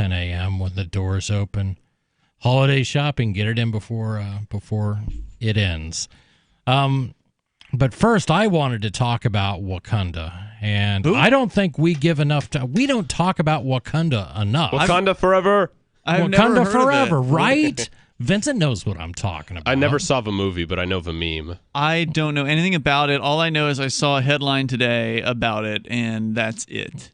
10 a.m. when the doors open. Holiday shopping, get it in before it ends. But first, I wanted to talk about Wakanda, and I don't think we give enough time. We don't talk about Wakanda enough. Wakanda forever. I've never heard forever, of it. Right? Vincent knows what I'm talking about. I never saw the movie, but I know the meme. I don't know anything about it. All I know is I saw a headline today about it, and that's it.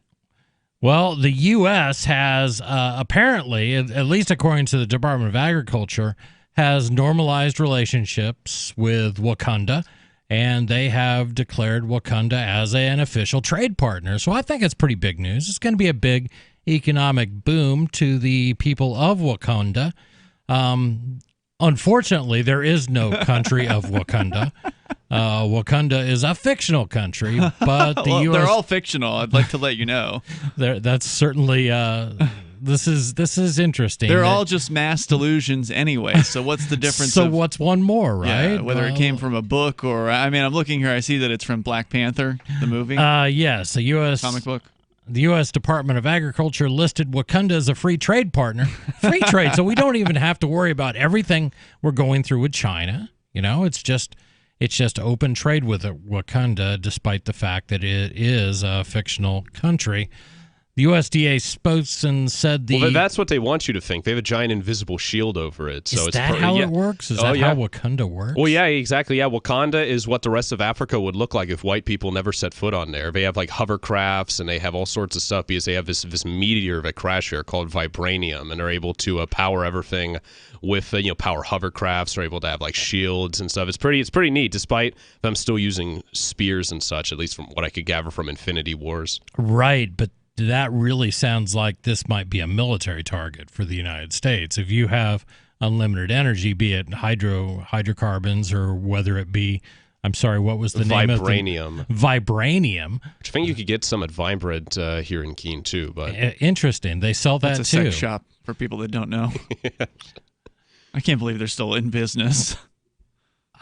Well, the U.S. has apparently, at least according to the Department of Agriculture, has normalized relationships with Wakanda, and they have declared Wakanda as an official trade partner. So I think it's pretty big news. It's going to be a big economic boom to the people of Wakanda. Unfortunately, there is no country of Wakanda. Wakanda is a fictional country, but the U.S. They're all fictional. I'd like to let you know. That's certainly this is interesting. They're all just mass delusions anyway. So what's the difference? So what's one more, right? Yeah, whether it came from a book or I'm looking here. I see that it's from Black Panther, the movie. Yes, a U.S. comic book. The U.S. Department of Agriculture listed Wakanda as a free trade partner. Free trade, so we don't even have to worry about everything we're going through with China. It's just open trade with Wakanda, despite the fact that it is a fictional country. The USDA spokesman said Well, that's what they want you to think. They have a giant invisible shield over it. So is that how it works? Is that how Wakanda works? Well, yeah, exactly. Yeah, Wakanda is what the rest of Africa would look like if white people never set foot on there. They have like hovercrafts and they have all sorts of stuff because they have this meteor that crashed here called vibranium, and they're able to power everything with power hovercrafts. They're able to have like shields and stuff. It's pretty neat, despite them still using spears and such. At least from what I could gather from Infinity Wars. Right, but that really sounds like this might be a military target for the United States. If you have unlimited energy, be it hydrocarbons or whether it be, I'm sorry, what was the name of it? Vibranium. Which I think you could get some at Vibrant here in Keene too. But interesting. They sell that too. It's a sex shop for people that don't know. I can't believe they're still in business.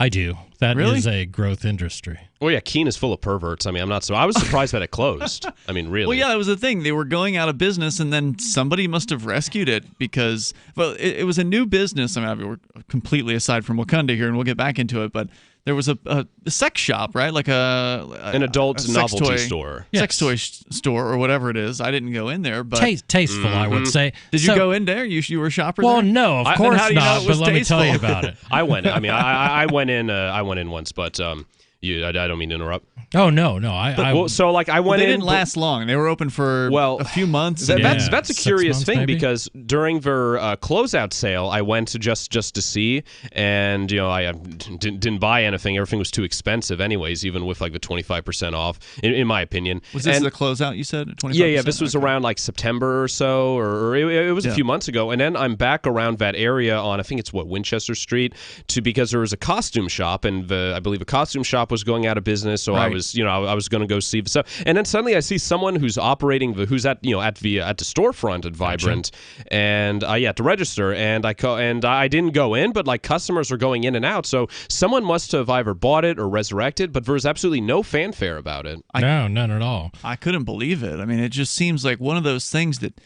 I do. That is a growth industry. Well, yeah, Keene is full of perverts. I was surprised that it closed. Really. Well, yeah, that was the thing. They were going out of business, and then somebody must have rescued it because, it was a new business. We're completely aside from Wakanda here, and we'll get back into it, but there was a sex shop, right? Like an adult novelty store. Yes. Sex toy store or whatever it is. I didn't go in there, but tasteful, I would say. Did you go in there? You were a shopper there? Well, no, of course not, but let me tell you about it. I went. I went in once, but I don't mean to interrupt. Oh no! I went in. They didn't last long. They were open for a few months. That's a curious thing maybe? Because during their closeout sale, I went to just to see, and I didn't buy anything. Everything was too expensive, anyways. Even with like the 25% off, in my opinion. Was this the closeout you said? 25%? Yeah. This was around like September or so, or it was a few months ago. And then I'm back around that area on I think it's Winchester Street because there was a costume shop, and I believe a costume shop was going out of business. So I was going to go see the stuff, and then suddenly I see someone who's operating who's at the storefront at Vibrant, and to register, and I didn't go in, but like customers are going in and out, so someone must have either bought it or resurrected, but there's absolutely no fanfare about it. No, none at all. I couldn't believe it. It just seems like one of those things that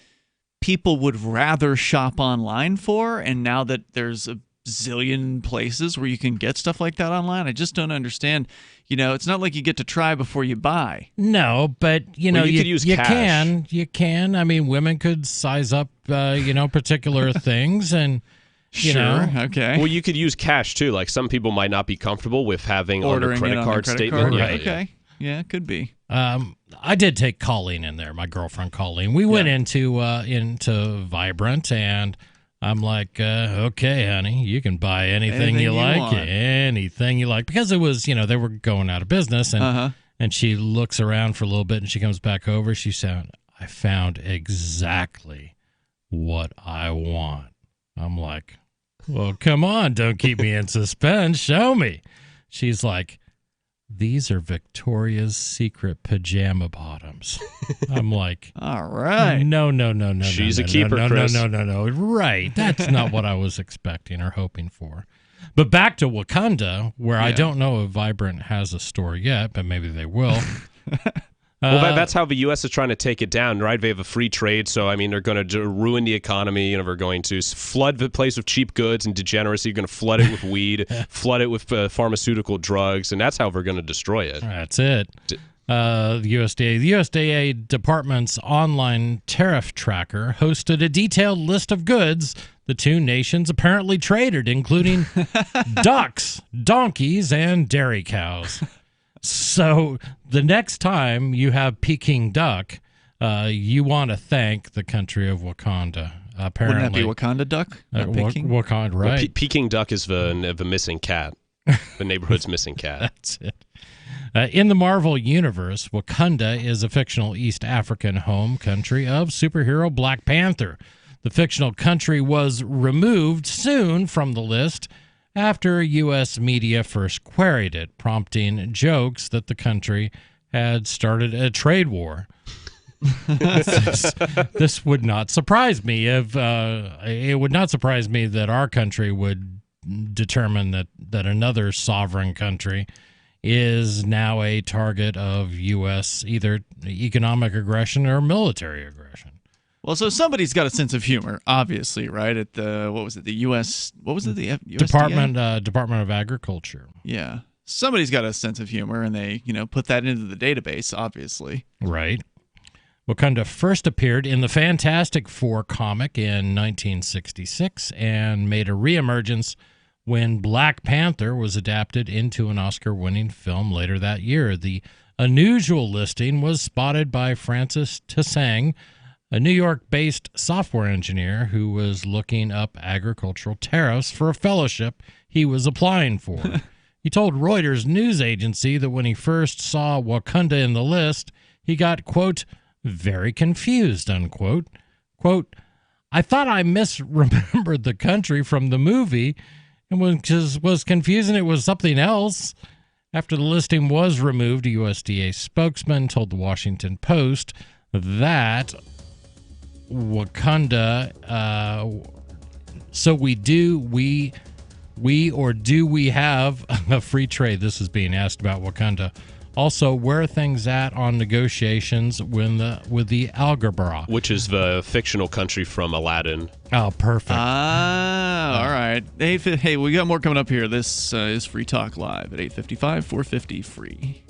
people would rather shop online for, and now that there's a zillion places where you can get stuff like that online, I just don't understand. It's not like you get to try before you buy. No, but you could use cash. You can. Women could size up, particular things, and sure, okay. Well, you could use cash too. Like some people might not be comfortable with having ordering on a credit card statement. Right. Okay. Yeah, it could be. I did take Colleen in there. My girlfriend Colleen. We went into Vibrant, and I'm like, okay, honey, you can buy anything you like, anything you like. Because it was, they were going out of business. And she looks around for a little bit and she comes back over. She said, I found exactly what I want. I'm like, well, come on, don't keep me in suspense. Show me. She's like, these are Victoria's Secret pajama bottoms. I'm like, all right. No. She's a keeper, Chris. No. Right. That's not what I was expecting or hoping for. But back to Wakanda, where I don't know if Vibrant has a store yet, but maybe they will. Well, that's how the U.S. is trying to take it down, right? They have a free trade, so, I mean, they're going to ruin the economy. You know, they're going to flood the place with cheap goods and degeneracy. You're going to flood it with weed, flood it with pharmaceutical drugs, and that's how they're going to destroy it. That's it. The USDA Department's online tariff tracker hosted a detailed list of goods the two nations apparently traded, including ducks, donkeys, and dairy cows. So the next time you have Peking duck, you want to thank the country of Wakanda. Apparently, wouldn't that be Wakanda duck? Wakanda, right? Well, Peking duck is the missing cat, the neighborhood's missing cat. That's it. In the Marvel universe, Wakanda is a fictional East African home country of superhero Black Panther. The fictional country was removed soon from the list after U.S. media first queried it, prompting jokes that the country had started a trade war. This would not surprise me it would not surprise me that our country would determine that another sovereign country is now a target of U.S. either economic aggression or military aggression. Well, so somebody's got a sense of humor, obviously, right? At the the U.S. What was it? The USDA? Department of Agriculture. Yeah, somebody's got a sense of humor, and they put that into the database, obviously. Right. Wakanda first appeared in the Fantastic Four comic in 1966 and made a reemergence when Black Panther was adapted into an Oscar-winning film later that year. The unusual listing was spotted by Francis Tsang, a New York-based software engineer who was looking up agricultural tariffs for a fellowship he was applying for. He told Reuters news agency that when he first saw Wakanda in the list, he got, quote, very confused, unquote. Quote, I thought I misremembered the country from the movie and was confused and it was something else. After the listing was removed, a USDA spokesman told the Washington Post that Wakanda, so do we have a free trade? This is being asked about Wakanda. Also, where are things at on negotiations with the Algebra? Which is the fictional country from Aladdin. Oh, perfect. All right. Hey, we got more coming up here. This is Free Talk Live at 8:55, 450 free.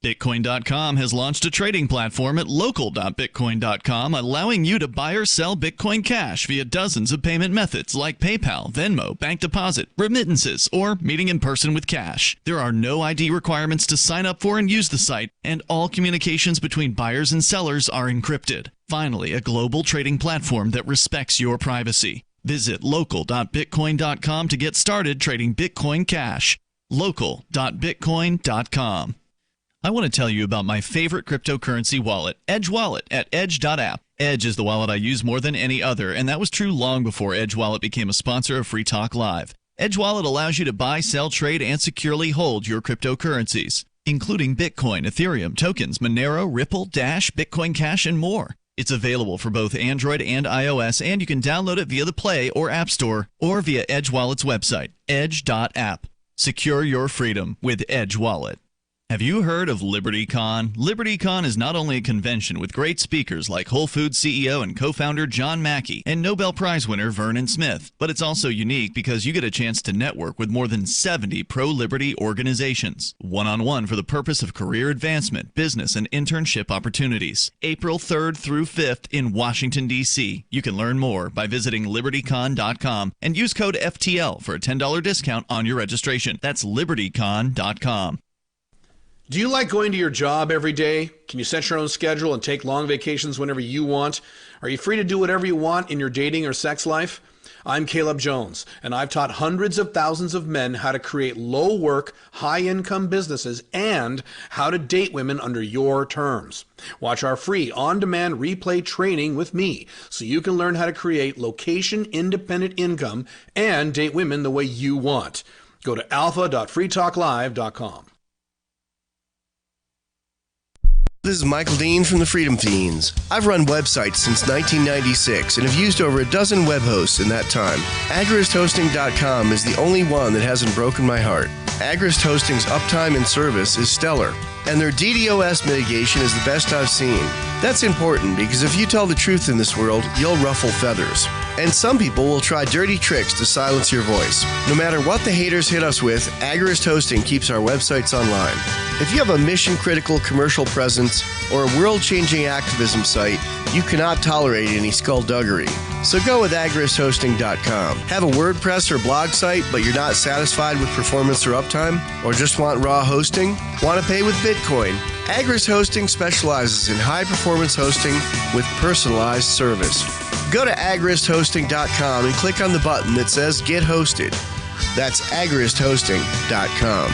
Bitcoin.com has launched a trading platform at local.bitcoin.com, allowing you to buy or sell Bitcoin Cash via dozens of payment methods like PayPal, Venmo, bank deposit, remittances, or meeting in person with cash. There are no ID requirements to sign up for and use the site, and all communications between buyers and sellers are encrypted. Finally, a global trading platform that respects your privacy. Visit local.bitcoin.com to get started trading Bitcoin Cash. local.bitcoin.com. I want to tell you about my favorite cryptocurrency wallet, Edge Wallet, at edge.app. Edge is the wallet I use more than any other, and that was true long before Edge Wallet became a sponsor of Free Talk Live. Edge Wallet allows you to buy, sell, trade, and securely hold your cryptocurrencies, including Bitcoin, Ethereum, tokens, Monero, Ripple, Dash, Bitcoin Cash, and more. It's available for both Android and iOS, and you can download it via the Play or App Store or via Edge Wallet's website, edge.app. Secure your freedom with Edge Wallet. Have you heard of LibertyCon? LibertyCon is not only a convention with great speakers like Whole Foods CEO and co-founder John Mackey and Nobel Prize winner Vernon Smith, but it's also unique because you get a chance to network with more than 70 pro-liberty organizations, one-on-one for the purpose of career advancement, business, and internship opportunities. April 3rd through 5th in Washington, D.C. You can learn more by visiting libertycon.com and use code FTL for a $10 discount on your registration. That's libertycon.com. Do you like going to your job every day? Can you set your own schedule and take long vacations whenever you want? Are you free to do whatever you want in your dating or sex life? I'm Caleb Jones, and I've taught hundreds of thousands of men how to create low-work, high-income businesses and how to date women under your terms. Watch our free on-demand replay training with me so you can learn how to create location-independent income and date women the way you want. Go to alpha.freetalklive.com. This is Michael Dean from the Freedom Fiends. I've run websites since 1996 and have used over a dozen web hosts in that time. AgristHosting.com is the only one that hasn't broken my heart. Agrist Hosting's uptime and service is stellar, and their DDoS mitigation is the best I've seen. That's important because if you tell the truth in this world, you'll ruffle feathers. And some people will try dirty tricks to silence your voice. No matter what the haters hit us with, Agrist Hosting keeps our websites online. If you have a mission-critical commercial presence or a world-changing activism site, you cannot tolerate any skullduggery. So go with agristhosting.com. Have a WordPress or blog site, but you're not satisfied with performance or uptime? Or just want raw hosting? Want to pay with Bitcoin? Agrist Hosting specializes in high-performance hosting with personalized service. Go to agristhosting.com and click on the button that says Get Hosted. That's agristhosting.com.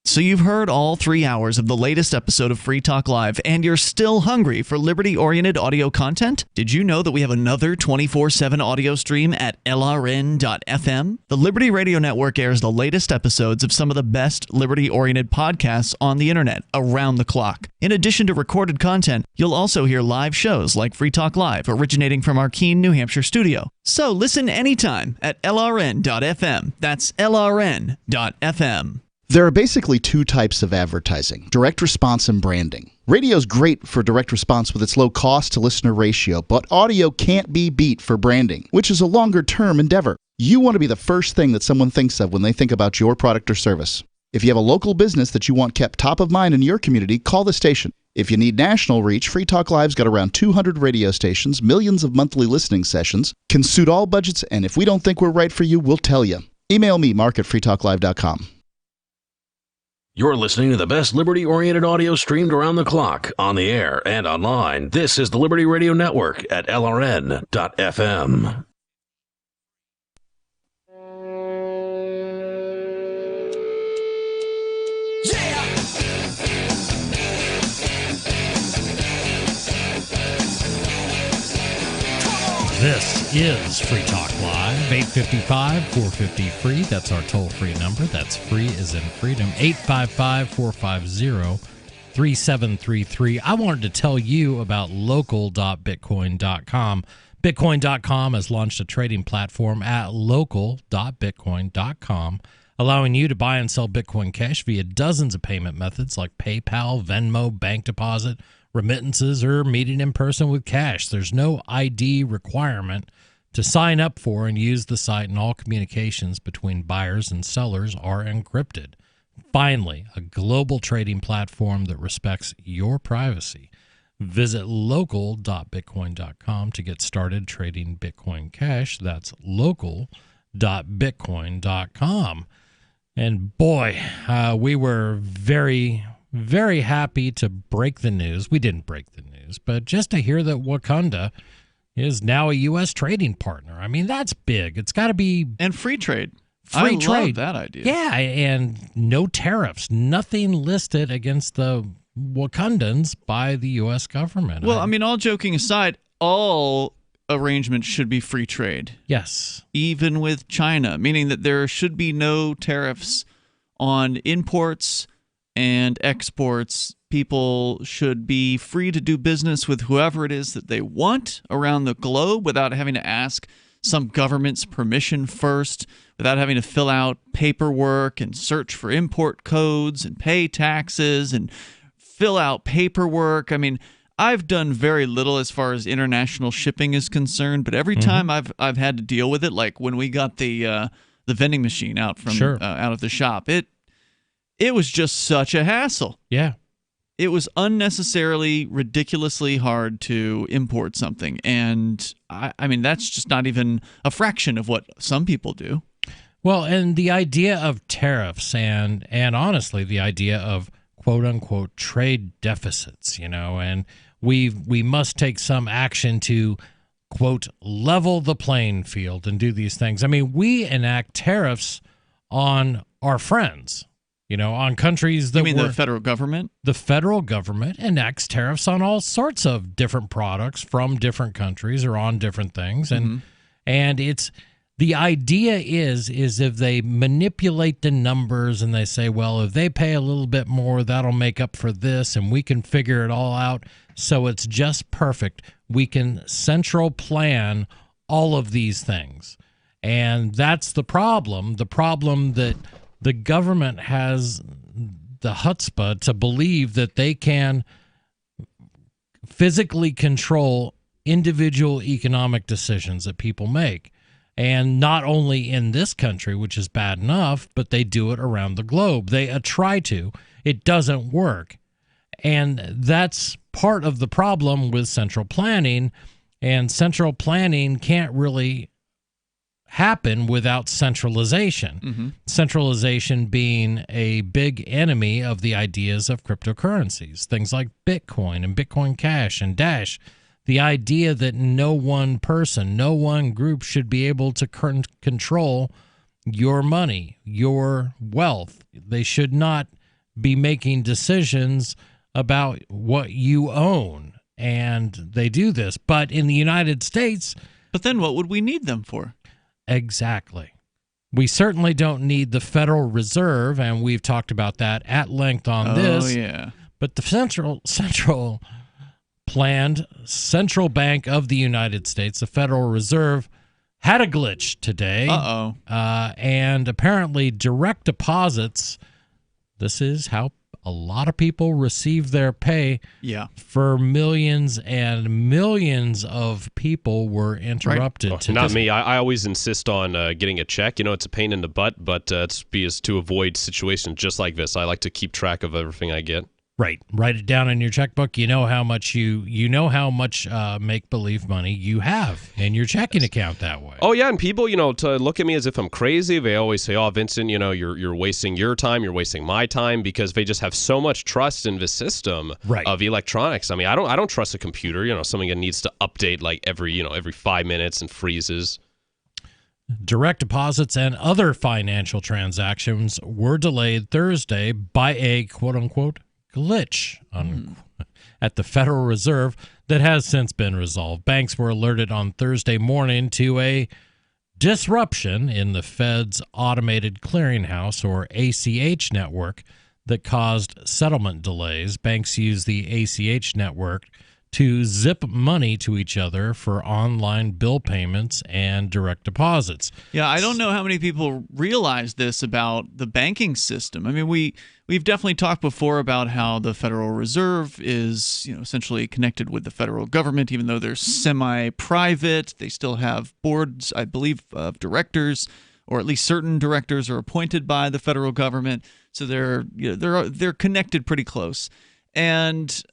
So you've heard all 3 hours of the latest episode of Free Talk Live, and you're still hungry for liberty-oriented audio content? Did you know that we have another 24/7 audio stream at LRN.FM? The Liberty Radio Network airs the latest episodes of some of the best liberty-oriented podcasts on the internet around the clock. In addition to recorded content, you'll also hear live shows like Free Talk Live, originating from our Keene, New Hampshire studio. So listen anytime at LRN.FM. That's LRN.FM. There are basically two types of advertising: direct response and branding. Radio's great for direct response with its low cost to listener ratio, but audio can't be beat for branding, which is a longer-term endeavor. You want to be the first thing that someone thinks of when they think about your product or service. If you have a local business that you want kept top of mind in your community, call the station. If you need national reach, Free Talk Live's got around 200 radio stations, millions of monthly listening sessions, can suit all budgets, and if we don't think we're right for you, we'll tell you. Email me, mark@freetalklive.com. You're listening to the best liberty-oriented audio streamed around the clock, on the air and online. This is the Liberty Radio Network at LRN.FM. This is Free Talk Live, 855-450-FREE. That's our toll-free number. That's free as in freedom, 855-450-3733. I wanted to tell you about local.bitcoin.com. Bitcoin.com has launched a trading platform at local.bitcoin.com, allowing you to buy and sell Bitcoin Cash via dozens of payment methods like PayPal, Venmo, bank deposit, remittances, or meeting in person with cash. There's no ID requirement to sign up for and use the site, and all communications between buyers and sellers are encrypted. Finally, a global trading platform that respects your privacy. Visit local.bitcoin.com to get started trading Bitcoin Cash. That's local.bitcoin.com. And boy, we were very happy to break the news. We didn't break the news, but just to hear that Wakunda is now a U.S. trading partner. I mean, that's big. It's got to be... And free trade. Free trade. I love that idea. Yeah, and no tariffs. Nothing listed against the Wakundans by the U.S. government. Well, I mean, all joking aside, all arrangements should be free trade. Yes. Even with China, meaning that there should be no tariffs on imports and exports. People should be free to do business with whoever it is that they want around the globe without having to ask some government's permission first, without having to fill out paperwork and search for import codes and pay taxes and fill out paperwork. I mean, I've done very little as far as international shipping is concerned, but every time I've had to deal with it, like when we got the vending machine out from out of the shop, it was just such a hassle. Yeah. It was unnecessarily, ridiculously hard to import something. And, I mean, that's just not even a fraction of what some people do. Well, and the idea of tariffs and honestly, the idea of quote-unquote trade deficits, you know, and we must take some action to, quote, level the playing field and do these things. I mean, we enact tariffs on our friends. You know, on countries that You mean the federal government? The federal government enacts tariffs on all sorts of different products from different countries or on different things. And it's the idea is if they manipulate the numbers and they say, well, if they pay a little bit more, that'll make up for this, and we can figure it all out so it's just perfect. We can central plan all of these things. And that's the problem. The problem that the government has the chutzpah to believe that they can physically control individual economic decisions that people make. And not only in this country, which is bad enough, but they do it around the globe. They try to. It doesn't work. And that's part of the problem with central planning. And central planning can't really happen without centralization. Mm-hmm. Centralization being a big enemy of the ideas of cryptocurrencies, things like Bitcoin and Bitcoin Cash and Dash. The idea that no one person, no one group should be able to control your money, your wealth. They should not be making decisions about what you own. And they do this. But in the United States... But then what would we need them for? Exactly. We certainly don't need the Federal Reserve, and we've talked about that at length on this. Oh, yeah. But the central planned central bank of the United States, the Federal Reserve, had a glitch today. And apparently direct deposits, this is how a lot of people receive their pay. Yeah. For millions and millions of people were interrupted. Right. Not me. I always insist on getting a check. It's a pain in the butt, but it's to avoid situations just like this. I like to keep track of everything I get. Right. Write it down in your checkbook. You know how much how much make-believe money you have in your checking account that way. Oh, yeah, and people, to look at me as if I'm crazy, they always say, oh, Vincent, you're wasting your time, you're wasting my time, because they just have so much trust in the system of electronics. I mean, I don't trust a computer, something that needs to update like every 5 minutes and freezes. Direct deposits and other financial transactions were delayed Thursday by a quote-unquote glitch at the Federal Reserve that has since been resolved. Banks were alerted on Thursday morning to a disruption in the Fed's automated clearinghouse, or ACH network, that caused settlement delays. Banks use the ACH network to zip money to each other for online bill payments and direct deposits. Yeah, I don't know how many people realize this about the banking system. I mean, we've definitely talked before about how the Federal Reserve is, essentially connected with the federal government, even though they're semi-private. They still have boards, I believe, of directors, or at least certain directors are appointed by the federal government. So they're connected pretty close. And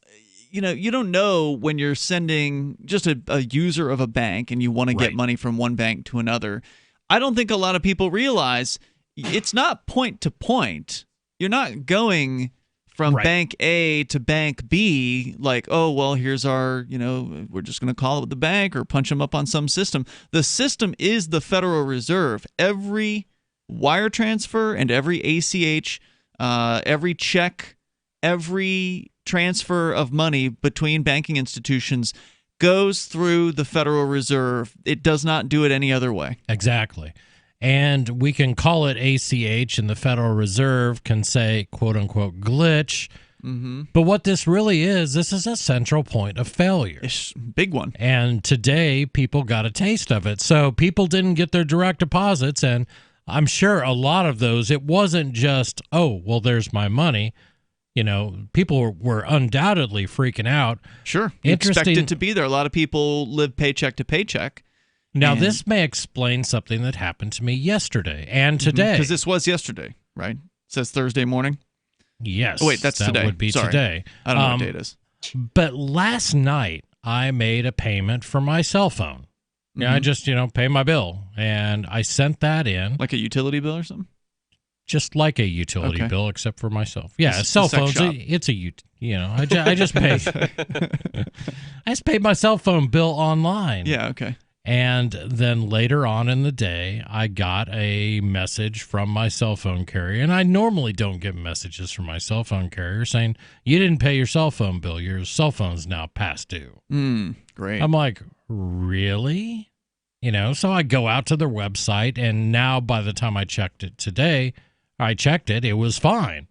you don't know when you're sending just a user of a bank and you want to get money from one bank to another. I don't think a lot of people realize it's not point to point. You're not going from bank A to bank B like, oh, well, here's our, we're just going to call it the bank or punch them up on some system. The system is the Federal Reserve. Every wire transfer and every ACH, every check, every transfer of money between banking institutions goes through the Federal Reserve. It does not do it any other way. Exactly. And we can call it ACH, and the Federal Reserve can say, quote unquote, glitch. Mm-hmm. But what this really is, this is a central point of failure. It's a big one. And today people got a taste of it. So people didn't get their direct deposits, and I'm sure a lot of those, it wasn't just, oh, well, there's my money. People were undoubtedly freaking out. Sure. You expect it to be there. A lot of people live paycheck to paycheck. Now, this may explain something that happened to me yesterday and today. Because this was yesterday, right? It says Thursday morning? Yes. Oh, wait, that's today. That would be today. I don't know what date it is. But last night, I made a payment for my cell phone. Mm-hmm. I just, pay my bill. And I sent that in. Like a utility bill or something? Just like a utility bill, except for myself. Yeah, cell phones. It's a I just paid. I just paid my cell phone bill online. Yeah. Okay. And then later on in the day, I got a message from my cell phone carrier, and I normally don't get messages from my cell phone carrier saying you didn't pay your cell phone bill. Your cell phone's now past due. Great. I'm like, really? So I go out to their website, and now by the time I checked it today. It was fine.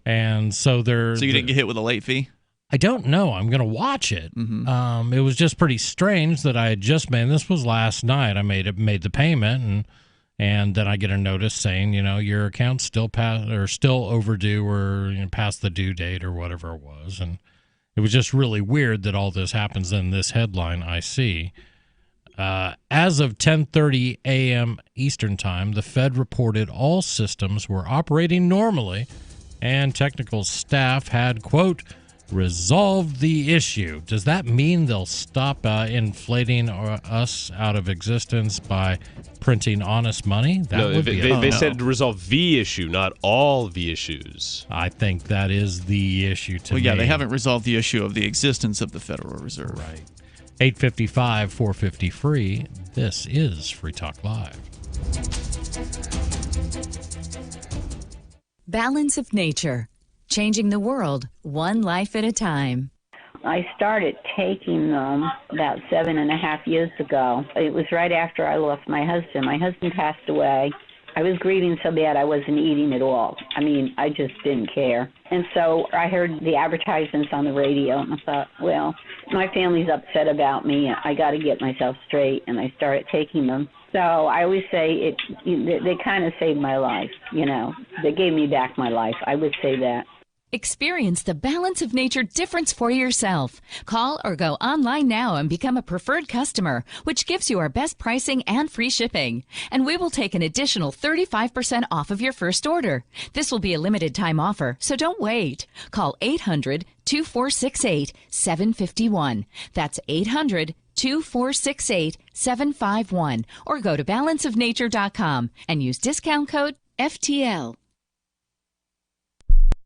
And so So you didn't get hit with a late fee? I don't know. I'm going to watch it. It was just pretty strange that I had just made. This was last night. I made the payment, and then I get a notice saying, your account's still still overdue, or past the due date, or whatever it was. And it was just really weird that all this happens in this headline I see. As of 10:30 a.m. Eastern Time, the Fed reported all systems were operating normally, and technical staff had, quote, resolved the issue. Does that mean they'll stop inflating us out of existence by printing honest money? They said resolve the issue, not all the issues. I think that is the issue to me. Well, yeah, they haven't resolved the issue of the existence of the Federal Reserve. Right. 855 450 free. This is Free Talk Live. Balance of Nature. Changing the world, one life at a time. I started taking them about 7.5 years ago. It was right after I lost my husband. My husband passed away. I was grieving so bad I wasn't eating at all. I mean, I just didn't care. And so I heard the advertisements on the radio, and I thought, well, my family's upset about me. I got to get myself straight, and I started taking them. So I always say they kind of saved my life, They gave me back my life. I would say that. Experience the Balance of Nature difference for yourself. Call or go online now and become a preferred customer, which gives you our best pricing and free shipping. And we will take an additional 35% off of your first order. This will be a limited time offer, so don't wait. Call 800-2468-751. That's 800-2468-751. Or go to balanceofnature.com and use discount code FTL.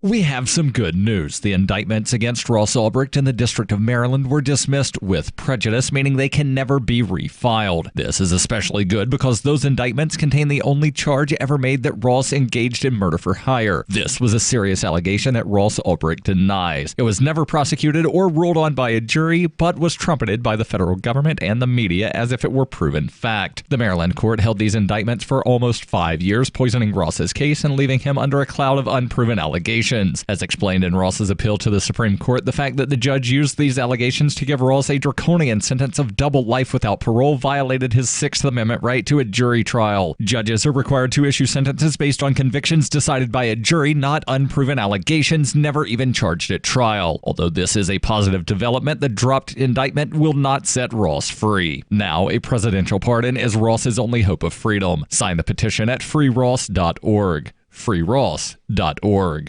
We have some good news. The indictments against Ross Ulbricht in the District of Maryland were dismissed with prejudice, meaning they can never be refiled. This is especially good because those indictments contain the only charge ever made that Ross engaged in murder for hire. This was a serious allegation that Ross Ulbricht denies. It was never prosecuted or ruled on by a jury, but was trumpeted by the federal government and the media as if it were proven fact. The Maryland court held these indictments for almost 5 years, poisoning Ross's case and leaving him under a cloud of unproven allegations. As explained in Ross's appeal to the Supreme Court, the fact that the judge used these allegations to give Ross a draconian sentence of double life without parole violated his Sixth Amendment right to a jury trial. Judges are required to issue sentences based on convictions decided by a jury, not unproven allegations never even charged at trial. Although this is a positive development, the dropped indictment will not set Ross free. Now, a presidential pardon is Ross's only hope of freedom. Sign the petition at freeross.org. freeross.org.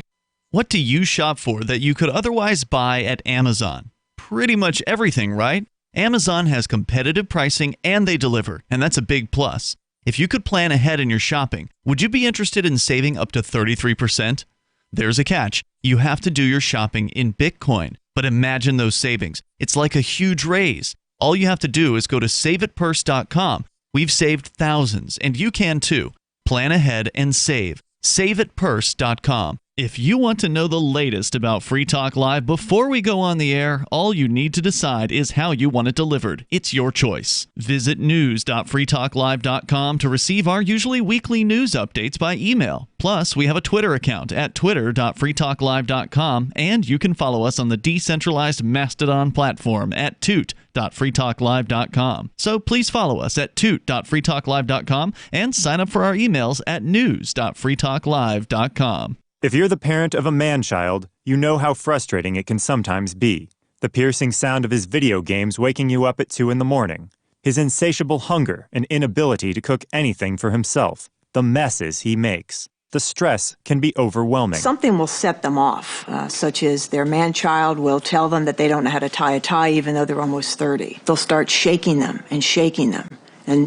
What do you shop for that you could otherwise buy at Amazon? Pretty much everything, right? Amazon has competitive pricing and they deliver, and that's a big plus. If you could plan ahead in your shopping, would you be interested in saving up to 33%? There's a catch. You have to do your shopping in Bitcoin. But imagine those savings. It's like a huge raise. All you have to do is go to saveitpurse.com. We've saved thousands, and you can too. Plan ahead and save. Saveitpurse.com. If you want to know the latest about Free Talk Live before we go on the air, all you need to decide is how you want it delivered. It's your choice. Visit news.freetalklive.com to receive our usually weekly news updates by email. Plus, we have a Twitter account at twitter.freetalklive.com, and you can follow us on the decentralized Mastodon platform at toot.freetalklive.com. So please follow us at toot.freetalklive.com and sign up for our emails at news.freetalklive.com. If you're the parent of a man-child, you know how frustrating it can sometimes be. The piercing sound of his video games waking you up at 2 in the morning. His insatiable hunger and inability to cook anything for himself. The messes he makes. The stress can be overwhelming. Something will set them off, such as their man-child will tell them that they don't know how to tie a tie even though they're almost 30. They'll start shaking them and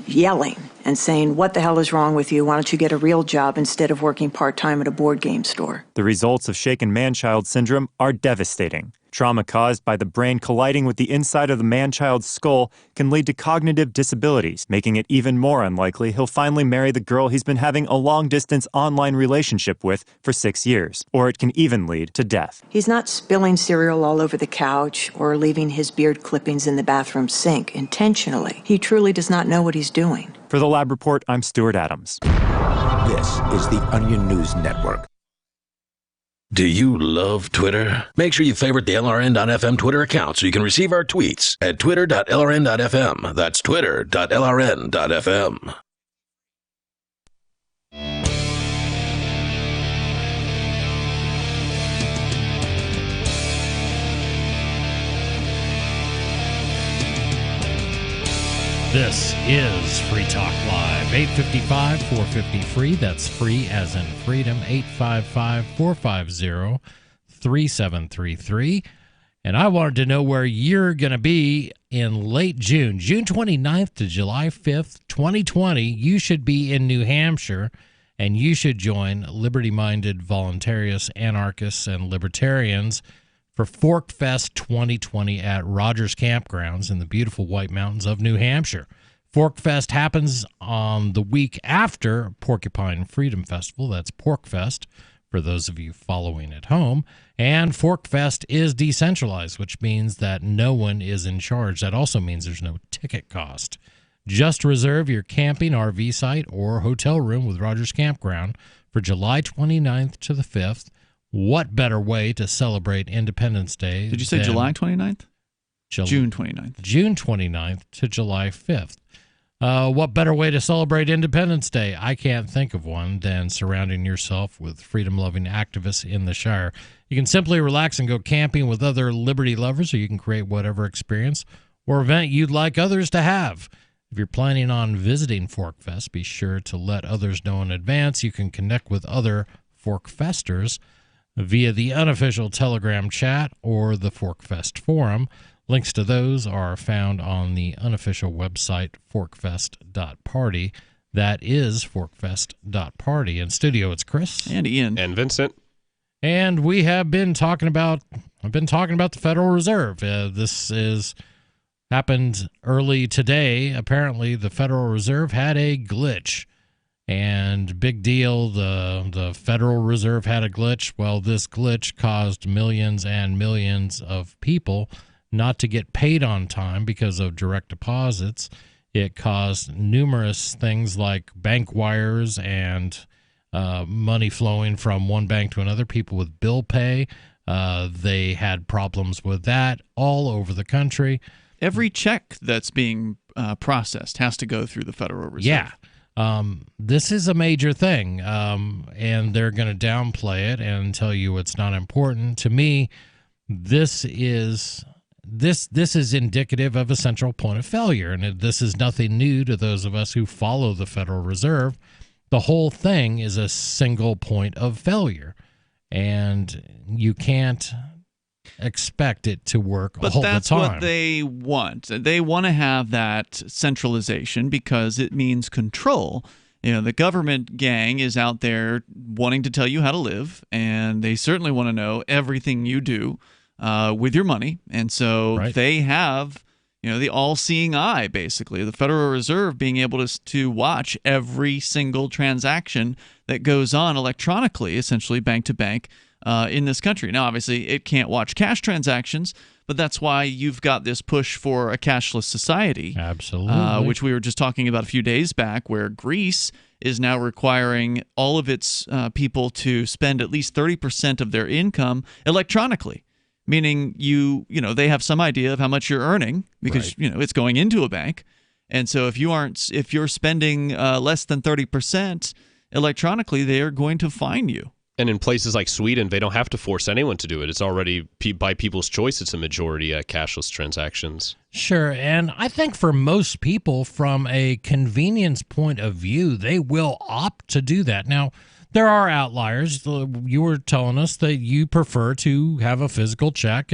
yelling and saying, "What the hell is wrong with you? Why don't you get a real job instead of working part-time at a board game store?" The results of shaken man-child syndrome are devastating. Trauma caused by the brain colliding with the inside of the man-child's skull can lead to cognitive disabilities, making it even more unlikely he'll finally marry the girl he's been having a long-distance online relationship with for 6 years, or it can even lead to death. He's not spilling cereal all over the couch or leaving his beard clippings in the bathroom sink intentionally. He truly does not know what he's doing. For the Lab Report, I'm Stuart Adams. This is the Onion News Network. Do you love Twitter? Make sure you favorite the LRN.FM Twitter account so you can receive our tweets at twitter.lrn.fm. That's twitter.lrn.fm. This is Free Talk Live, 855-450-FREE. That's free as in freedom, 855-450-3733. And I wanted to know where you're going to be in late June. June 29th to July 5th, 2020, you should be in New Hampshire, and you should join liberty-minded voluntarists, anarchists, and libertarians for Fork Fest 2020 at Rogers Campgrounds in the beautiful White Mountains of New Hampshire. Fork Fest happens on the week after Porcupine Freedom Festival. That's Pork Fest for those of you following at home. And Fork Fest is decentralized, which means that no one is in charge. That also means there's no ticket cost. Just reserve your camping RV site or hotel room with Rogers Campground for July 29th to the 5th. What better way to celebrate Independence Day? Did you say July 29th? June 29th. June 29th to July 5th. What better way to celebrate Independence Day? I can't think of one than surrounding yourself with freedom-loving activists in the Shire. You can simply relax and go camping with other liberty lovers, or you can create whatever experience or event you'd like others to have. If you're planning on visiting Fork Fest, be sure to let others know in advance. You can connect with other Fork Festers via the unofficial Telegram chat or the Forkfest forum. Links to those are found on the unofficial website, forkfest.party. That is forkfest.party. In studio, it's Chris. And Ian. And Vincent. And we have been talking about, the Federal Reserve. This is happened early today. Apparently, the Federal Reserve had a glitch. And big deal, the Federal Reserve had a glitch. Well, this glitch caused millions and millions of people not to get paid on time because of direct deposits. It caused numerous things like bank wires and money flowing from one bank to another, people with bill pay. They had problems with that all over the country. Every check that's being processed has to go through the Federal Reserve. Yeah. This is a major thing, and they're going to downplay it and tell you it's not important. To me, this is indicative of a central point of failure, and this is nothing new to those of us who follow the Federal Reserve. The whole thing is a single point of failure, and you can't expect it to work all the time. But that's what they want. They want to have that centralization because it means control. You know, the government gang is out there wanting to tell you how to live, and they certainly want to know everything you do with your money. And so they have, the all-seeing eye, basically. The Federal Reserve being able to watch every single transaction that goes on electronically, essentially bank to bank, in this country. Now, obviously, it can't watch cash transactions, but that's why you've got this push for a cashless society. Absolutely. Which we were just talking about a few days back, where Greece is now requiring all of its people to spend at least 30% of their income electronically, meaning they have some idea of how much you're earning because it's going into a bank. And so if you're spending less than 30% electronically, they are going to fine you. And in places like Sweden, they don't have to force anyone to do it. It's already by people's choice. It's a majority cashless transactions. Sure. And I think for most people, from a convenience point of view, they will opt to do that. Now, there are outliers. You were telling us that you prefer to have a physical check,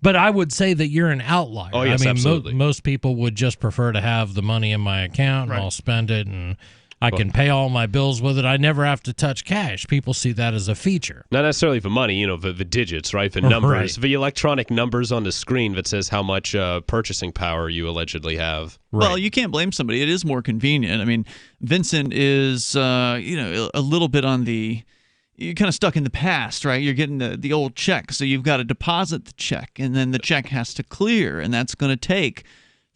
but I would say that you're an outlier. Oh, yes, absolutely. Most people would just prefer to have the money in my account and I'll spend it and I can pay all my bills with it. I never have to touch cash. People see that as a feature. Not necessarily for money, the digits, right? The numbers, the electronic numbers on the screen that says how much purchasing power you allegedly have. Well, you can't blame somebody. It is more convenient. I mean, Vincent is, a little bit on you're kind of stuck in the past, right? You're getting the old check. So you've got to deposit the check, and then the check has to clear, and that's going to take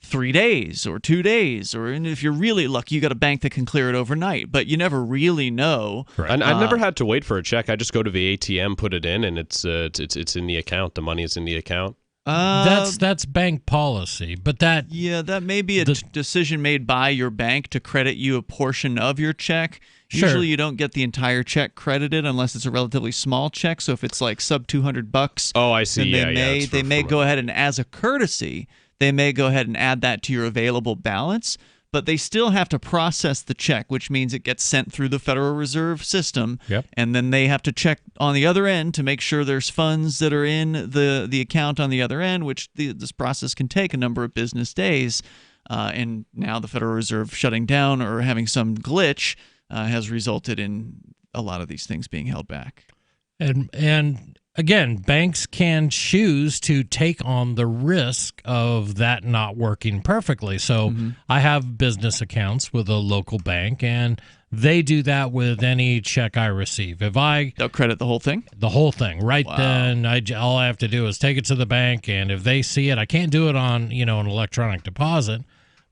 3 days or 2 days, or if you're really lucky, you got a bank that can clear it overnight. But you never really know. Right. I've never had to wait for a check. I just go to the ATM, put it in, and it's in the account. The money is in the account. That's bank policy, but that may be a decision made by your bank to credit you a portion of your check. Sure. Usually, you don't get the entire check credited unless it's a relatively small check. So if it's like sub $200, oh, I see. Then they may go ahead and, as a courtesy, they may go ahead and add that to your available balance. But they still have to process the check, which means it gets sent through the Federal Reserve System. Yep. And then they have to check on the other end to make sure there's funds that are in the account on the other end, which this process can take a number of business days. And now the Federal Reserve shutting down or having some glitch has resulted in a lot of these things being held back. And again, banks can choose to take on the risk of that not working perfectly. So I have business accounts with a local bank, and they do that with any check I receive. They'll credit the whole thing? The whole thing. Right. Wow. Then all I have to do is take it to the bank, and if they see it, I can't do it on, an electronic deposit,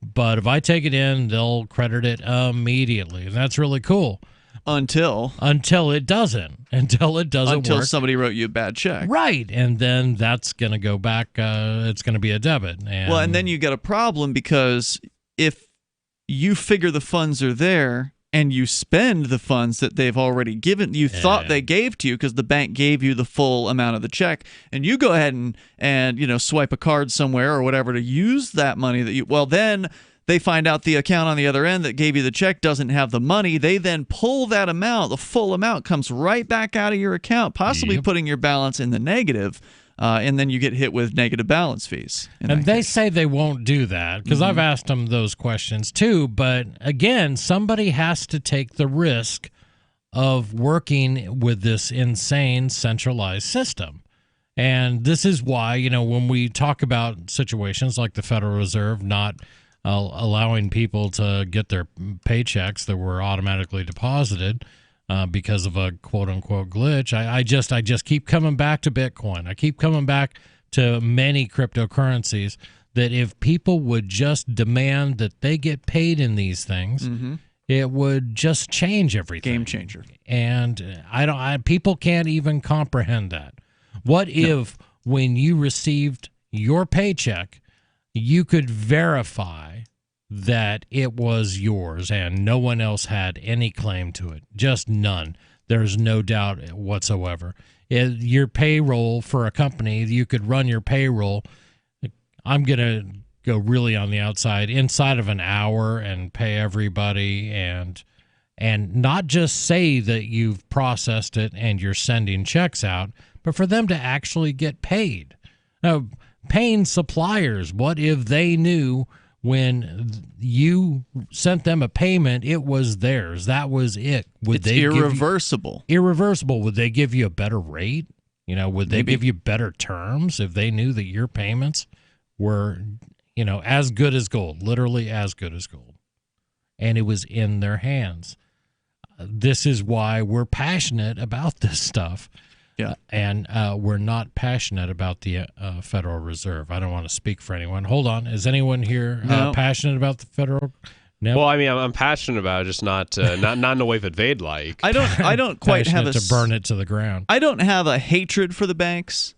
but if I take it in, they'll credit it immediately. And that's really cool. Until it doesn't. Until work. Somebody wrote you a bad check. Right. And then that's going to go back. It's going to be a debit. And then you got a problem, because if you figure the funds are there and you spend the funds that they've already given, you thought they gave to you because the bank gave you the full amount of the check, and you go ahead and swipe a card somewhere or whatever to use that money then they find out the account on the other end that gave you the check doesn't have the money. They then pull that amount. The full amount comes right back out of your account, possibly putting your balance in the negative, and then you get hit with negative balance fees. And they say they won't do that, because I've asked them those questions too. But again, somebody has to take the risk of working with this insane centralized system. And this is why, when we talk about situations like the Federal Reserve not allowing people to get their paychecks that were automatically deposited because of a quote-unquote glitch, I just keep coming back to Bitcoin. I keep coming back to many cryptocurrencies, that if people would just demand that they get paid in these things, it would just change everything. Game changer. And people can't even comprehend that. What if when you received your paycheck, you could verify that it was yours and no one else had any claim to it? Just none. There's no doubt whatsoever. Your payroll for a company, you could run your payroll. I'm going to go really on the outside, inside of an hour, and pay everybody, and not just say that you've processed it and you're sending checks out, but for them to actually get paid. Now, paying suppliers, what if they knew when you sent them a payment, it was theirs? That was it. It's irreversible. Irreversible. Would they give you a better rate? Would they give you better terms if they knew that your payments were, as good as gold, literally as good as gold, and it was in their hands? This is why we're passionate about this stuff. Yeah, and we're not passionate about the Federal Reserve. I don't want to speak for anyone. Hold on, is anyone here passionate about the Federal? No. Well, I mean, I'm passionate about it, just not in the way that they'd like. I don't quite have to burn it to the ground. I don't have a hatred for the banks,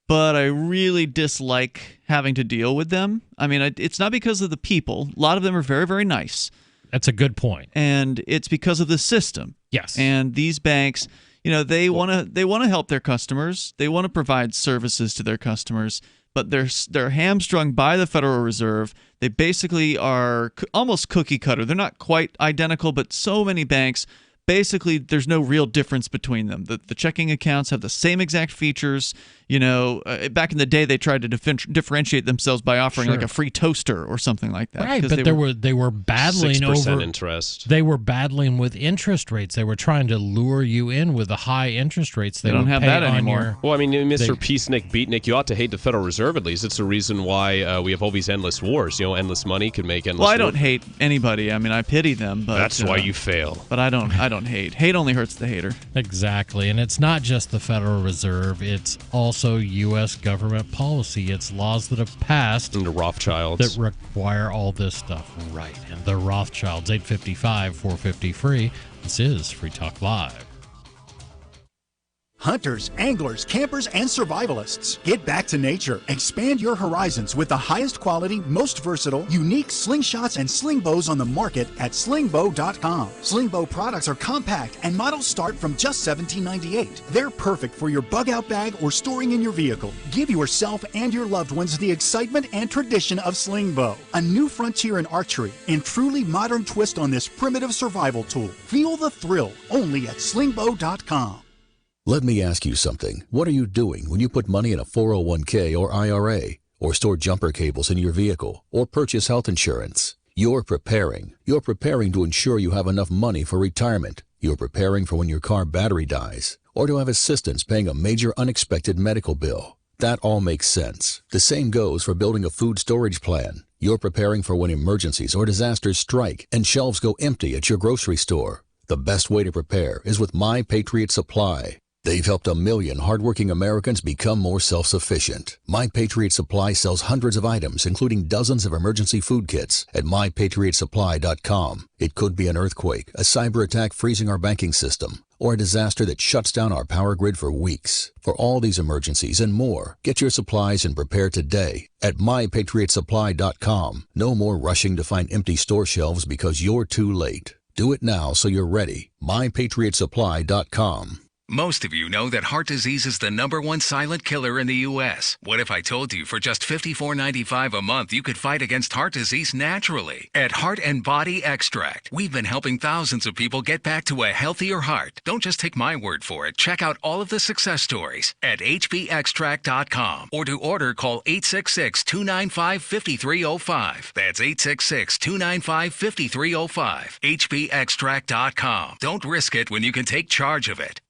but I really dislike having to deal with them. I mean, it's not because of the people. A lot of them are very, very nice. That's a good point. And it's because of the system. Yes. And these banks, they want to help their customers. They want to provide services to their customers, but they're hamstrung by the Federal Reserve. They basically are almost cookie cutter. They're not quite identical, but so many banks, basically there's no real difference between them. The checking accounts have the same exact features. Back in the day, they tried to differentiate themselves by offering like a free toaster or something like that. Right, but they were battling 6% over interest. They were battling with interest rates. They were trying to lure you in with the high interest rates. They don't have that anymore. Well, I mean, Mr. Peacenik, Beatnik, you ought to hate the Federal Reserve at least. It's the reason why we have all these endless wars. Endless money could make endless. Well, I don't hate anybody. I mean, I pity them, but that's why you fail. But I don't don't hate. Hate only hurts the hater. Exactly. And it's not just the Federal Reserve. It's also U.S. government policy. It's laws that have passed. And the Rothschilds. That require all this stuff. Right. And the Rothschilds. 855-450-FREE. This is Free Talk Live. Hunters, anglers, campers, and survivalists. Get back to nature. Expand your horizons with the highest quality, most versatile, unique slingshots and sling bows on the market at slingbow.com. Slingbow products are compact and models start from just $17.98. They're perfect for your bug out bag or storing in your vehicle. Give yourself and your loved ones the excitement and tradition of Slingbow, a new frontier in archery and truly modern twist on this primitive survival tool. Feel the thrill only at slingbow.com. Let me ask you something. What are you doing when you put money in a 401k or IRA, or store jumper cables in your vehicle, or purchase health insurance? You're preparing. You're preparing to ensure you have enough money for retirement. You're preparing for when your car battery dies, or to have assistance paying a major unexpected medical bill. That all makes sense. The same goes for building a food storage plan. You're preparing for when emergencies or disasters strike and shelves go empty at your grocery store. The best way to prepare is with My Patriot Supply. They've helped 1 million hardworking Americans become more self-sufficient. My Patriot Supply sells hundreds of items, including dozens of emergency food kits at MyPatriotSupply.com. It could be an earthquake, a cyber attack freezing our banking system, or a disaster that shuts down our power grid for weeks. For all these emergencies and more, get your supplies and prepare today at MyPatriotSupply.com. No more rushing to find empty store shelves because you're too late. Do it now so you're ready. MyPatriotSupply.com. Most of you know that heart disease is the #1 silent killer in the U.S. What if I told you for just $54.95 a month you could fight against heart disease naturally? At Heart and Body Extract, we've been helping thousands of people get back to a healthier heart. Don't just take my word for it. Check out all of the success stories at hbextract.com, or to order, call 866-295-5305. That's 866-295-5305. hbextract.com. Don't risk it when you can take charge of it.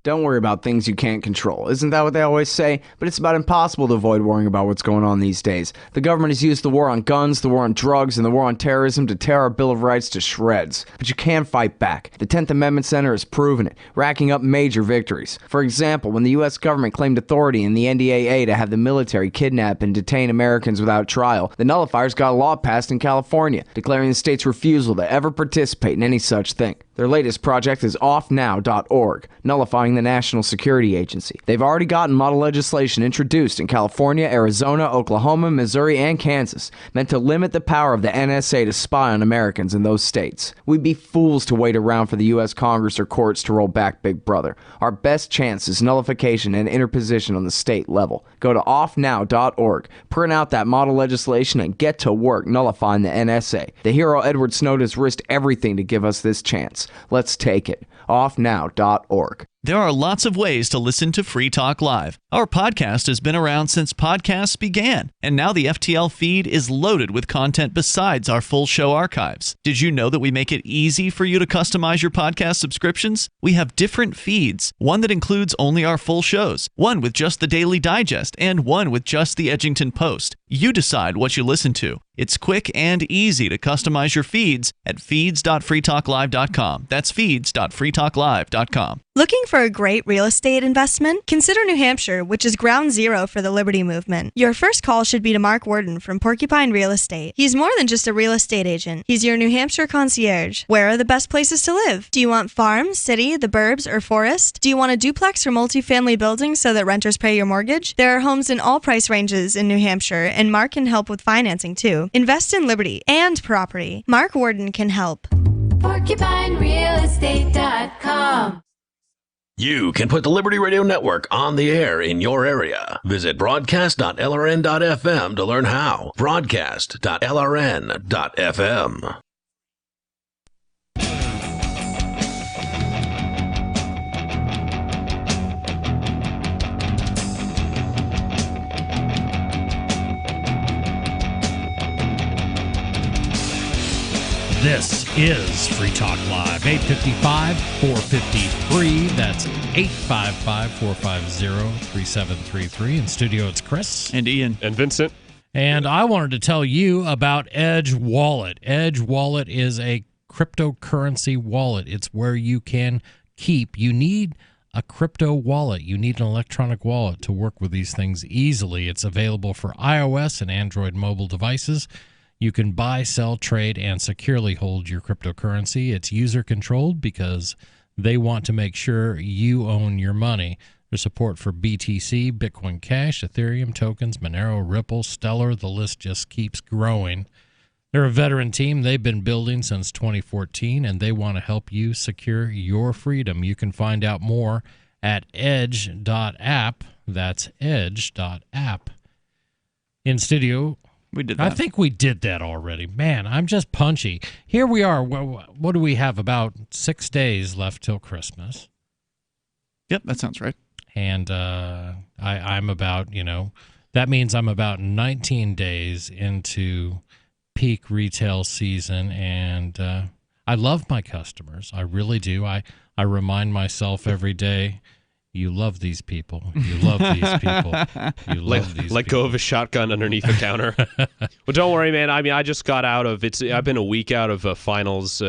Don't worry about things you can't control. Isn't that what they always say? But it's about impossible to avoid worrying about what's going on these days. The government has used the war on guns, the war on drugs, and the war on terrorism to tear our Bill of Rights to shreds. But you can fight back. The 10th Amendment Center has proven it, racking up major victories. For example, when the U.S. government claimed authority in the NDAA to have the military kidnap and detain Americans without trial, the nullifiers got a law passed in California, declaring the state's refusal to ever participate in any such thing. Their latest project is offnow.org, nullifying the National Security Agency. They've already gotten model legislation introduced in California, Arizona, Oklahoma, Missouri, and Kansas, meant to limit the power of the NSA to spy on Americans in those states. We'd be fools to wait around for the U.S. Congress or courts to roll back Big Brother. Our best chance is nullification and interposition on the state level. Go to offnow.org, print out that model legislation, and get to work nullifying the NSA. The hero Edward Snowden has risked everything to give us this chance. Let's take it. Offnow.org. There are lots of ways to listen to Free Talk Live. Our podcast has been around since podcasts began, and now the FTL feed is loaded with content besides our full show archives. Did you know that we make it easy for you to customize your podcast subscriptions? We have different feeds, one that includes only our full shows, one with just the Daily Digest, and one with just the Edgington Post. You decide what you listen to. It's quick and easy to customize your feeds at feeds.freetalklive.com. That's feeds.freetalklive.com. Looking for a great real estate investment? Consider New Hampshire, which is ground zero for the Liberty Movement. Your first call should be to Mark Worden from Porcupine Real Estate. He's more than just a real estate agent. He's your New Hampshire concierge. Where are the best places to live? Do you want farm, city, the burbs, or forest? Do you want a duplex or multifamily building so that renters pay your mortgage? There are homes in all price ranges in New Hampshire, and Mark can help with financing too. Invest in liberty and property. Mark Worden can help. PorcupineRealEstate.com. You can put the Liberty Radio Network on the air in your area. Visit broadcast.lrn.fm to learn how. Broadcast.lrn.fm. This is Free Talk Live, 855-450-FREE. That's 855-450-3733. In studio, it's Chris. And Ian. And Vincent. And I wanted to tell you about Edge Wallet. Edge Wallet is a cryptocurrency wallet. It's where you can keep. You need a crypto wallet. You need an electronic wallet to work with these things easily. It's available for iOS and Android mobile devices. You can buy, sell, trade, and securely hold your cryptocurrency. It's user-controlled because they want to make sure you own your money. There's support for BTC, Bitcoin Cash, Ethereum, tokens, Monero, Ripple, Stellar. The list just keeps growing. They're a veteran team. They've been building since 2014, and they want to help you secure your freedom. You can find out more at edge.app. That's edge.app. In studio, we did that. I think we did that already. Man, I'm just punchy. Here we are. What do we have? About 6 days left till Christmas. Yep, that sounds right. And I'm about, that means I'm about 19 days into peak retail season, and I love my customers. I really do. I remind myself every day, you love these people. You love these people. You love these Let people. go of a shotgun underneath the counter. Well, don't worry, man. I mean, I just got out of I've been a week out of finals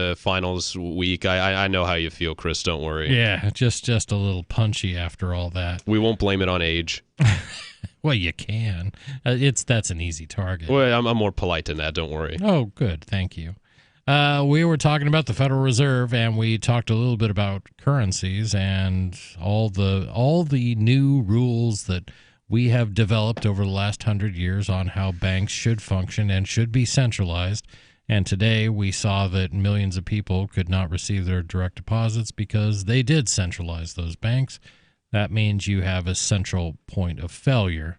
week. I know how you feel, Chris. Don't worry. Yeah, just a little punchy after all that. We won't blame it on age. Well, you can. That's an easy target. Well, I'm more polite than that. Don't worry. Oh, good. Thank you. We were talking about the Federal Reserve, and we talked a little bit about currencies and all the new rules that we have developed over the last 100 years on how banks should function and should be centralized. And today we saw that millions of people could not receive their direct deposits because they did centralize those banks. That means you have a central point of failure.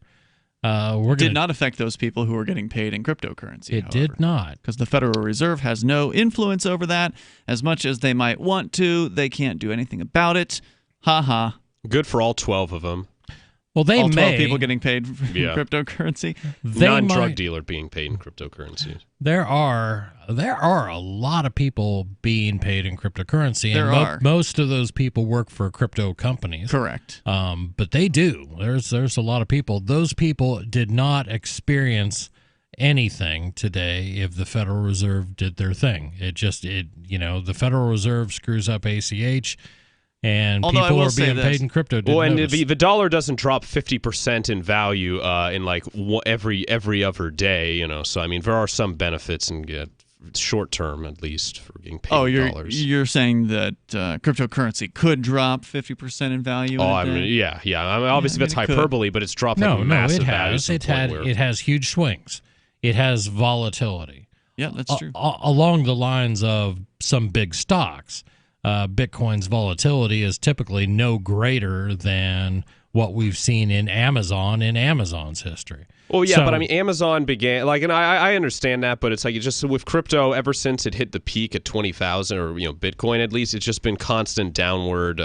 Did not affect those people who were getting paid in cryptocurrency. It did not. Because the Federal Reserve has no influence over that. As much as they might want to, they can't do anything about it. Ha ha. Good for all 12 of them. Well, they all 12 may. people getting paid in cryptocurrency. Non-drug dealer being paid in cryptocurrencies. There are a lot of people being paid in cryptocurrency. There and are. Most of those people work for crypto companies. Correct. But they do. There's a lot of people. Those people did not experience anything today if the Federal Reserve did their thing. The Federal Reserve screws up ACH. And Although people are being paid in crypto. And the dollar doesn't drop 50% in value in like every other day, So I mean, there are some benefits in short term, at least, for getting paid in dollars. You're saying that cryptocurrency could drop 50% in value? I mean, yeah. I mean, obviously that's hyperbole, but it's dropping massive values. It has huge swings. It has volatility. Yeah, that's true. Along the lines of some big stocks. Bitcoin's volatility is typically no greater than what we've seen in Amazon's history. Well, yeah, but I mean, Amazon began and I understand that, but it's like just with crypto ever since it hit the peak at 20,000 or Bitcoin at least, it's just been constant downward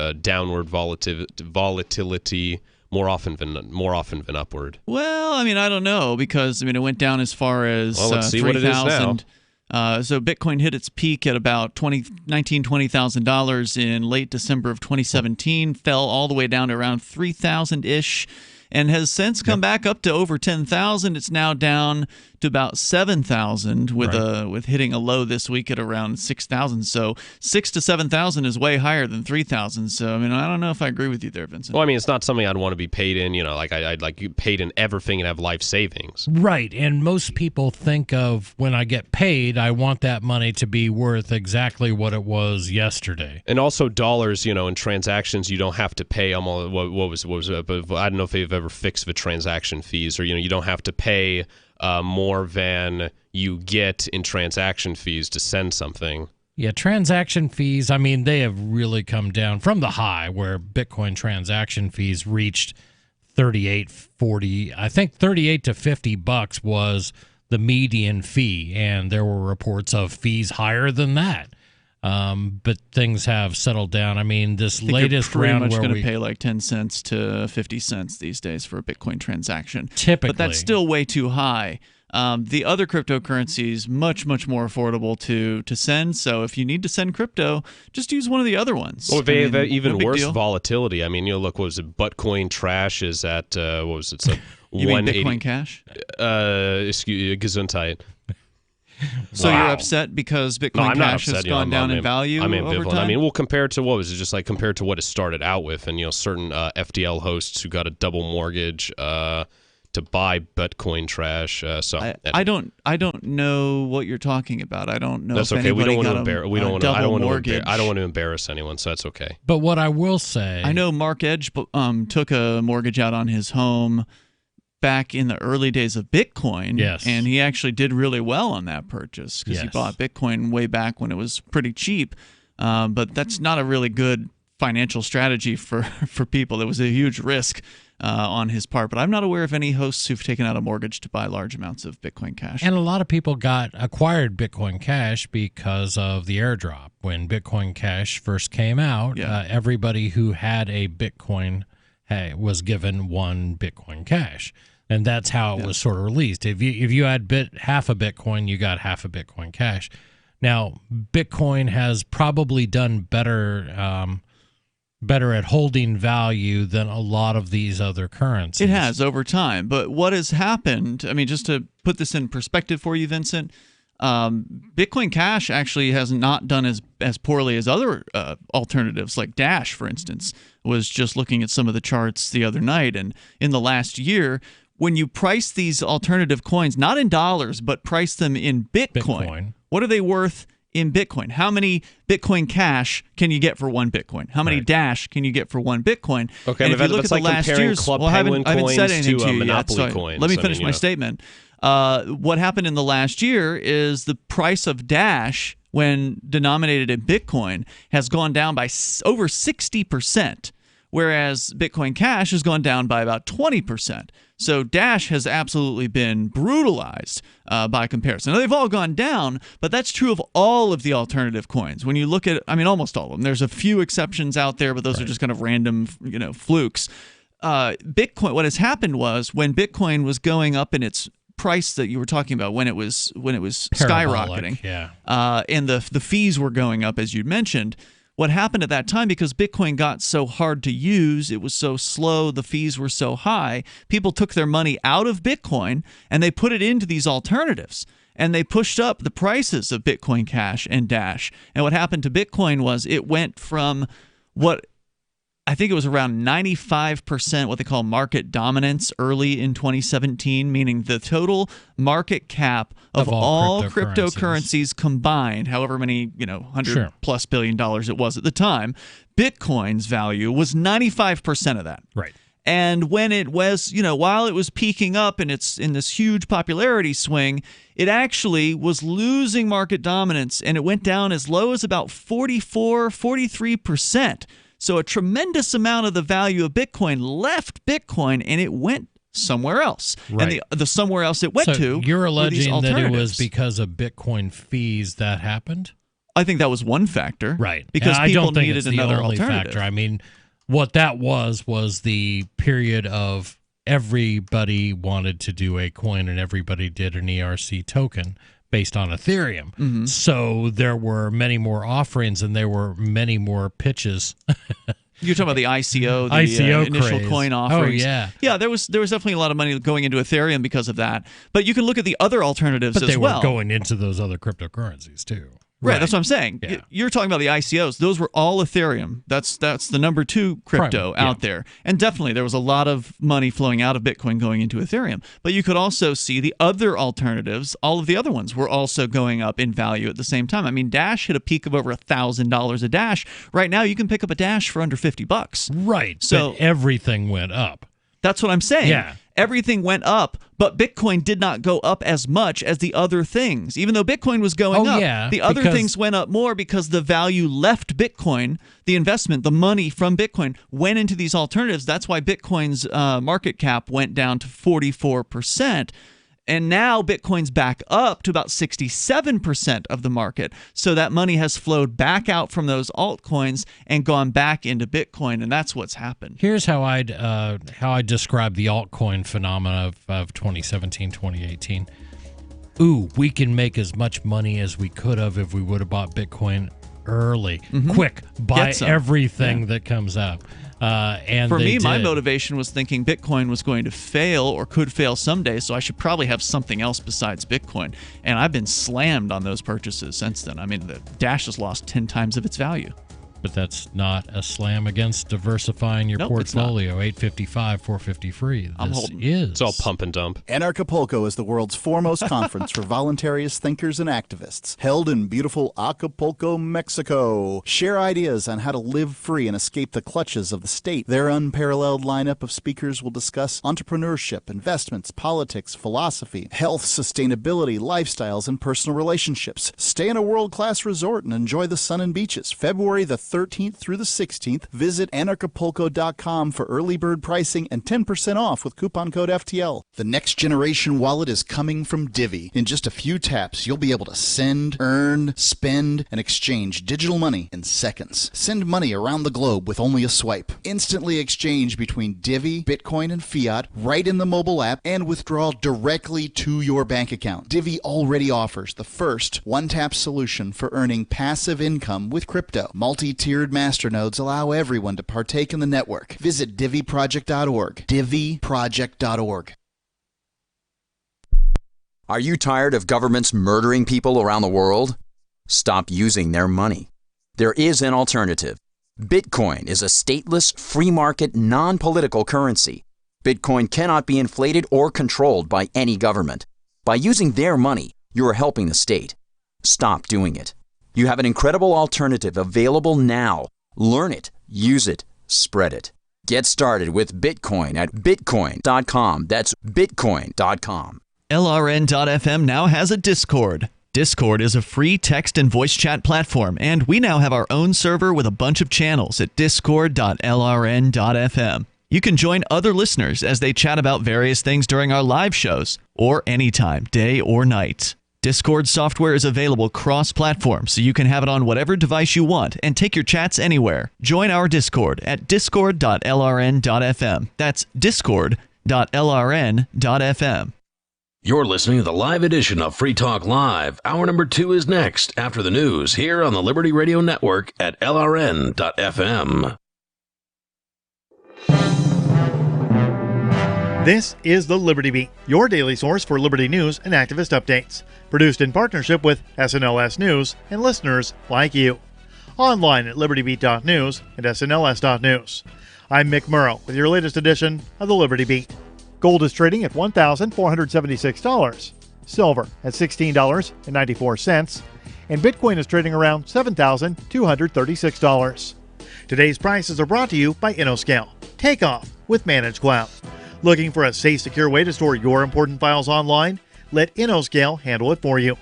volatility more often than upward. Well, I mean, I don't know because it went down as far as let's see what it is now. So Bitcoin hit its peak at about $20,000 in late December of 2017, fell all the way down to around 3,000-ish, and has since come back up to over 10,000. It's now down to about 7,000 with hitting a low this week at around 6,000. So 6,000 to 7,000 is way higher than 3,000. So I mean, I don't know if I agree with you there, Vincent. Well, I mean, it's not something I'd want to be paid in. I'd like you paid in everything and have life savings. Right, and most people think of when I get paid, I want that money to be worth exactly what it was yesterday. And also dollars, in transactions, you don't have to pay almost what was I don't know if they've ever fixed the transaction fees, or you don't have to pay more than you get in transaction fees to send something. Yeah, transaction fees, I mean, they have really come down from the high where Bitcoin transaction fees reached $38.40. I think $38 to $50 was the median fee, and there were reports of fees higher than that. But things have settled down. I mean, this latest you're round pretty much where going to pay like 10 cents to 50 cents these days for a Bitcoin transaction. Typically. But that's still way too high. The other cryptocurrencies, much, much more affordable to send. So if you need to send crypto, just use one of the other ones. Well, they have even worse volatility. I mean, look, what was it? Buttcoin Trash is at, what was it? So you mean Bitcoin Cash? Gesundheit. So you're upset because Bitcoin Cash has gone down in value I'm over ambivalent. time? I mean, well, compared to what was it just like compared to what it started out with, and certain FDL hosts who got a double mortgage to buy Bitcoin trash. I don't know what you're talking about. I don't know. That's if okay. We don't want to embarrass. I don't want to embarrass anyone, so that's okay. But what I will say, I know Mark Edge took a mortgage out on his home back in the early days of Bitcoin. Yes. And he actually did really well on that purchase because he bought Bitcoin way back when it was pretty cheap. But that's not a really good financial strategy for people. There was a huge risk on his part. But I'm not aware of any hosts who've taken out a mortgage to buy large amounts of Bitcoin Cash. And a lot of people acquired Bitcoin Cash because of the airdrop. When Bitcoin Cash first came out, everybody who had a Bitcoin was given one Bitcoin Cash. And that's how it was sort of released. If you had half a Bitcoin, you got half a Bitcoin Cash. Now, Bitcoin has probably done better at holding value than a lot of these other currencies. It has over time. But what has happened, I mean, just to put this in perspective for you, Vincent, Bitcoin Cash actually has not done as poorly as other alternatives, like Dash, for instance. Was just looking at some of the charts the other night, and in the last year, when you price these alternative coins, not in dollars, but price them in Bitcoin. What are they worth in Bitcoin? How many Bitcoin Cash can you get for one Bitcoin? How many Dash can you get for one Bitcoin? Okay, and if you look at the last year's, Club I Penguin haven't said anything to to you Monopoly yet, so coins. let me finish my statement. What happened in the last year is the price of Dash, when denominated in Bitcoin, has gone down by over 60%, whereas Bitcoin Cash has gone down by about 20%. So Dash has absolutely been brutalized by comparison. Now, they've all gone down, but that's true of all of the alternative coins. When you look at, I mean, almost all of them. There's a few exceptions out there, but those are just kind of random, flukes. Bitcoin. What has happened was when Bitcoin was going up in its price that you were talking about, when it was skyrocketing, and the fees were going up, as you mentioned. What happened at that time, because Bitcoin got so hard to use, it was so slow, the fees were so high, people took their money out of Bitcoin and they put it into these alternatives. And they pushed up the prices of Bitcoin Cash and Dash. And what happened to Bitcoin was it went from what I think it was around 95% what they call market dominance early in 2017, meaning the total market cap of all cryptocurrencies combined, however many, $100+ billion it was at the time, Bitcoin's value was 95% of that. Right. And when it was, while it was peaking up and it's in this huge popularity swing, it actually was losing market dominance, and it went down as low as about 43%. So a tremendous amount of the value of Bitcoin left Bitcoin, and it went somewhere else. Right. And the somewhere else it went to. You're alleging that it was because of Bitcoin fees that happened? I think that was one factor. Right. Because and people I don't think needed it's another the only alternative. factor. I mean, what that was the period of everybody wanted to do a coin and everybody did an ERC token based on Ethereum. Mm-hmm. So there were many more offerings and there were many more pitches. You're talking about the ICO, the initial craze. coin offerings. Oh, yeah. Yeah, there was definitely a lot of money going into Ethereum because of that. But you can look at the other alternatives but as they well. were going into those other cryptocurrencies too. Right, that's what I'm saying. Yeah. You're talking about the ICOs. Those were all Ethereum. That's the number 2 crypto out there. And definitely there was a lot of money flowing out of Bitcoin going into Ethereum. But you could also see the other alternatives. All of the other ones were also going up in value at the same time. I mean, Dash hit a peak of over $1,000 a Dash. Right now you can pick up a Dash for under $50. Right, so but everything went up. That's what I'm saying. Yeah. Everything went up, but Bitcoin did not go up as much as the other things. Even though Bitcoin was going up, the other things went up more because the value left Bitcoin, the investment, the money from Bitcoin went into these alternatives. That's why Bitcoin's market cap went down to 44%. And now Bitcoin's back up to about 67% of the market. So that money has flowed back out from those altcoins and gone back into Bitcoin, and that's what's happened. Here's how I'd describe the altcoin phenomena of 2017, 2018. Ooh, we can make as much money as we could have if we would have bought Bitcoin early. Quick, buy everything that comes out. And for they me, my did. motivation was thinking Bitcoin was going to fail or could fail someday, so I should probably have something else besides Bitcoin. And I've been slammed on those purchases since then. I mean, the Dash has lost 10 times of its value. But that's not a slam against diversifying your portfolio. 855, 450 free. I'm This holding. is. It's all pump and dump. Anarchapulco is the world's foremost conference for voluntarists, thinkers, and activists, held in beautiful Acapulco, Mexico. Share ideas on how to live free and escape the clutches of the state. Their unparalleled lineup of speakers will discuss entrepreneurship, investments, politics, philosophy, health, sustainability, lifestyles, and personal relationships. Stay in a world-class resort and enjoy the sun and beaches. February the 13th through the 16th. Visit anarchapulco.com for early bird pricing and 10% off with coupon code FTL. The next generation wallet is coming from Divvy. In just a few taps, you'll be able to send, earn, spend, and exchange digital money in seconds. Send money around the globe with only a swipe. Instantly exchange between Divvy, Bitcoin, and fiat right in the mobile app and withdraw directly to your bank account. Divvy already offers the first one-tap solution for earning passive income with crypto. Multi-tiered masternodes allow everyone to partake in the network. Visit divvyproject.org. divvyproject.org. Are you tired of governments murdering people around the world? Stop using their money. There is an alternative. Bitcoin is a stateless, free market, non-political currency. Bitcoin cannot be inflated or controlled by any government. By using their money, you are helping the state. Stop doing it. You have an incredible alternative available now. Learn it, use it, spread it. Get started with Bitcoin at bitcoin.com. That's bitcoin.com. LRN.FM now has a Discord. Discord is a free text and voice chat platform, and we now have our own server with a bunch of channels at discord.lrn.fm. You can join other listeners as they chat about various things during our live shows, or anytime, day or night. Discord software is available cross-platform, so you can have it on whatever device you want and take your chats anywhere. Join our Discord at discord.lrn.fm. That's discord.lrn.fm. You're listening to the live edition of Free Talk Live. Hour number 2 is next after the news here on the Liberty Radio Network at LRN.FM. This is the Liberty Beat, your daily source for liberty news and activist updates. Produced in partnership with SNLS News and listeners like you. Online at libertybeat.news and snls.news. I'm Mick Murrow with your latest edition of the Liberty Beat. Gold is trading at $1,476. Silver at $16.94. And Bitcoin is trading around $7,236. Today's prices are brought to you by InnoScale. Take off with Managed Cloud. Looking for a safe, secure way to store your important files online? Let InnoScale handle it for you.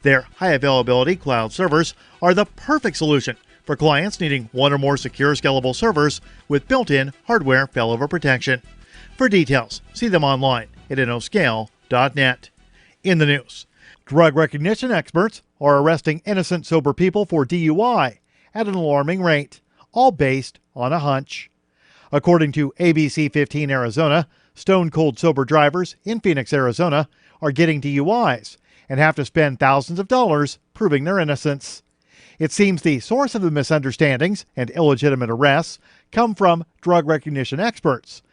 Their high-availability cloud servers are the perfect solution for clients needing one or more secure, scalable servers with built-in hardware failover protection. For details, see them online at innoscale.net. In the news, drug recognition experts are arresting innocent, sober people for DUI at an alarming rate, all based on a hunch. According to ABC 15 Arizona, stone-cold sober drivers in Phoenix, Arizona are getting DUIs and have to spend thousands of dollars proving their innocence. It seems the source of the misunderstandings and illegitimate arrests come from drug recognition experts.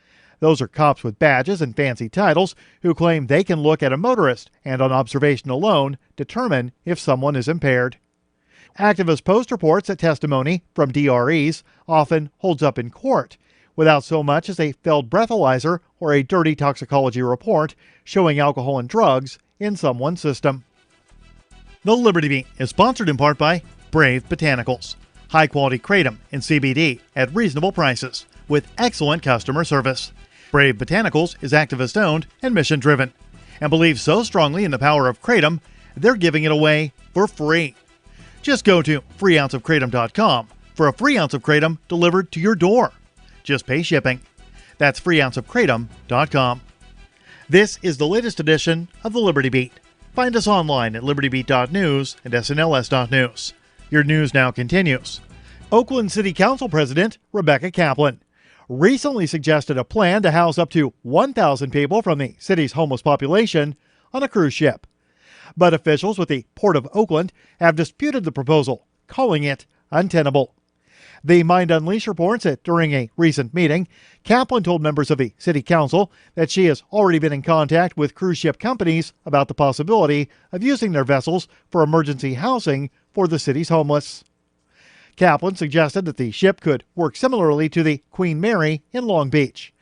Those are cops with badges and fancy titles who claim they can look at a motorist and on observation alone determine if someone is impaired. Activist Post reports that testimony from DREs often holds up in court, without so much as a failed breathalyzer or a dirty toxicology report showing alcohol and drugs in someone's system. The Liberty Beat is sponsored in part by Brave Botanicals. High-quality kratom and CBD at reasonable prices with excellent customer service. Brave Botanicals is activist-owned and mission-driven and believes so strongly in the power of kratom, they're giving it away for free. Just go to freeounceofkratom.com for a free ounce of kratom delivered to your door. Just pay shipping. That's freeounceofkratom.com. This is the latest edition of the Liberty Beat. Find us online at libertybeat.news and snls.news. Your news now continues. Oakland City Council President Rebecca Kaplan recently suggested a plan to house up to 1,000 people from the city's homeless population on a cruise ship. But officials with the Port of Oakland have disputed the proposal, calling it untenable. The Mind Unleashed reports that during a recent meeting, Kaplan told members of the city council that she has already been in contact with cruise ship companies about the possibility of using their vessels for emergency housing for the city's homeless. Kaplan suggested that the ship could work similarly to the Queen Mary in Long Beach,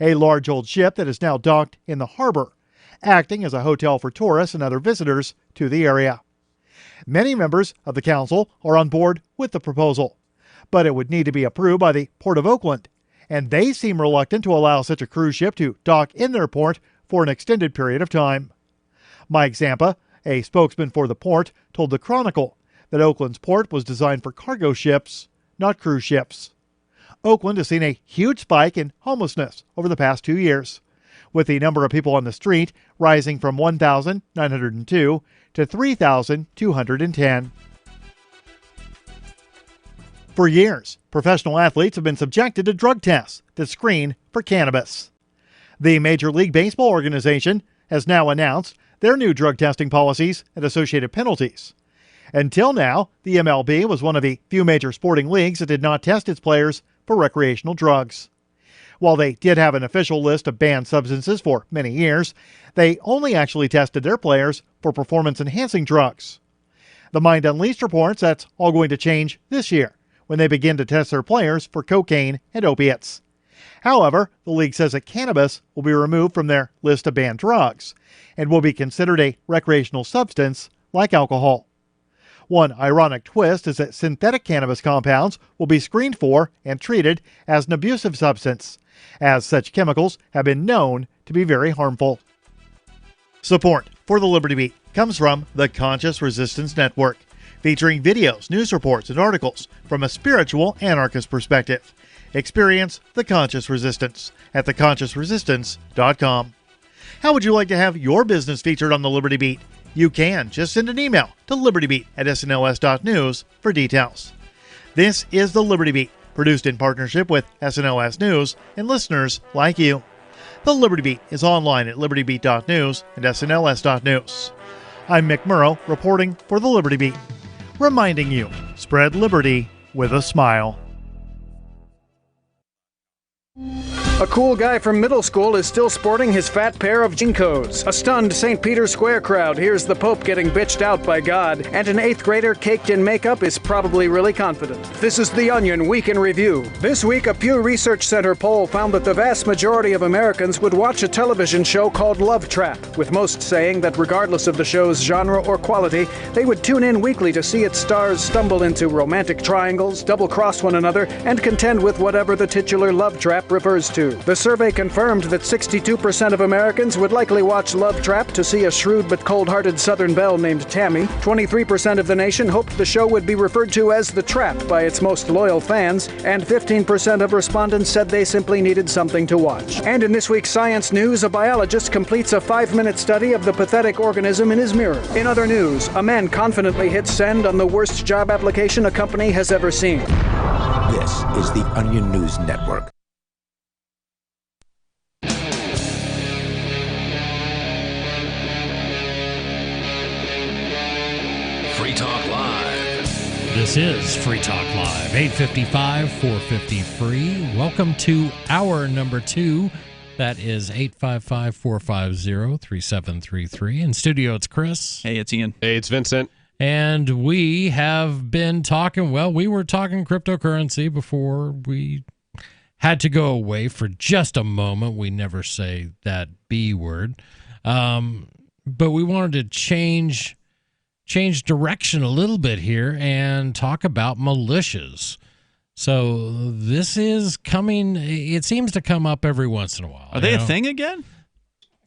a large old ship that is now docked in the harbor, acting as a hotel for tourists and other visitors to the area. Many members of the council are on board with the proposal, but it would need to be approved by the Port of Oakland, and they seem reluctant to allow such a cruise ship to dock in their port for an extended period of time. Mike Zampa, a spokesman for the port, told the Chronicle that Oakland's port was designed for cargo ships, not cruise ships. Oakland has seen a huge spike in homelessness over the past 2 years, with the number of people on the street rising from 1,902 to 3,210. For years, professional athletes have been subjected to drug tests that screen for cannabis. The Major League Baseball organization has now announced their new drug testing policies and associated penalties. Until now, the MLB was one of the few major sporting leagues that did not test its players for recreational drugs. While they did have an official list of banned substances for many years, they only actually tested their players for performance-enhancing drugs. The Mind Unleashed reports that's all going to change this year, when they begin to test their players for cocaine and opiates. However, the league says that cannabis will be removed from their list of banned drugs and will be considered a recreational substance like alcohol. One ironic twist is that synthetic cannabis compounds will be screened for and treated as an abusive substance, as such chemicals have been known to be very harmful. Support for the Liberty Beat comes from the Conscious Resistance Network, featuring videos, news reports, and articles from a spiritual anarchist perspective. Experience the Conscious Resistance at theconsciousresistance.com. How would you like to have your business featured on the Liberty Beat? You can just send an email to libertybeat@snls.news for details. This is the Liberty Beat, produced in partnership with SNLS News and listeners like you. The Liberty Beat is online at libertybeat.news and snls.news. I'm Mick Murrow, reporting for the Liberty Beat, reminding you, spread liberty with a smile. A cool guy from middle school is still sporting his fat pair of Jinkos. A stunned St. Peter's Square crowd hears the Pope getting bitched out by God, and an 8th grader caked in makeup is probably really confident. This is The Onion Week in Review. This week, a Pew Research Center poll found that the vast majority of Americans would watch a television show called Love Trap, with most saying that regardless of the show's genre or quality, they would tune in weekly to see its stars stumble into romantic triangles, double-cross one another, and contend with whatever the titular love trap refers to. The survey confirmed that 62% of Americans would likely watch Love Trap to see a shrewd but cold-hearted Southern belle named Tammy. 23% of the nation hoped the show would be referred to as The Trap by its most loyal fans, and 15% of respondents said they simply needed something to watch. And in this week's science news, a biologist completes a 5-minute study of the pathetic organism in his mirror. In other news, a man confidently hits send on the worst job application a company has ever seen. This is the Onion News Network. Free Talk Live. This is Free Talk Live, 855, 450 free. Welcome to hour number 2. That is 855-450-3733. In studio, it's Chris. Hey, it's Ian. Hey, it's Vincent. And we have been talking, we were talking cryptocurrency before we had to go away for just a moment. We never say that B word. But we wanted to change direction a little bit here and talk about militias. So this is coming, it seems to come up every once in a while. Are they a thing again?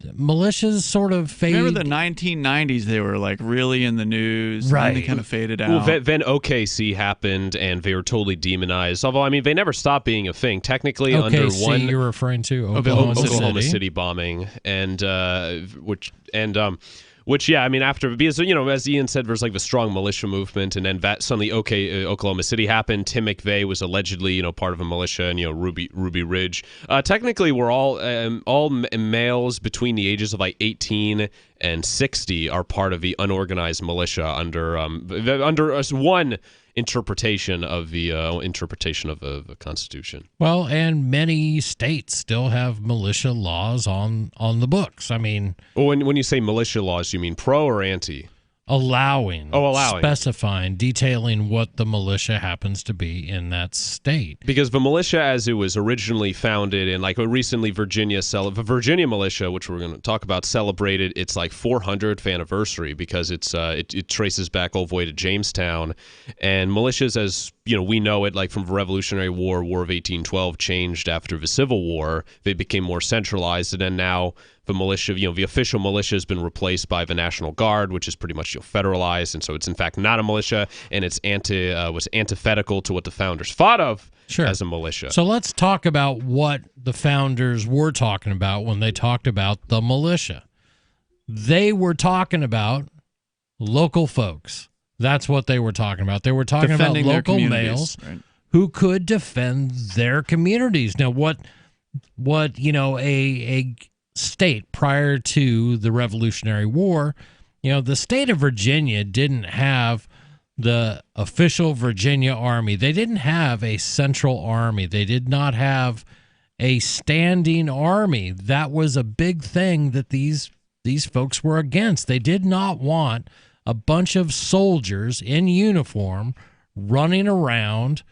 Militias sort of fade. Remember the 1990s, they were like really in the news, right? And they kind of faded out. Well, then OKC happened, and they were totally demonized. Although, I mean, they never stopped being a thing. Technically, OKC, under one, you're referring to Oklahoma City bombing, which, yeah, I mean, after, because, you know, as Ian said, there's like the strong militia movement, and then that suddenly, Oklahoma City happened. Tim McVeigh was allegedly, you know, part of a militia, and, you know, Ruby Ridge. Technically, we're all males between the ages of like 18 and 60 are part of the unorganized militia under one interpretation of the Constitution. Well, and many states still have militia laws on the books. I mean, well, when you say militia laws, you mean pro or anti? Allowing, allowing, specifying, detailing what the militia happens to be in that state. Because the militia, as it was originally founded, and like recently the Virginia militia, which we're going to talk about, celebrated its like 400th anniversary because it traces back all the way to Jamestown. And militias, as you know, we know it like from the Revolutionary War, War of 1812, changed after the Civil War. They became more centralized, and then now the militia, the official militia has been replaced by the National Guard, which is pretty much federalized, and so it's in fact not a militia, and it's was antithetical to what the founders thought of as a militia. So let's talk about what the founders were talking about when they talked about the militia. They were talking about local folks. That's what they were talking about. They were talking about local males who could defend their communities. Now, what a state prior to the Revolutionary War, the state of Virginia didn't have the official Virginia Army. They didn't have a central army. They did not have a standing army. That was a big thing that these folks were against. They did not want a bunch of soldiers in uniform running around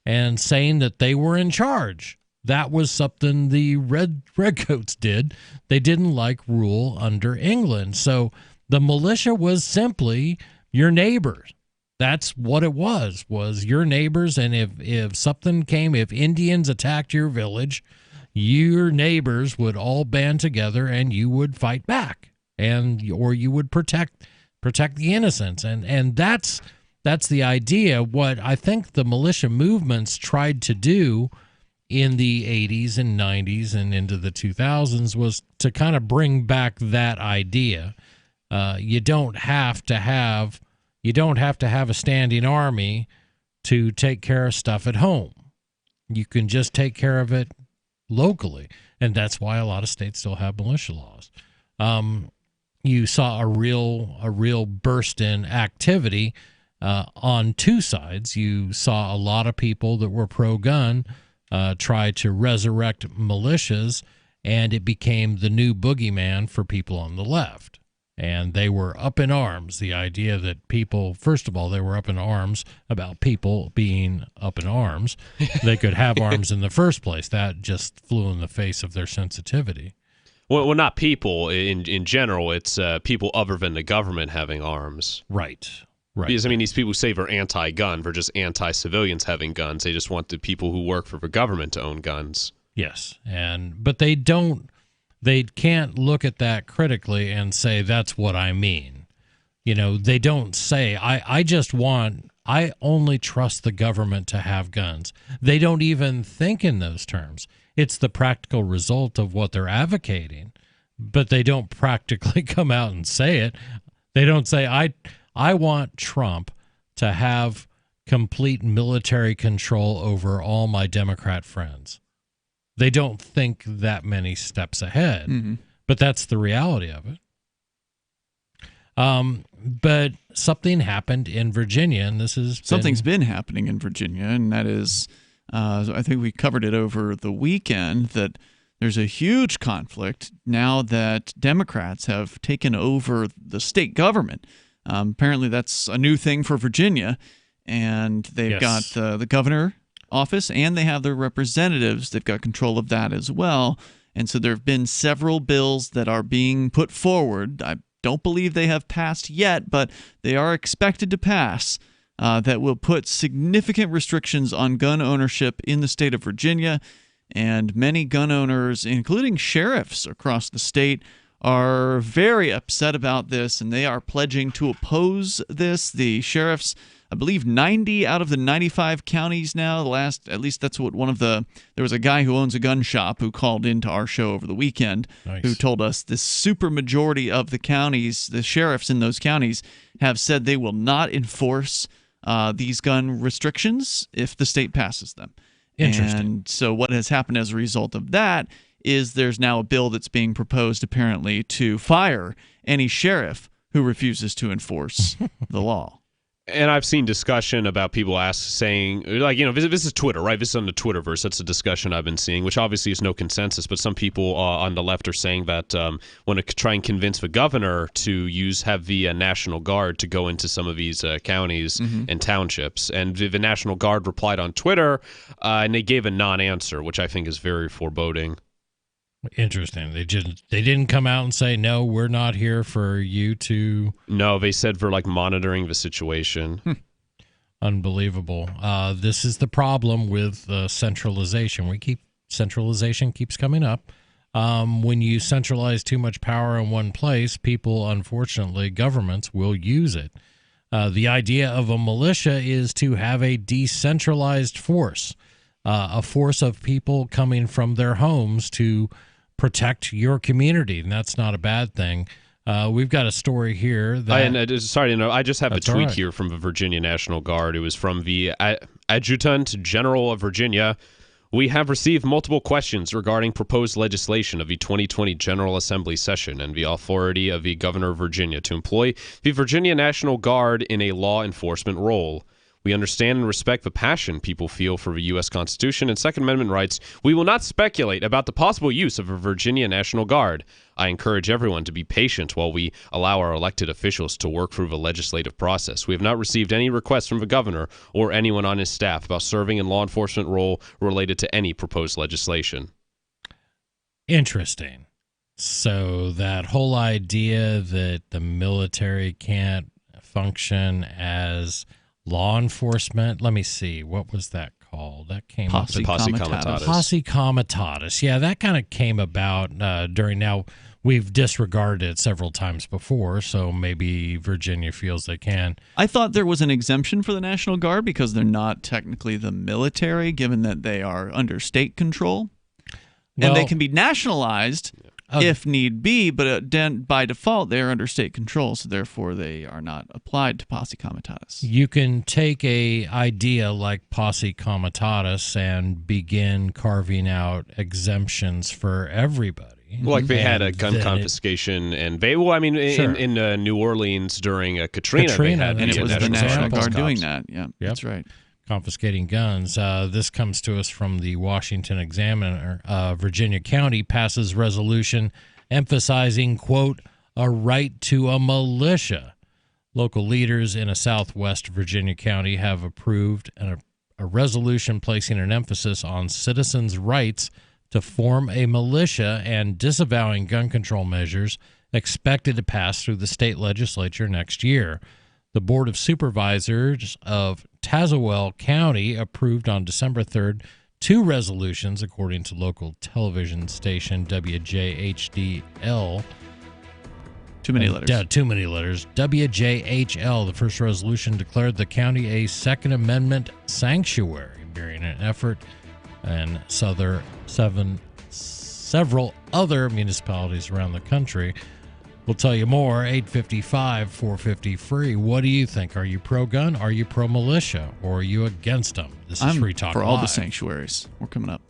and saying that they were in charge. That was something the redcoats did. They didn't like rule under England. So the militia was simply your neighbors. That's what it was your neighbors. And if something came, if Indians attacked your village, your neighbors would all band together and you would fight back, or you would protect the innocents. And that's the idea. What I think the militia movements tried to do in the 80s and 90s and into the 2000s was to kind of bring back that idea. You don't have to have a standing army to take care of stuff at home. You can just take care of it locally, and that's why a lot of states still have militia laws. You saw a real burst in activity on two sides. You saw a lot of people that were pro-gun try to resurrect militias, and it became the new boogeyman for people on the left. And they were up in arms. The idea that people, first of all, they were up in arms about people being up in arms. They could have arms in the first place. That just flew in the face of their sensitivity. Well, not people in general. It's people other than the government having arms. Right. Because, these people who say they're anti-gun, they're just anti-civilians having guns. They just want the people who work for the government to own guns. Yes, but they can't look at that critically and say, that's what I mean. They don't say, I only trust the government to have guns. They don't even think in those terms. It's the practical result of what they're advocating, but they don't practically come out and say it. They don't say, I want Trump to have complete military control over all my Democrat friends. They don't think that many steps ahead, but that's the reality of it. But something happened in Virginia, and something's been happening in Virginia, and that is, I think we covered it over the weekend, that there's a huge conflict now that Democrats have taken over the state government. Apparently that's a new thing for Virginia, and they've got the governor office, and they have their representatives. They've got control of that as well. And so there have been several bills that are being put forward. I don't believe they have passed yet, but they are expected to pass, that will put significant restrictions on gun ownership in the state of Virginia. And many gun owners, including sheriffs across the state, are very upset about this, and they are pledging to oppose this. The sheriffs, I believe 90 out of the 95 counties now, at least that's what there was a guy who owns a gun shop who called into our show over the weekend, who told us the super majority of the counties, the sheriffs in those counties, have said they will not enforce these gun restrictions if the state passes them. Interesting. And so what has happened as a result of that is there's now a bill that's being proposed apparently to fire any sheriff who refuses to enforce the law. And I've seen discussion about people saying, like, this is Twitter, right? This is on the Twitterverse. That's a discussion I've been seeing, which obviously is no consensus. But some people on the left are saying that want to try and convince the governor to have the National Guard to go into some of these counties and townships. And the National Guard replied on Twitter, and they gave a non-answer, which I think is very foreboding. Interesting. They didn't come out and say, no, we're not here for you to... No, they said for monitoring the situation. Unbelievable. This is the problem with centralization. Centralization keeps coming up. When you centralize too much power in one place, people, unfortunately, governments will use it. The idea of a militia is to have a decentralized force, a force of people coming from their homes to protect your community, and that's not a bad thing. We've got a story here that... Sorry, I just have a tweet here from the Virginia National Guard. It was from the Adjutant General of Virginia. We have received multiple questions regarding proposed legislation of the 2020 General Assembly session and the authority of the Governor of Virginia to employ the Virginia National Guard in a law enforcement role. We understand and respect the passion people feel for the U.S. Constitution and Second Amendment rights. We will not speculate about the possible use of a Virginia National Guard. I encourage everyone to be patient while we allow our elected officials to work through the legislative process. We have not received any requests from the governor or anyone on his staff about serving in law enforcement role related to any proposed legislation. Interesting. So that whole idea that the military can't function as law enforcement. Let me see. What was that called? That came Posse Comitatus. Posse Comitatus. Yeah, that kind of came about during. Now, we've disregarded it several times before, so maybe Virginia feels they can. I thought there was an exemption for the National Guard because they're not technically the military, given that they are under state control. And they can be nationalized if need be, but by default, they're under state control, so therefore they are not applied to Posse Comitatus. You can take a idea like Posse Comitatus and begin carving out exemptions for everybody. Well, like they had a gun confiscation, and they, well, I mean, in New Orleans during Katrina, they had and it was the National Guard doing that. Yeah, that's right. Confiscating guns. This comes to us from the Washington Examiner. Virginia County passes resolution emphasizing, quote, a right to a militia. Local leaders in a southwest Virginia county have approved a resolution placing an emphasis on citizens' rights to form a militia and disavowing gun control measures expected to pass through the state legislature next year. The Board of Supervisors of Tazewell County approved on December 3rd 2 resolutions, according to local television station WJHDL. Too many letters. Too many letters. WJHL, the first resolution declared the county a Second Amendment sanctuary, bearing an effort and several other municipalities around the country. We'll tell you more, 855-450-FREE. What do you think? Are you pro-gun? Are you pro-militia? Or are you against them? This is Free Talk for Live. all the sanctuaries. We're coming up.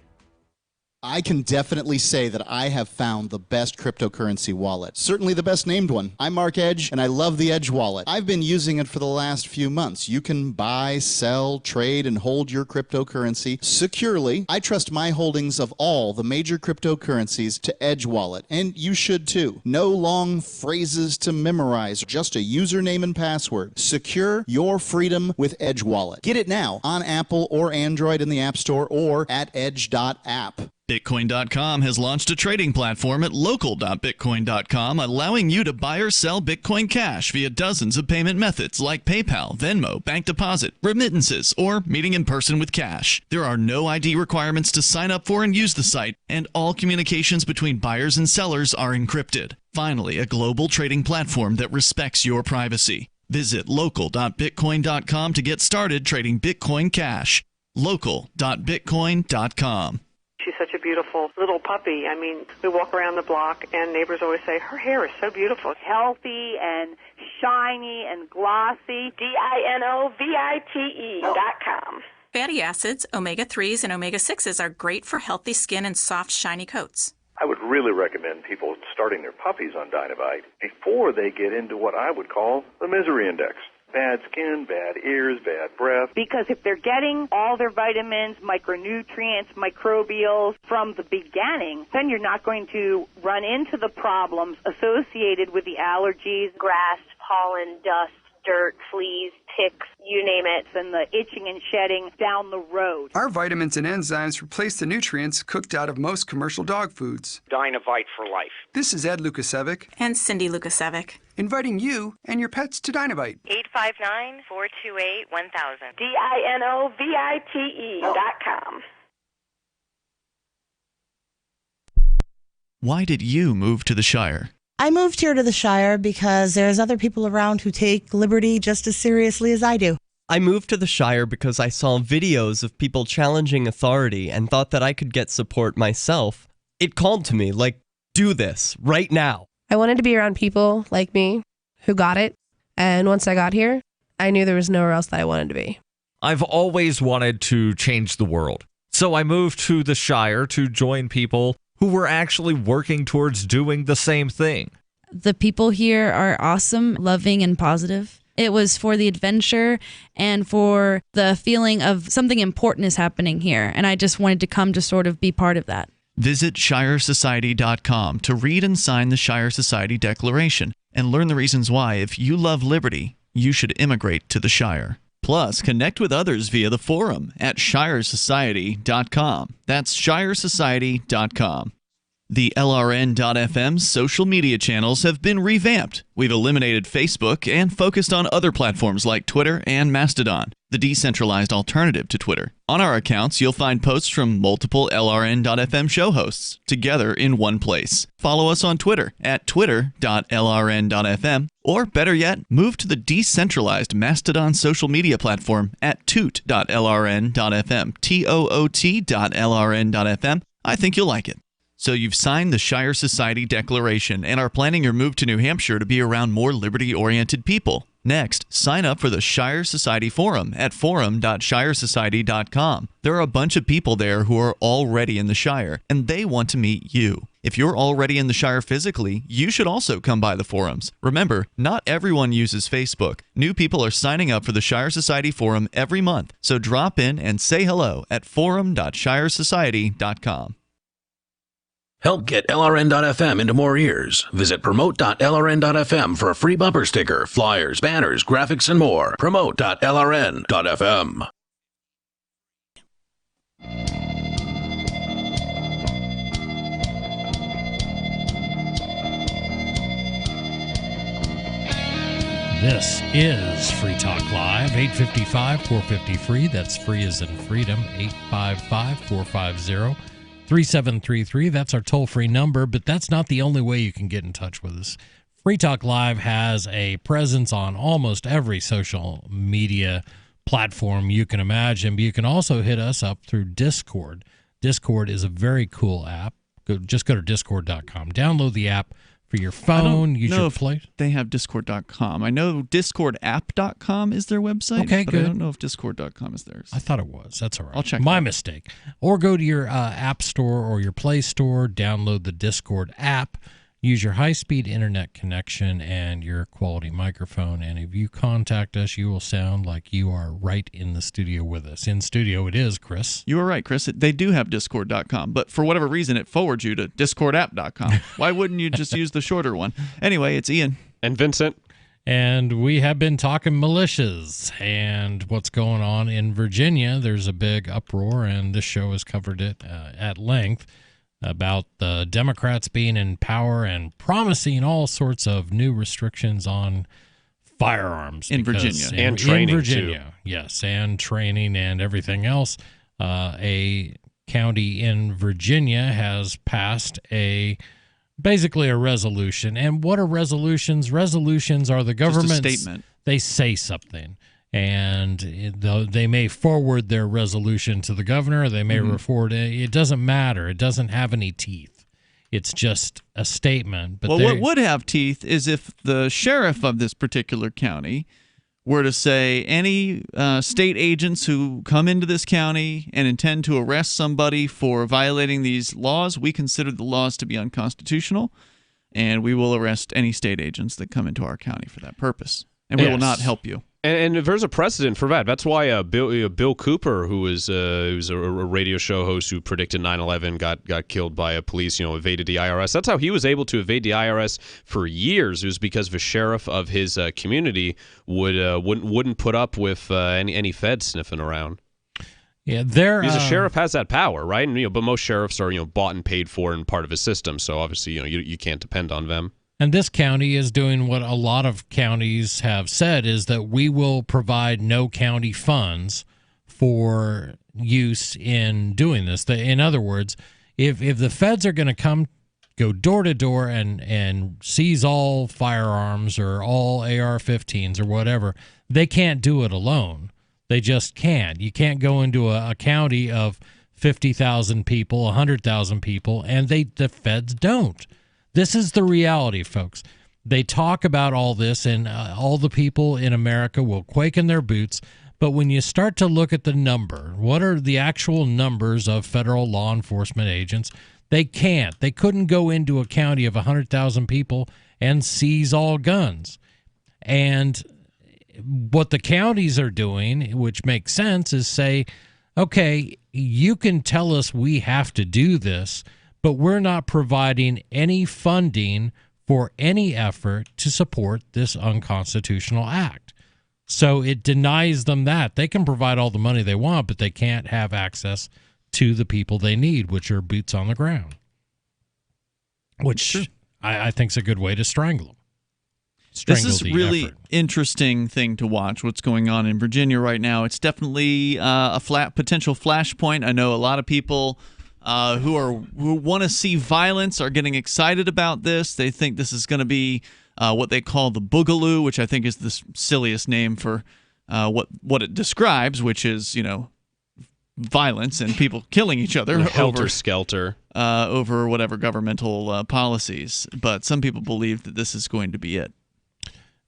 I can definitely say that I have found the best cryptocurrency wallet. Certainly the best named one. I'm Mark Edge, and I love the Edge wallet. I've been using it for the last few months. You can buy, sell, trade, and hold your cryptocurrency securely. I trust my holdings of all the major cryptocurrencies to Edge wallet, and you should too. No long phrases to memorize, just a username and password. Secure your freedom with Edge wallet. Get it now on Apple or Android in the App Store or at edge.app. Bitcoin.com has launched a trading platform at local.bitcoin.com, allowing you to buy or sell Bitcoin Cash via dozens of payment methods like PayPal, Venmo, bank deposit, remittances, or meeting in person with cash. There are no ID requirements to sign up for and use the site, and all communications between buyers and sellers are encrypted. Finally, a global trading platform that respects your privacy. Visit local.bitcoin.com to get started trading Bitcoin Cash. local.bitcoin.com. She's such a beautiful little puppy. I mean, we walk around the block, and neighbors always say, her hair is so beautiful. Healthy and shiny and glossy. DINOVITE.com. Fatty acids, omega-3s, and omega-6s are great for healthy skin and soft, shiny coats. I would really recommend people starting their puppies on Dinovite before they get into what I would call the misery index. Bad skin, bad ears, bad breath. Because if they're getting all their vitamins, micronutrients, microbials from the beginning, then you're not going to run into the problems associated with the allergies, grass, pollen, dust, dirt, fleas, ticks, you name it, and the itching and shedding down the road. Our vitamins and enzymes replace the nutrients cooked out of most commercial dog foods. Dynavite for life. This is Ed Lukasevic. And Cindy Lukasevic. Inviting you and your pets to Dynavite. 859-428-1000. DINOVITE.com. Why did you move to the Shire? I moved here to the Shire because there's other people around who take liberty just as seriously as I do. I moved to the Shire because I saw videos of people challenging authority and thought that I could get support myself. It called to me, like, do this, right now. I wanted to be around people like me who got it, and once I got here, I knew there was nowhere else that I wanted to be. I've always wanted to change the world, so I moved to the Shire to join people who were actually working towards doing the same thing. The people here are awesome, loving, and positive. It was for the adventure and for the feeling of something important is happening here, and I just wanted to come to sort of be part of that. Visit ShireSociety.com to read and sign the Shire Society Declaration and learn the reasons why, if you love liberty, you should immigrate to the Shire. Plus, connect with others via the forum at ShireSociety.com. That's ShireSociety.com. The LRN.FM social media channels have been revamped. We've eliminated Facebook and focused on other platforms like Twitter and Mastodon, the decentralized alternative to Twitter. On our accounts, you'll find posts from multiple LRN.FM show hosts together in one place. Follow us on Twitter at twitter.lrn.fm, or better yet, move to the decentralized Mastodon social media platform at toot.lrn.fm, toot.lrn.fm. I think you'll like it. So you've signed the Shire Society Declaration and are planning your move to New Hampshire to be around more liberty-oriented people. Next, sign up for the Shire Society Forum at forum.shiresociety.com. There are a bunch of people there who are already in the Shire, and they want to meet you. If you're already in the Shire physically, you should also come by the forums. Remember, not everyone uses Facebook. New people are signing up for the Shire Society Forum every month, so drop in and say hello at forum.shiresociety.com. Help get LRN.FM into more ears. Visit promote.lrn.fm for a free bumper sticker, flyers, banners, graphics, and more. Promote.lrn.fm. This is Free Talk Live, 855-450-FREE. That's free as in freedom, 855-450-3733. That's our toll-free number, but that's not the only way you can get in touch with us. Free Talk Live has a presence on almost every social media platform you can imagine, but you can also hit us up through Discord. Discord is a very cool app. Just go to discord.com. Download the app for your phone. Use your play. They have discord.com. I know discordapp.com is their website. Okay, but good. I don't know if discord.com is theirs. I thought it was. That's all right. I'll check. My mistake. Or go to your app store or your Play Store, download the Discord app, use your high-speed internet connection and your quality microphone, and if you contact us, you will sound like you are right in the studio with us. In studio it is, Chris. You were right, Chris. They do have discord.com, but for whatever reason, it forwards you to discordapp.com. Why wouldn't you just use the shorter one? Anyway, it's Ian. And Vincent. And we have been talking militias and what's going on in Virginia. There's a big uproar, and this show has covered it at length, about the Democrats being in power and promising all sorts of new restrictions on firearms. In Virginia. And training, in Virginia, too. Yes, and training and everything else. A county in Virginia has passed basically a resolution. And what are resolutions? Resolutions are the government's... Just a statement. They say something. And they may forward their resolution to the governor. They may forward it. It doesn't matter. It doesn't have any teeth. It's just a statement. But what would have teeth is if the sheriff of this particular county were to say any state agents who come into this county and intend to arrest somebody for violating these laws, we consider the laws to be unconstitutional, and we will arrest any state agents that come into our county for that purpose. And we will not help you. And there's a precedent for that. That's why Bill Cooper, who was a radio show host who predicted 9/11, got killed by a police, evaded the IRS. That's how he was able to evade the IRS for years. It was because the sheriff of his community wouldn't put up with any feds sniffing around. Yeah, because a sheriff has that power, right? And but most sheriffs are bought and paid for and part of a system. So obviously you can't depend on them. And this county is doing what a lot of counties have said, is that we will provide no county funds for use in doing this. In other words, if the feds are going to go door to door and seize all firearms or all AR-15s or whatever, they can't do it alone. They just can't. You can't go into a county of 50,000 people, 100,000 people, and the feds don't. This is the reality, folks. They talk about all this, and all the people in America will quake in their boots. But when you start to look at the number, what are the actual numbers of federal law enforcement agents? They can't. They couldn't go into a county of 100,000 people and seize all guns. And what the counties are doing, which makes sense, is say, okay, you can tell us we have to do this, but we're not providing any funding for any effort to support this unconstitutional act. So it denies them that. They can provide all the money they want, but they can't have access to the people they need, which are boots on the ground, which I think is a good way to strangle them. This is a really interesting thing to watch, what's going on in Virginia right now. It's definitely a potential flashpoint. I know a lot of people who want to see violence are getting excited about this. They think this is going to be what they call the Boogaloo, which I think is the silliest name for what it describes, which is, violence and people killing each other helter-skelter over whatever governmental policies. But some people believe that this is going to be it.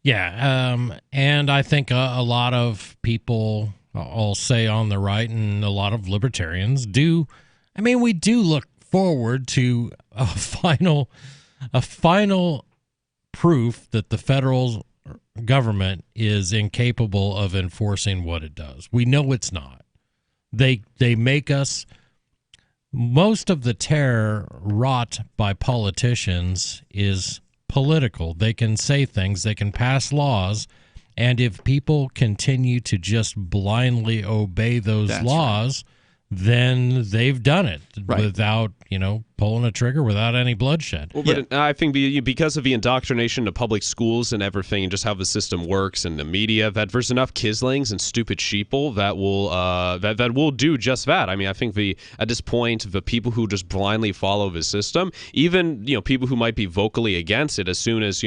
Yeah, and I think a lot of people, I'll say on the right, and a lot of libertarians do. I mean, we do look forward to a final proof that the federal government is incapable of enforcing what it does. We know it's not. They make us. Most of the terror wrought by politicians is political. They can say things, they can pass laws, and if people continue to just blindly obey those laws, then they've done it without, pulling a trigger, without any bloodshed. Well, but I think because of the indoctrination to public schools and everything, and just how the system works and the media, that there's enough kislings and stupid sheeple that will that will do just that. I mean, I think at this point, the people who just blindly follow the system, even people who might be vocally against it, as soon as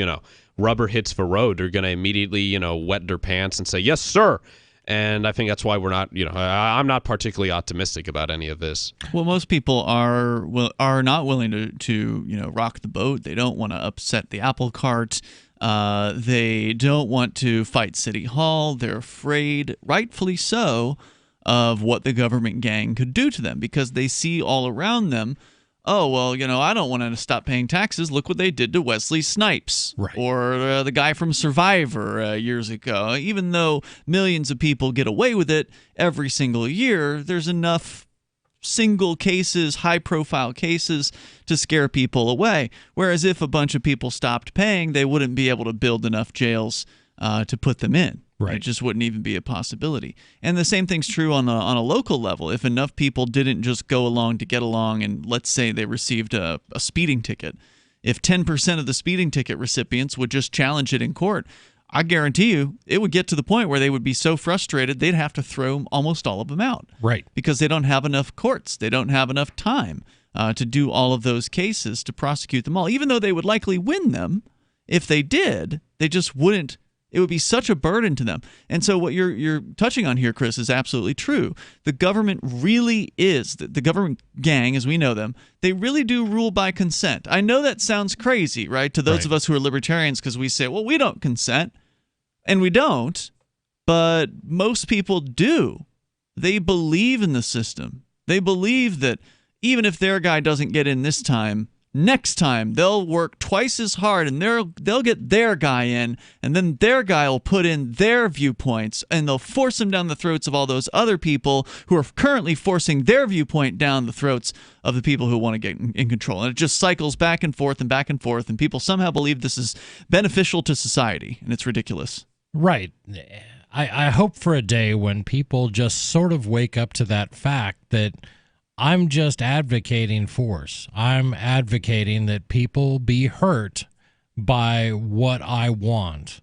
rubber hits the road, they're going to immediately wet their pants and say, "Yes, sir." And I think that's why we're not, I'm not particularly optimistic about any of this. Well, most people are not willing to rock the boat. They don't want to upset the apple cart. They don't want to fight City Hall. They're afraid, rightfully so, of what the government gang could do to them because they see all around them, oh, well, I don't want to stop paying taxes. Look what they did to Wesley Snipes or the guy from Survivor years ago. Even though millions of people get away with it every single year, there's enough single cases, high-profile cases to scare people away. Whereas if a bunch of people stopped paying, they wouldn't be able to build enough jails to put them in. Right. It just wouldn't even be a possibility. And the same thing's true on a local level. If enough people didn't just go along to get along and let's say they received a speeding ticket, if 10% of the speeding ticket recipients would just challenge it in court, I guarantee you it would get to the point where they would be so frustrated they'd have to throw almost all of them out. Right. Because they don't have enough courts. They don't have enough time to do all of those cases to prosecute them all. Even though they would likely win them, if they did, they just wouldn't. It would be such a burden to them. And so what you're touching on here, Chris, is absolutely true. The government really is, the government gang, as we know them, they really do rule by consent. I know that sounds crazy, right, to those of us who are libertarians because we say, well, we don't consent. And we don't, but most people do. They believe in the system. They believe that even if their guy doesn't get in this time, Next time, they'll work twice as hard, and they'll get their guy in, and then their guy will put in their viewpoints, and they'll force them down the throats of all those other people who are currently forcing their viewpoint down the throats of the people who want to get in control. And it just cycles back and forth, and people somehow believe this is beneficial to society, and it's ridiculous. Right. I hope for a day when people just sort of wake up to that fact that I'm just advocating force. I'm advocating that people be hurt by what I want.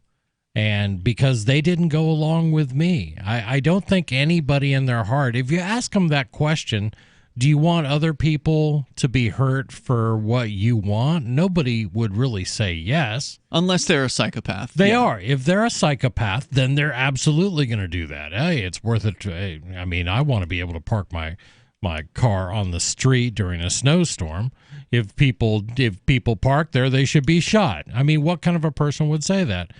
And because they didn't go along with me. I don't think anybody in their heart, if you ask them that question, do you want other people to be hurt for what you want? Nobody would really say yes. Unless they're a psychopath. They are. If they're a psychopath, then they're absolutely going to do that. Hey, it's worth it. I mean, I want to be able to park my car on the street during a snowstorm. If people park there, they should be shot. I mean, what kind of a person would say that?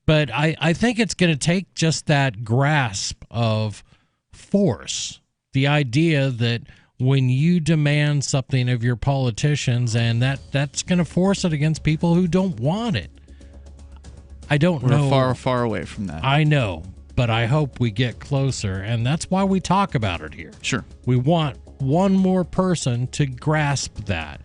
But I think it's going to take just that grasp of force, the idea that when you demand something of your politicians, and that's going to force it against people who don't want it. I don't know. We're far, far away from that. I know. But I hope we get closer, and that's why we talk about it here. Sure. We want one more person to grasp that.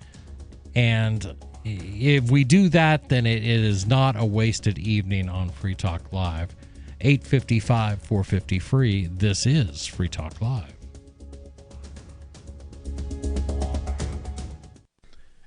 And if we do that, then it is not a wasted evening on Free Talk Live. 855-450-FREE. This is Free Talk Live.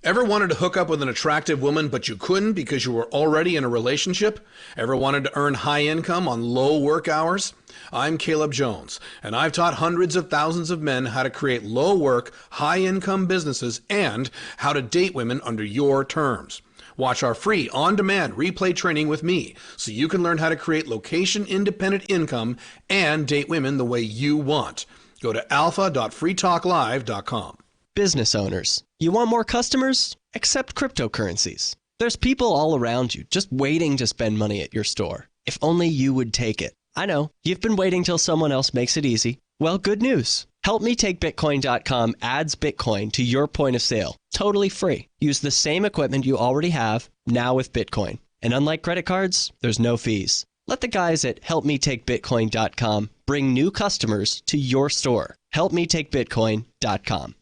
Ever wanted to hook up with an attractive woman, but you couldn't because you were already in a relationship? Ever wanted to earn high income on low work hours? I'm Caleb Jones, and I've taught hundreds of thousands of men how to create low work, high income businesses and how to date women under your terms. Watch our free on-demand replay training with me so you can learn how to create location-independent income and date women the way you want. Go to alpha.freetalklive.com. Business owners, you want more customers? Accept cryptocurrencies. There's people all around you just waiting to spend money at your store. If only you would take it. I know, you've been waiting till someone else makes it easy. Well, good news. HelpMeTakeBitcoin.com adds Bitcoin to your point of sale. Totally free. Use the same equipment you already have, now with Bitcoin. And unlike credit cards, there's no fees. Let the guys at HelpMeTakeBitcoin.com bring new customers to your store. HelpMeTakeBitcoin.com.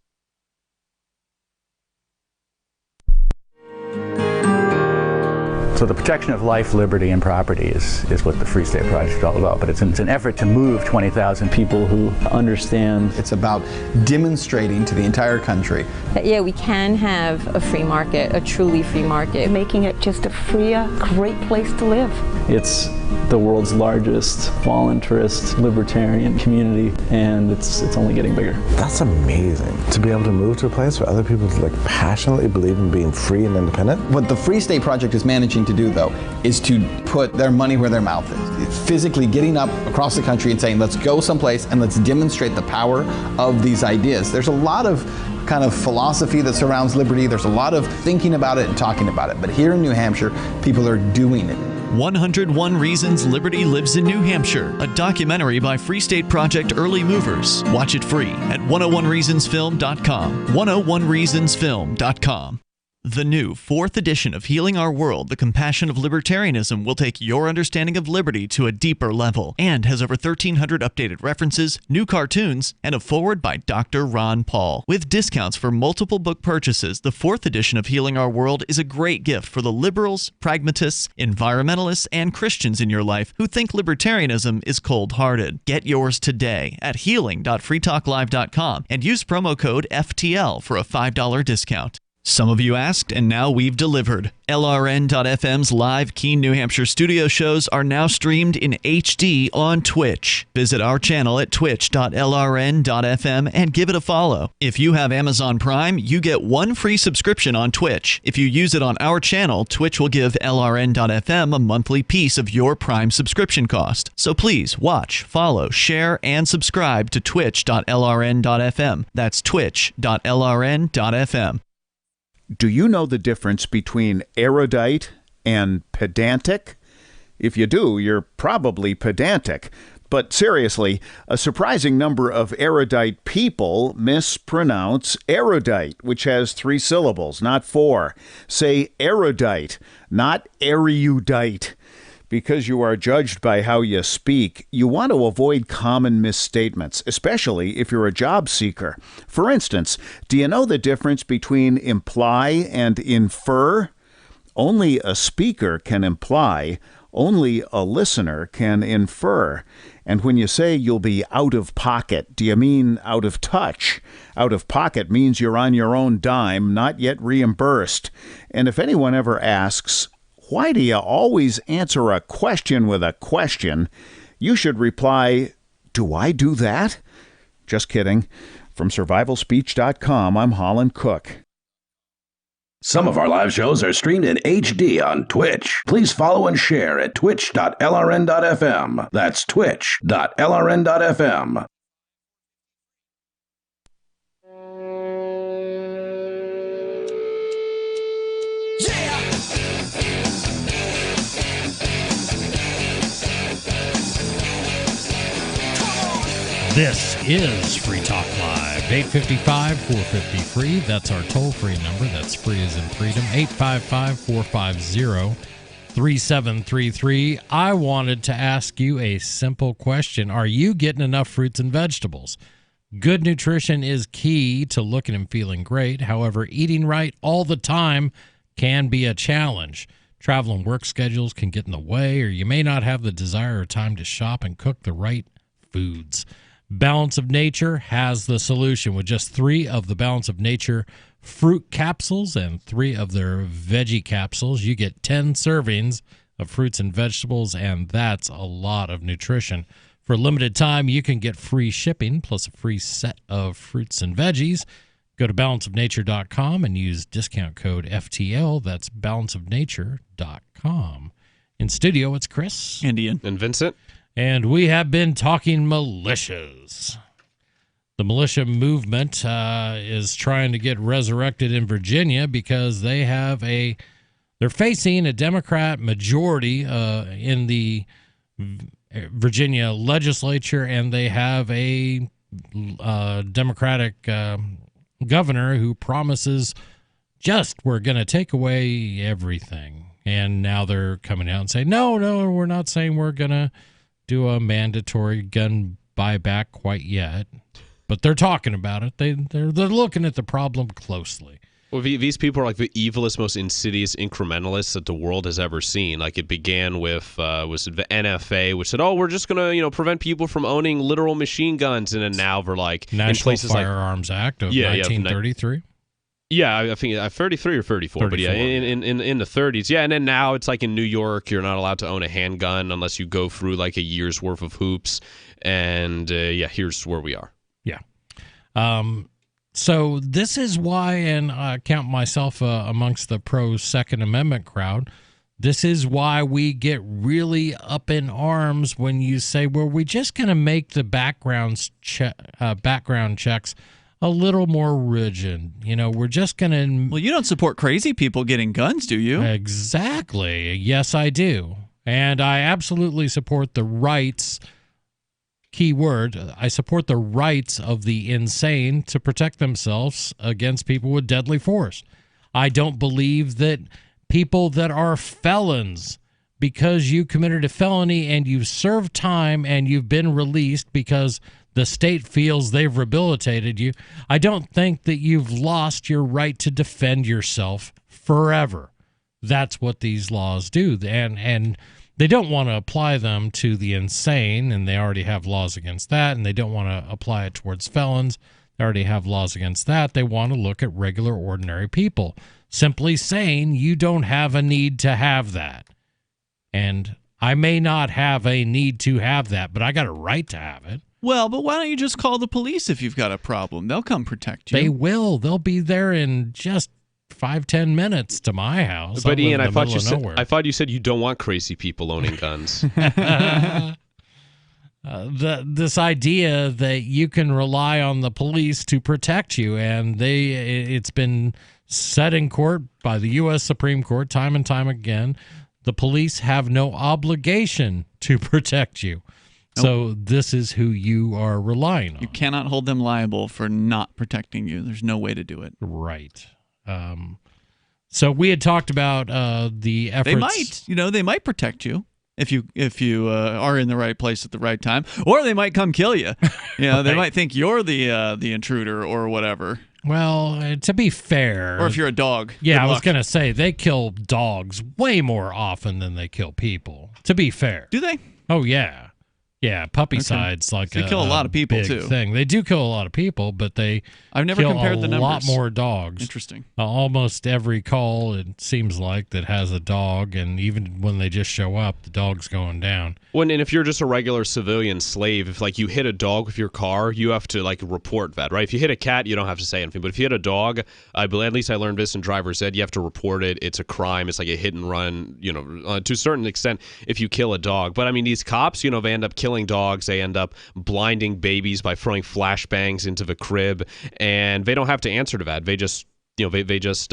So the protection of life, liberty, and property is what the Free State Project is all about. But it's an effort to move 20,000 people who understand. It's about demonstrating to the entire country that, yeah, we can have a free market, a truly free market. Making it just a freer, great place to live. It's the world's largest voluntarist libertarian community, and it's only getting bigger. That's amazing, to be able to move to a place where other people passionately believe in being free and independent. What the Free State Project is managing to do, though, is to put their money where their mouth is. It's physically getting up across the country and saying, let's go someplace and let's demonstrate the power of these ideas. There's a lot of kind of philosophy that surrounds liberty. There's a lot of thinking about it and talking about it. But here in New Hampshire, people are doing it. 101 Reasons Liberty Lives in New Hampshire, a documentary by Free State Project early movers. Watch it free at 101reasonsfilm.com. 101reasonsfilm.com. The new 4th edition of Healing Our World, The Compassion of Libertarianism, will take your understanding of liberty to a deeper level and has over 1,300 updated references, new cartoons, and a foreword by Dr. Ron Paul. With discounts for multiple book purchases, the 4th edition of Healing Our World is a great gift for the liberals, pragmatists, environmentalists, and Christians in your life who think libertarianism is cold-hearted. Get yours today at healing.freetalklive.com and use promo code FTL for a $5 discount. Some of you asked, and now we've delivered. LRN.FM's live Keene, New Hampshire studio shows are now streamed in HD on Twitch. Visit our channel at twitch.lrn.fm and give it a follow. If you have Amazon Prime, you get 1 free subscription on Twitch. If you use it on our channel, Twitch will give LRN.FM a monthly piece of your Prime subscription cost. So please watch, follow, share, and subscribe to twitch.lrn.fm. That's twitch.lrn.fm. Do you know the difference between erudite and pedantic? If you do, you're probably pedantic. but seriously, a surprising number of erudite people mispronounce erudite, which has 3 syllables, not 4. Say erudite, not erudite. Because you are judged by how you speak, you want to avoid common misstatements, especially if you're a job seeker. For instance, do you know the difference between imply and infer? Only a speaker can imply. Only a listener can infer. And when you say you'll be out of pocket, do you mean out of touch? Out of pocket means you're on your own dime, not yet reimbursed. And if anyone ever asks, why do you always answer a question with a question? You should reply, do I do that? Just kidding. From survivalspeech.com, I'm Holland Cook. Some of our live shows are streamed in HD on Twitch. Please follow and share at twitch.lrn.fm. That's twitch.lrn.fm. This is Free Talk Live, 855-450-FREE. That's our toll-free number. That's free as in freedom, 855-450-3733. I wanted to ask you a simple question. Are you getting enough fruits and vegetables? Good nutrition is key to looking and feeling great. However, eating right all the time can be a challenge. Travel and work schedules can get in the way, or you may not have the desire or time to shop and cook the right foods. Balance of Nature has the solution. With just 3 of the Balance of Nature fruit capsules and 3 of their veggie capsules, you get 10 servings of fruits and vegetables, and that's a lot of nutrition. For a limited time, you can get free shipping plus a free set of fruits and veggies. Go to balanceofnature.com and use discount code FTL. That's balanceofnature.com. In studio, it's Chris. Indian. And Vincent. And we have been talking militias. The militia movement is trying to get resurrected in Virginia because they're facing a Democrat majority in the Virginia legislature, and they have a Democratic governor who promises we're going to take away everything. And now they're coming out and saying, no, we're not saying we're going to do a mandatory gun buyback quite yet, but they're talking about it. They're looking at the problem closely. Well, these people are like the evilest, most insidious incrementalists that the world has ever seen. Like, it began with was the NFA, which said, "Oh, we're just gonna prevent people from owning literal machine guns," and then now they're like National Firearms Act of 1933. Yeah, I think 33 or 34, but yeah, in the 30s. Yeah, and then now it's like in New York, you're not allowed to own a handgun unless you go through like a year's worth of hoops. And here's where we are. Yeah. So this is why, and I count myself amongst the pro-Second Amendment crowd, this is why we get really up in arms when you say, well, we're just going to make the background checks a little more rigid. We're just going to... Well, you don't support crazy people getting guns, do you? Exactly. Yes, I do. And I absolutely support the rights, keyword, I support the rights of the insane to protect themselves against people with deadly force. I don't believe that people that are felons, because you committed a felony and you've served time and you've been released because the state feels they've rehabilitated you, I don't think that you've lost your right to defend yourself forever. That's what these laws do. And they don't want to apply them to the insane, and they already have laws against that, and they don't want to apply it towards felons. They already have laws against that. They want to look at regular, ordinary people, simply saying you don't have a need to have that. And I may not have a need to have that, but I got a right to have it. Well, but why don't you just call the police if you've got a problem? They'll come protect you. They will. They'll be there in just 5-10 minutes to my house. But Ian, I thought you said you don't want crazy people owning guns. This idea that you can rely on the police to protect you, and it's been said in court by the U.S. Supreme Court time and time again, the police have no obligation to protect you. So this is who you are relying on. You cannot hold them liable for not protecting you. There's no way to do it. Right. So we had talked about the efforts. They might protect you if you are in the right place at the right time, or they might come kill you. They might think you're the intruder or whatever. Well, to be fair, or if you're a dog. Yeah, I was gonna say they kill dogs way more often than they kill people. To be fair, do they? Oh yeah. Yeah, puppycide's like they kill a lot of people big too. Thing. They do kill a lot of people, but I've never compared the numbers. A lot more dogs. Interesting. Almost every call, it seems like, that has a dog, and even when they just show up, the dog's going down. And if you're just a regular civilian slave, if like you hit a dog with your car, you have to like report that, right? If you hit a cat, you don't have to say anything. But if you hit a dog, I believe, at least I learned Vincent Driver said, you have to report it. It's a crime. It's like a hit and run. To a certain extent, if you kill a dog. But I mean, these cops, they end up killing dogs. They end up blinding babies by throwing flashbangs into the crib, and they don't have to answer to that. They just they just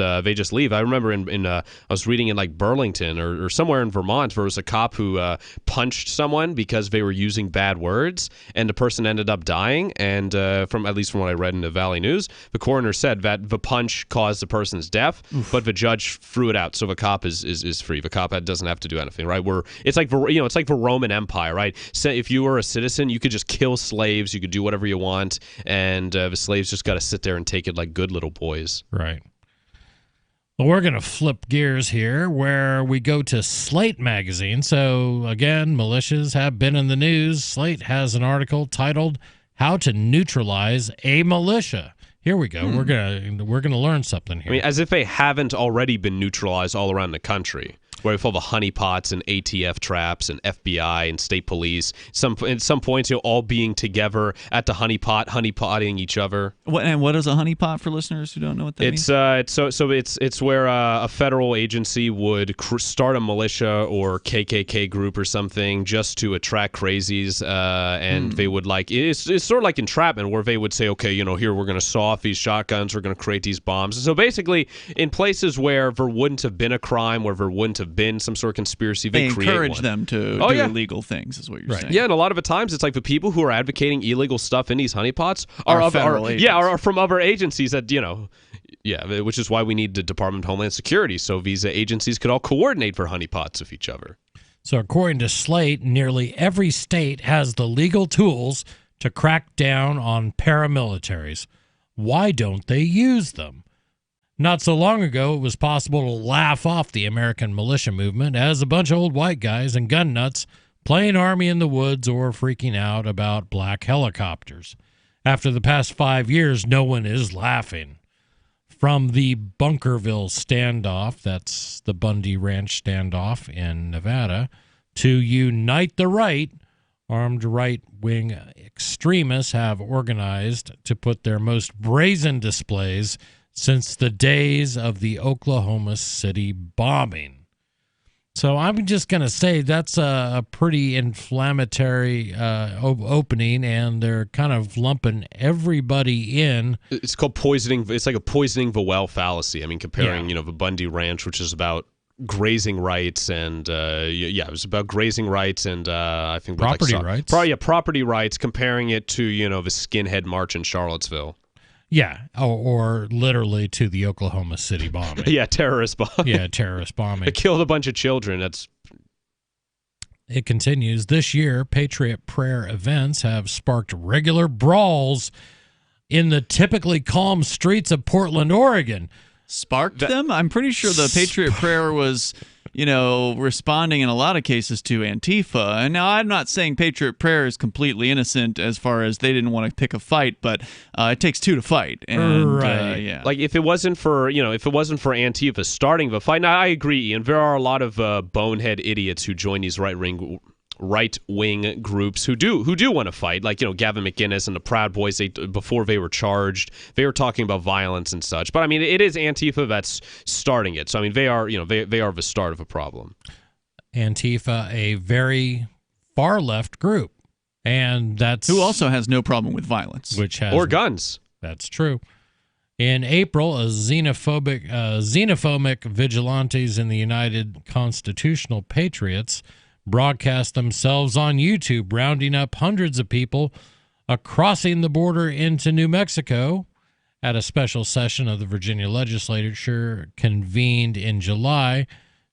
leave. I remember I was reading in like Burlington or somewhere in Vermont, there was a cop who punched someone because they were using bad words, and the person ended up dying. And from what I read in the Valley News, the coroner said that the punch caused the person's death, but the judge threw it out, so the cop is free. The cop doesn't have to do anything, right? It's like the Roman Empire, right? So if you were a citizen, you could just kill slaves, you could do whatever you want, and the slaves just got to sit there and take it like good little boys, right? Well, we're going to flip gears here where we go to Slate magazine. So, again, militias have been in the news. Slate has an article titled How to Neutralize a Militia. Here we go. We're gonna learn something here. I mean, as if they haven't already been neutralized all around the country, where we have all the honeypots and ATF traps and FBI and state police. At some points, all being together at the honeypotting each other. What is a honeypot for listeners who don't know what that means? It's where a federal agency would start a militia or KKK group or something just to attract crazies, and they would it's sort of like entrapment, where they would say, okay, here we're going to saw off these shotguns, we're going to create these bombs. And so basically, in places where there wouldn't have been a crime, where there wouldn't have been some sort of conspiracy, they encourage them to do illegal things, is what you're saying. Yeah, and a lot of the times it's like the people who are advocating illegal stuff in these honeypots are from other agencies that, which is why we need the Department of Homeland Security, so these agencies could all coordinate for honeypots with each other. So according to Slate, nearly every state has the legal tools to crack down on paramilitaries. Why don't they use them? Not so long ago, it was possible to laugh off the American militia movement as a bunch of old white guys and gun nuts playing army in the woods or freaking out about black helicopters. After the past 5 years, no one is laughing. From the Bunkerville standoff, that's the Bundy Ranch standoff in Nevada, to Unite the Right, armed right-wing extremists have organized to put their most brazen displays since the days of the Oklahoma City bombing. So I'm just going to say that's a pretty inflammatory opening, and they're kind of lumping everybody in. It's called poisoning. It's like a poisoning the well fallacy. I mean, comparing, the Bundy Ranch, which is about grazing rights, and it was about grazing rights, and I think property rights. Property rights. Comparing it to the skinhead march in Charlottesville. Yeah, or literally to the Oklahoma City bombing. Terrorist bombing. Yeah, terrorist bombing. It killed a bunch of children. It continues. This year, Patriot Prayer events have sparked regular brawls in the typically calm streets of Portland, Oregon. Sparked them? I'm pretty sure the Patriot Prayer was, responding in a lot of cases to Antifa. And now I'm not saying Patriot Prayer is completely innocent as far as they didn't want to pick a fight, but it takes two to fight. And, right. Like if it wasn't for Antifa starting the fight, now I agree, Ian. There are a lot of bonehead idiots who join these right-wing groups who do want to fight, like Gavin McInnes and the Proud Boys. Before they were charged, they were talking about violence and such. But I mean, it is Antifa that's starting it. So I mean, they are they are the start of a problem. Antifa, a very far left group, and that's who also has no problem with violence, or guns. That's true. In April, xenophobic vigilantes in the United Constitutional Patriots broadcast themselves on YouTube, rounding up hundreds of people crossing the border into New Mexico at a special session of the Virginia legislature convened in July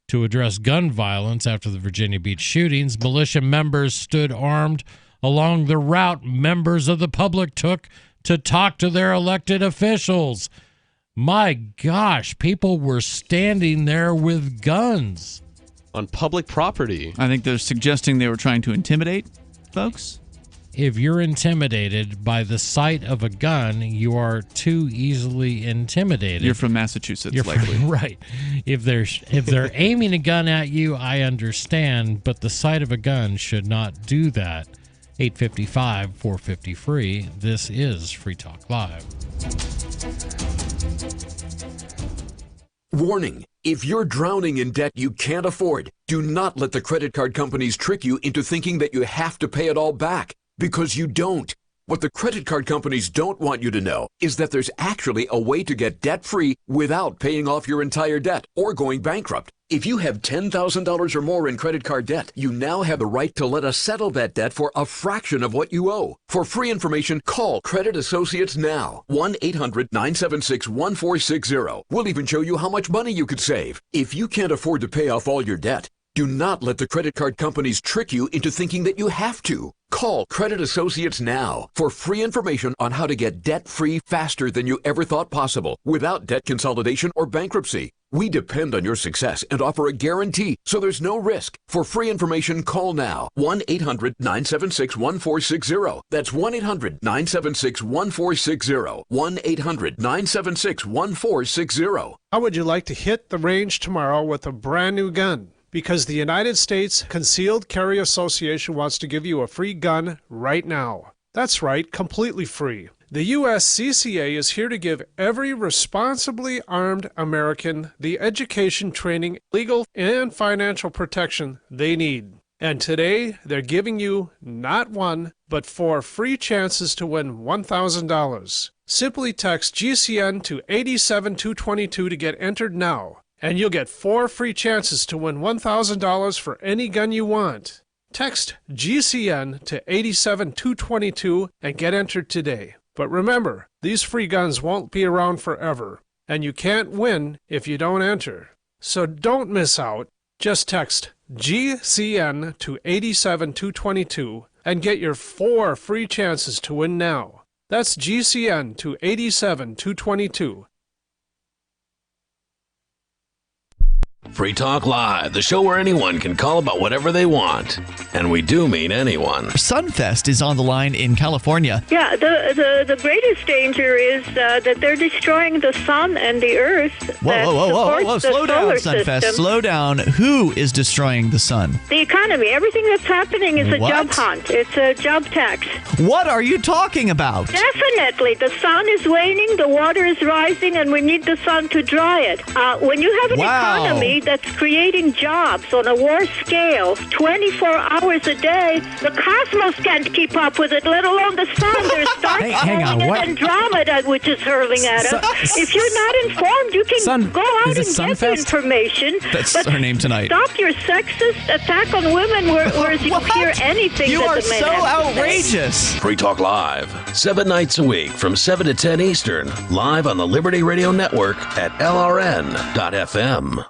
to address gun violence after the Virginia Beach shootings. Militia members stood armed along the route members of the public took to talk to their elected officials. My gosh, people were standing there with guns. On public property. I think they're suggesting they were trying to intimidate folks. If you're intimidated by the sight of a gun, you are too easily intimidated. You're from Massachusetts, likely. Right. If they're aiming a gun at you, I understand, but the sight of a gun should not do that. 855-450-FREE. This is Free Talk Live. Warning. If you're drowning in debt you can't afford, do not let the credit card companies trick you into thinking that you have to pay it all back, because you don't. What the credit card companies don't want you to know is that there's actually a way to get debt-free without paying off your entire debt or going bankrupt. If you have $10,000 or more in credit card debt, you now have the right to let us settle that debt for a fraction of what you owe. For free information, call Credit Associates now. 1-800-976-1460. We'll even show you how much money you could save. If you can't afford to pay off all your debt, do not let the credit card companies trick you into thinking that you have to. Call Credit Associates now for free information on how to get debt-free faster than you ever thought possible without debt consolidation or bankruptcy. We depend on your success and offer a guarantee, so there's no risk. For free information, call now. 1-800-976-1460. That's 1-800-976-1460. 1-800-976-1460. How would you like to hit the range tomorrow with a brand new gun? Because the United States Concealed Carry Association wants to give you a free gun right now. That's right, completely free. The USCCA is here to give every responsibly armed American the education, training, legal, and financial protection they need. And today, they're giving you not one, but 4 free chances to win $1,000. Simply text GCN to 87222 to get entered now. And you'll get 4 free chances to win $1,000 for any gun you want. Text GCN to 87222 and get entered today. But remember, these free guns won't be around forever, and you can't win if you don't enter. So don't miss out. Just text GCN to 87222 and get your 4 free chances to win now. That's GCN to 87222. Free Talk Live, the show where anyone can call about whatever they want. And we do mean anyone. Sunfest is on the line in California. Yeah, the greatest danger is that they're destroying the sun and the earth. Whoa. Slow down, Sunfest. Slow down. Who is destroying the sun? The economy. Everything that's happening is a job hunt. It's a job tax. What are you talking about? Definitely. The sun is waning, the water is rising, and we need the sun to dry it. When you have an economy that's creating jobs on a war scale, 24 hours a day, the cosmos can't keep up with it, let alone the sun. There's Star and Andromeda, which is hurling at us. If you're not informed, you can go out and get the information. That's our name tonight. Stop your sexist attack on women, whereas you hear anything You that are the men so have to say. outrageous. Free Talk Live, 7 nights a week from 7 to 10 Eastern, live on the Liberty Radio Network at LRN.FM.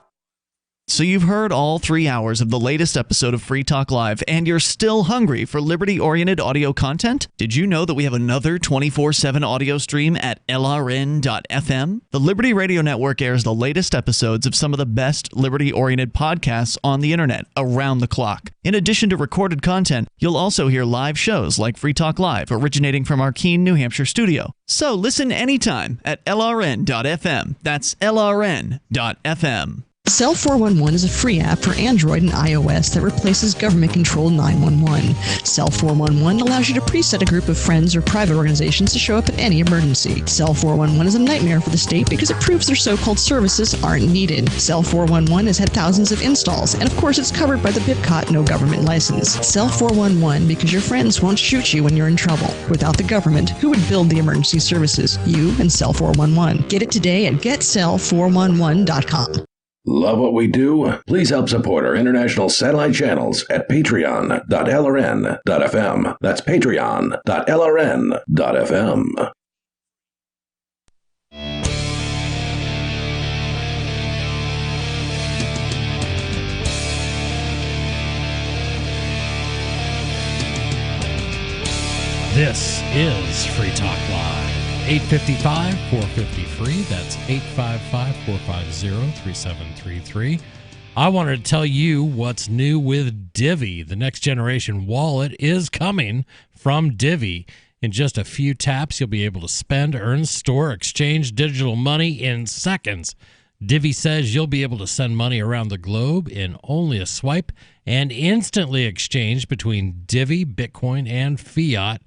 So you've heard all 3 hours of the latest episode of Free Talk Live, and you're still hungry for liberty-oriented audio content? Did you know that we have another 24/7 audio stream at LRN.FM? The Liberty Radio Network airs the latest episodes of some of the best liberty-oriented podcasts on the internet around the clock. In addition to recorded content, you'll also hear live shows like Free Talk Live, originating from our Keene, New Hampshire studio. So listen anytime at LRN.FM. That's LRN.FM. Cell 411 is a free app for Android and iOS that replaces government-controlled 911. Cell 411 allows you to preset a group of friends or private organizations to show up at any emergency. Cell 411 is a nightmare for the state because it proves their so-called services aren't needed. Cell 411 has had thousands of installs, and of course it's covered by the BIPCOT no government license. Cell 411 because your friends won't shoot you when you're in trouble. Without the government, who would build the emergency services? You and Cell 411. Get it today at getcell411.com. Love what we do? Please help support our international satellite channels at patreon.lrn.fm. That's patreon.lrn.fm. This is Free Talk Live. 855-450-FREE. That's 855-450-3733. I wanted to tell you what's new with Divvy. The next generation wallet is coming from Divvy. In just a few taps, you'll be able to spend, earn, store, exchange digital money in seconds. Divvy says you'll be able to send money around the globe in only a swipe and instantly exchange between Divvy, Bitcoin, and fiat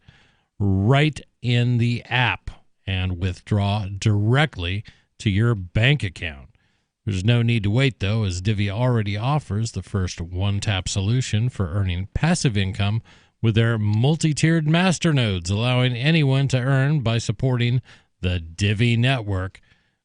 right in the app and withdraw directly to your bank account. There's no need to wait, though, as Divvy already offers the first one-tap solution for earning passive income with their multi-tiered masternodes, allowing anyone to earn by supporting the Divvy network.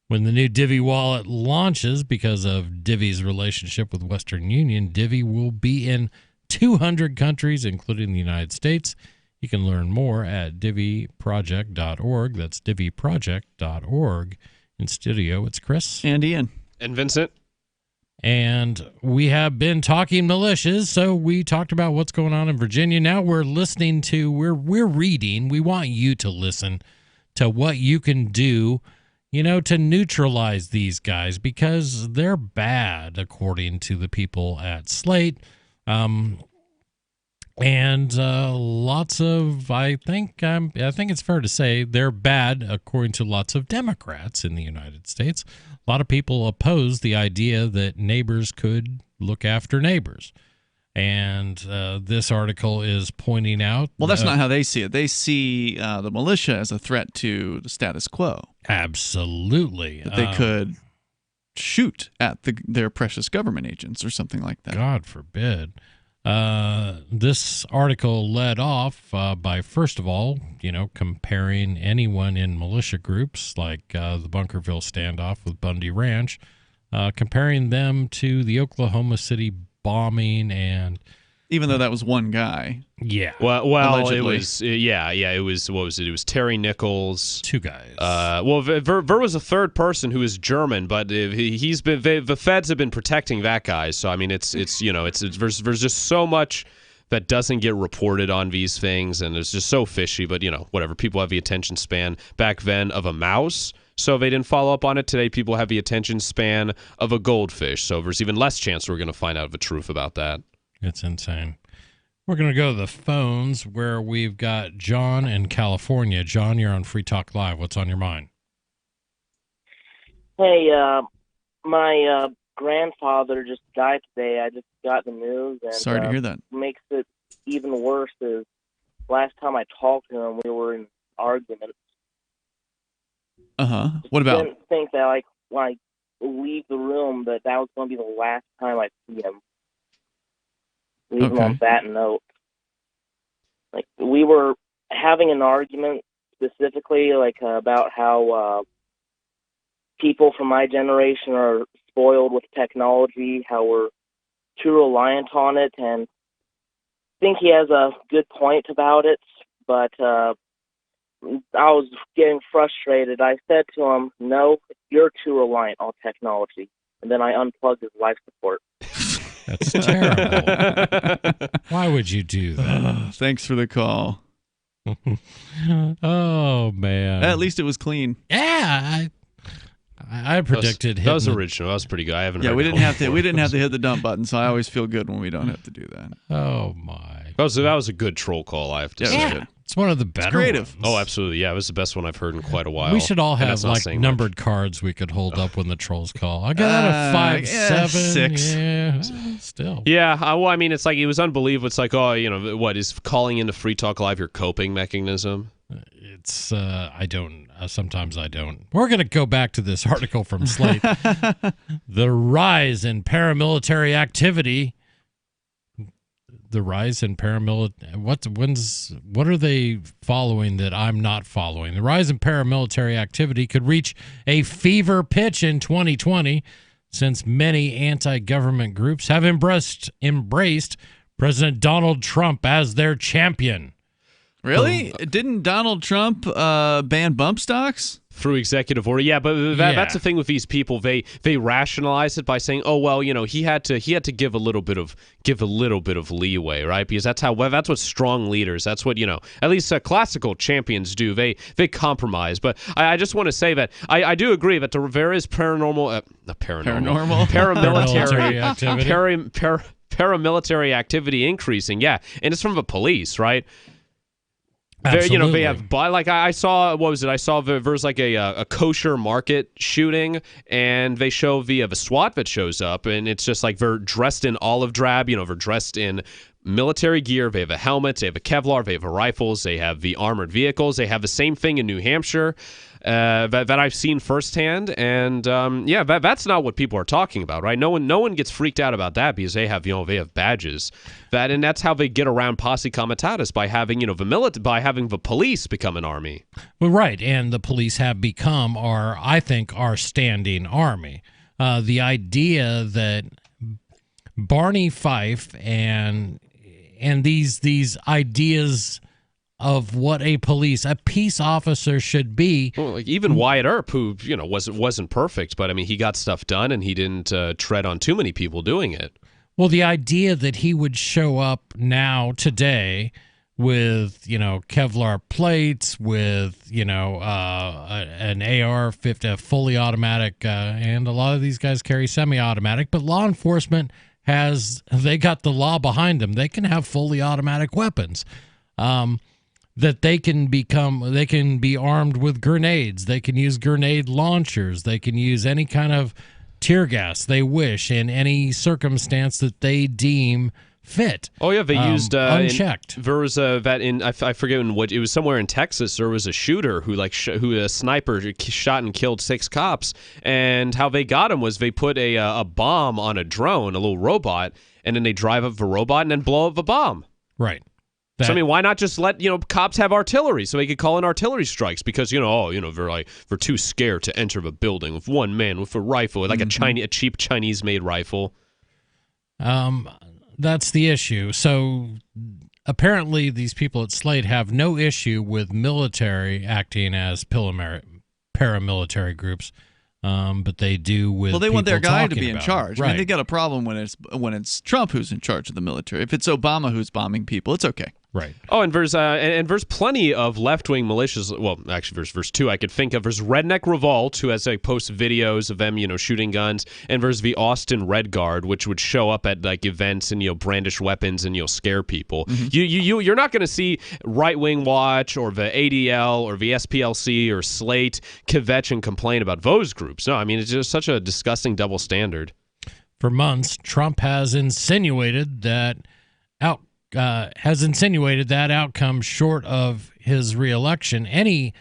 When the new Divvy wallet launches, because of Divvy's relationship with Western Union, Divvy will be in 200 countries, including the United States. You can learn more at divvyproject.org. That's divvyproject.org. In studio, it's Chris. And Ian. And Vincent. And we have been talking militias, so we talked about what's going on in Virginia. Now we're listening to, we're reading. We want you to listen to what you can do, to neutralize these guys, because they're bad, according to the people at Slate. And lots of, I think it's fair to say they're bad according to lots of Democrats in the United States. A lot of people oppose the idea that neighbors could look after neighbors. And this article is pointing out... Well, that's not how they see it. They see the militia as a threat to the status quo. Absolutely. That they could shoot at their precious government agents or something like that. God forbid. This article led off by, first of all, comparing anyone in militia groups like the Bunkerville standoff with Bundy Ranch, comparing them to the Oklahoma City bombing, and even though that was one guy. Yeah. Well, allegedly. it was, it was, what was it? It was Terry Nichols. Two guys. Ver was a third person who is German, but he's been, the feds have been protecting that guy. So, I mean, there's just so much that doesn't get reported on these things, and it's just so fishy, but, whatever. People have the attention span back then of a mouse, so they didn't follow up on it. Today, people have the attention span of a goldfish, so there's even less chance we're going to find out the truth about that. It's insane. We're going to go to the phones where we've got John in California. John, you're on Free Talk Live. What's on your mind? Hey, my grandfather just died today. I just got the news. And, sorry to hear that. Makes it even worse is last time I talked to him, we were in arguments. Uh-huh. What about? I didn't think that, when I leave the room, that was going to be the last time I see him. Leave him on that note. We were having an argument specifically, about how people from my generation are spoiled with technology, how we're too reliant on it, and I think he has a good point about it, but I was getting frustrated. I said to him, no, you're too reliant on technology, and then I unplugged his life support. That's terrible. Why would you do that? Thanks for the call. Oh, man. At least it was clean. Yeah, I predicted that was original. That was pretty good. I haven't. Yeah, we didn't have to hit the dump button, so I always feel good when we don't have to do that. Oh my! That was a good troll call. I have to say. Yeah. It's one of the better. It's creative. Ones. Oh, absolutely. Yeah, it was the best one I've heard in quite a while. We should all have numbered much. cards we could hold up when the trolls call. I got a 5, 7, 6. Yeah, still. Yeah, well, I mean, it's it was unbelievable. It's what is calling into Free Talk Live your coping mechanism? It's I don't. Sometimes I don't. We're gonna go back to this article from Slate. The rise in paramilitary activity. The rise in paramilitary. What are they following that I'm not following? The rise in paramilitary activity could reach a fever pitch in 2020. since many anti-government groups have embraced President Donald Trump as their champion. Really? Didn't Donald Trump ban bump stocks? Through executive order, yeah, but that's the thing with these people. They rationalize it by saying, "Oh well, he had to give a little bit of leeway, right?" Because that's what strong leaders. That's what at least classical champions do. They compromise. But I just want to say that I do agree that there is paramilitary paramilitary activity increasing. Yeah, and it's from the police, right? Absolutely. They have, like I saw, what was it? I saw there's like a kosher market shooting, and they show the SWAT that shows up, and it's just like they're dressed in olive drab, they're dressed in military gear. They have a helmet, they have a Kevlar, they have the rifles, they have the armored vehicles. They have the same thing in New Hampshire that I've seen firsthand, and that's not what people are talking about, right? No one gets freaked out about that because they have badges, and that's how they get around posse comitatus, by having by having the police become an army. Well, right, and the police have become our standing army. The idea that Barney Fife and these ideas of what a peace officer should be. Well, like even Wyatt Earp, who wasn't perfect, but I mean he got stuff done, and he didn't tread on too many people doing it. Well, the idea that he would show up today with Kevlar plates, with an AR-15, a fully automatic, and a lot of these guys carry semi-automatic, but law enforcement they got the law behind them. They can have fully automatic weapons. That they can be armed with grenades. They can use grenade launchers. They can use any kind of tear gas they wish in any circumstance that they deem fit. Oh yeah, they used unchecked. There was I forget in what it was, somewhere in Texas. There was a shooter who who a sniper shot and killed 6 cops, and how they got him was they put a bomb on a drone, a little robot, and then they drive up the robot and then blow up the bomb. Right. So I mean, why not just let cops have artillery so they could call in artillery strikes? Because they're too scared to enter the building with one man with a rifle, like a cheap Chinese made rifle. That's the issue. So apparently, these people at Slate have no issue with military acting as paramilitary groups. But they do with. Well, they want their guy to be in about charge. Right. I mean, they got a problem when it's Trump who's in charge of the military. If it's Obama who's bombing people, it's okay. Right. Oh, and there's plenty of left-wing militias. Well, actually, there's 2 I could think of. There's Redneck Revolt, who has post videos of them, shooting guns, and there's the Austin Red Guard, which would show up at events and brandish weapons and scare people. Mm-hmm. You're not going to see Right Wing Watch or the ADL or the SPLC or Slate kvetch and complain about those groups. No, I mean it's just such a disgusting double standard. For months, Trump has insinuated that outcome short of his reelection, any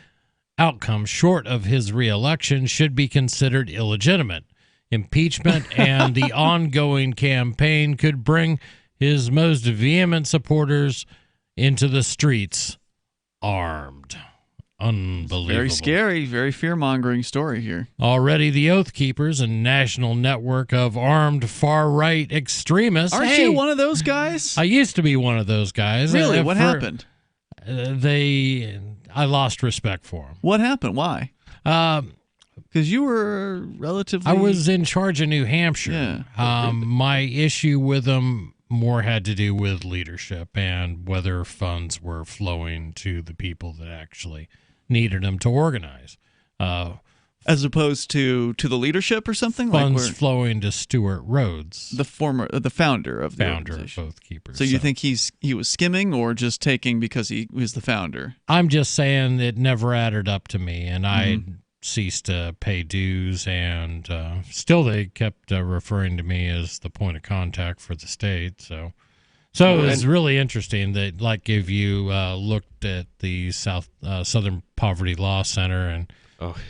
outcome short of his reelection, should be considered illegitimate. Impeachment and the ongoing campaign could bring his most vehement supporters into the streets armed. Unbelievable. Very scary, very fear-mongering story here. Already the Oath Keepers, a national network of armed far-right extremists. Aren't you one of those guys? I used to be one of those guys. Really? What happened? I lost respect for them. What happened? Why? Because you were relatively... I was in charge of New Hampshire. Yeah. My issue with them more had to do with leadership and whether funds were flowing to the people that actually needed them to organize. As opposed to the leadership or something? Funds flowing to Stuart Rhodes. The founder of the organization. Of Oath Keepers. So you think he was skimming or just taking because he was the founder? I'm just saying it never added up to me, and I ceased to pay dues, and still they kept referring to me as the point of contact for the state. So it was really interesting that, if you looked at the Southern Poverty Law Center and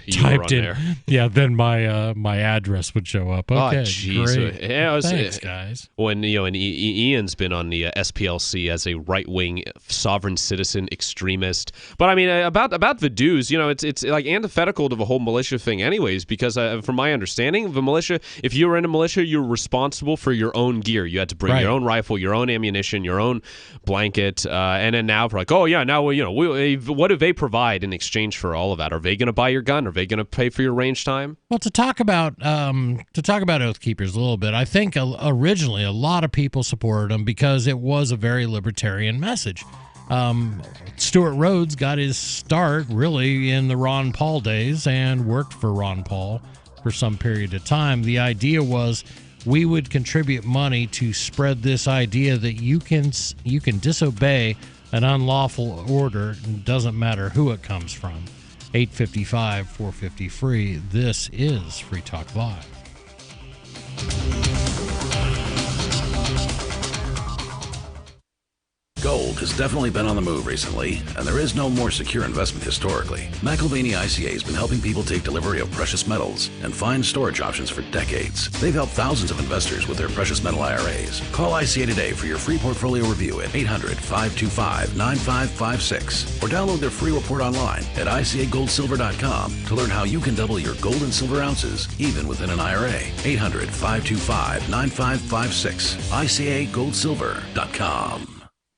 you were on there. Yeah, then my address would show up. Okay, great. Yeah, Thanks, guys. When and Ian's been on the SPLC as a right-wing sovereign citizen extremist. But I mean, about the dues, it's like antithetical to the whole militia thing, anyways. Because from my understanding, the militia, if you were in a militia, you're responsible for your own gear. You had to bring your own rifle, your own ammunition, your own blanket, and then now we're like, what do they provide in exchange for all of that? Are they going to buy your gun? Are they going to pay for your range time? Well, to talk about Oath Keepers a little bit, I think originally a lot of people supported them because it was a very libertarian message. Stuart Rhodes got his start really in the Ron Paul days and worked for Ron Paul for some period of time. The idea was we would contribute money to spread this idea that you can disobey an unlawful order. It doesn't matter who it comes from. 855-450-FREE. This is Free Talk Live. Gold has definitely been on the move recently, and there is no more secure investment historically. McIlvaney ICA has been helping people take delivery of precious metals and find storage options for decades. They've helped thousands of investors with their precious metal IRAs. Call ICA today for your free portfolio review at 800-525-9556 or download their free report online at ICAGoldSilver.com to learn how you can double your gold and silver ounces even within an IRA. 800-525-9556. ICAGoldSilver.com.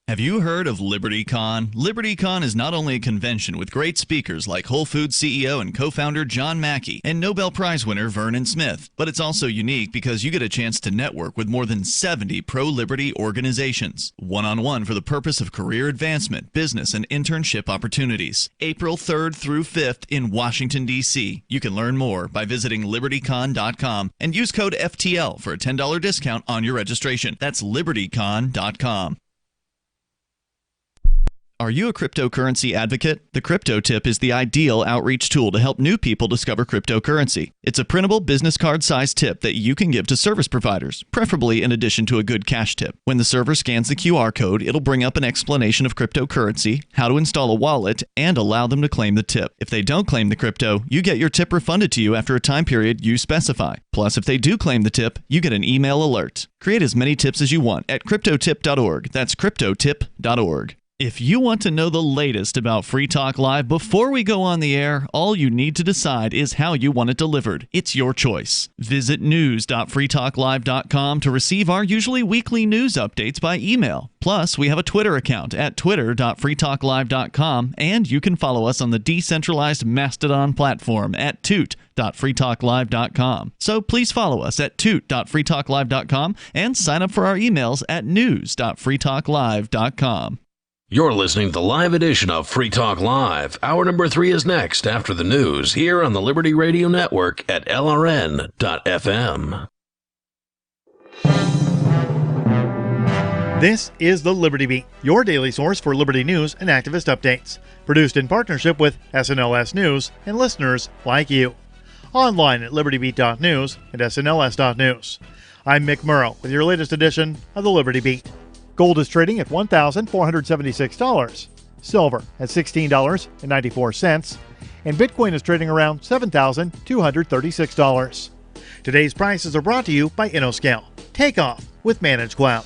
Have you heard of LibertyCon? LibertyCon is not only a convention with great speakers like Whole Foods CEO and co-founder John Mackey and Nobel Prize winner Vernon Smith, but it's also unique because you get a chance to network with more than 70 pro-liberty organizations, one-on-one for the purpose of career advancement, business, and internship opportunities. April 3rd through 5th in Washington, D.C. You can learn more by visiting LibertyCon.com and use code FTL for a $10 discount on your registration. That's LibertyCon.com. Are you a cryptocurrency advocate? The Crypto Tip is the ideal outreach tool to help new people discover cryptocurrency. It's a printable business card-sized tip that you can give to service providers, preferably in addition to a good cash tip. When the server scans the QR code, it'll bring up an explanation of cryptocurrency, how to install a wallet, and allow them to claim the tip. If they don't claim the crypto, you get your tip refunded to you after a time period you specify. Plus, if they do claim the tip, you get an email alert. Create as many tips as you want at cryptotip.org. That's cryptotip.org. If you want to know the latest about Free Talk Live before we go on the air, all you need to decide is how you want it delivered. It's your choice. Visit news.freetalklive.com to receive our usually weekly news updates by email. Plus, we have a Twitter account at twitter.freetalklive.com, and you can follow us on the decentralized Mastodon platform at toot.freetalklive.com. So please follow us at toot.freetalklive.com and sign up for our emails at news.freetalklive.com. You're listening to the live edition of Free Talk Live. Hour number 3 is next after the news here on the Liberty Radio Network at LRN.FM. This is the Liberty Beat, your daily source for liberty news and activist updates. Produced in partnership with SNLS News and listeners like you. Online at libertybeat.news and snls.news. I'm Mick Murrow with your latest edition of the Liberty Beat. Gold is trading at $1,476, silver at $16.94, and Bitcoin is trading around $7,236. Today's prices are brought to you by InnoScale. Take off with Managed Cloud.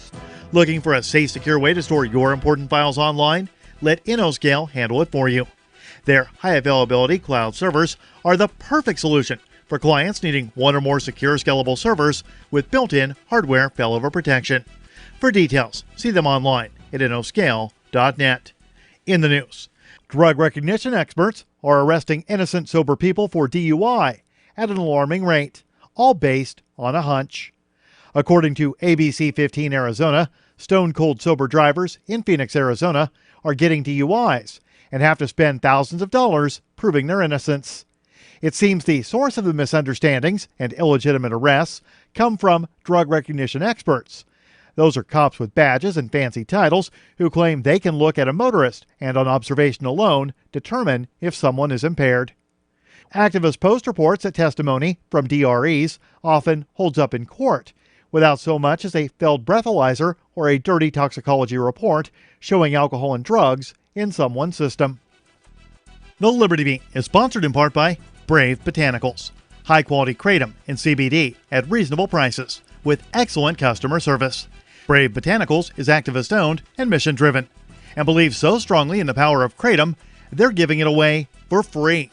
Looking for a safe, secure way to store your important files online? Let InnoScale handle it for you. Their high-availability cloud servers are the perfect solution for clients needing one or more secure, scalable servers with built-in hardware failover protection. For details, see them online at innoscale.net. In the news, drug recognition experts are arresting innocent sober people for DUI at an alarming rate, all based on a hunch. According to ABC 15 Arizona, stone-cold sober drivers in Phoenix, Arizona are getting DUIs and have to spend thousands of dollars proving their innocence. It seems the source of the misunderstandings and illegitimate arrests come from drug recognition experts. Those are cops with badges and fancy titles who claim they can look at a motorist and on observation alone determine if someone is impaired. Activist Post reports that testimony from DREs often holds up in court without so much as a failed breathalyzer or a dirty toxicology report showing alcohol and drugs in someone's system. The Liberty Beat is sponsored in part by Brave Botanicals. High-quality kratom and CBD at reasonable prices with excellent customer service. Brave Botanicals is activist-owned and mission-driven and believes so strongly in the power of kratom, they're giving it away for free.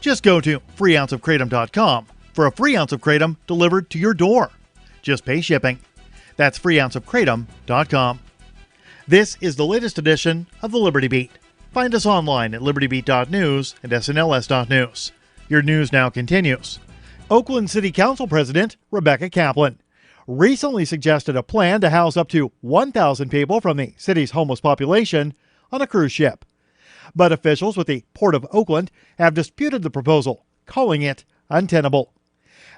Just go to freeounceofkratom.com for a free ounce of kratom delivered to your door. Just pay shipping. That's freeounceofkratom.com. This is the latest edition of the Liberty Beat. Find us online at libertybeat.news and snls.news. Your news now continues. Oakland City Council President Rebecca Kaplan recently suggested a plan to house up to 1,000 people from the city's homeless population on a cruise ship. But officials with the Port of Oakland have disputed the proposal, calling it untenable.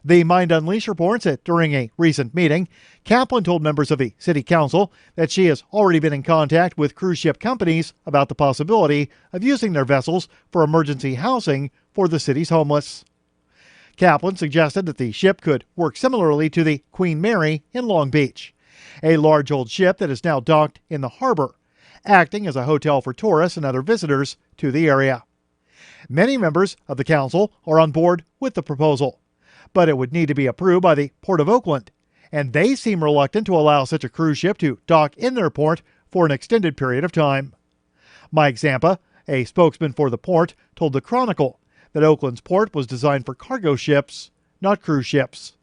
The Mind Unleashed reports that during a recent meeting, Kaplan told members of the city council that she has already been in contact with cruise ship companies about the possibility of using their vessels for emergency housing for the city's homeless. Kaplan suggested that the ship could work similarly to the Queen Mary in Long Beach, a large old ship that is now docked in the harbor, acting as a hotel for tourists and other visitors to the area. Many members of the council are on board with the proposal, but it would need to be approved by the Port of Oakland, and they seem reluctant to allow such a cruise ship to dock in their port for an extended period of time. Mike Zampa, a spokesman for the port, told the Chronicle that Oakland's port was designed for cargo ships, not cruise ships.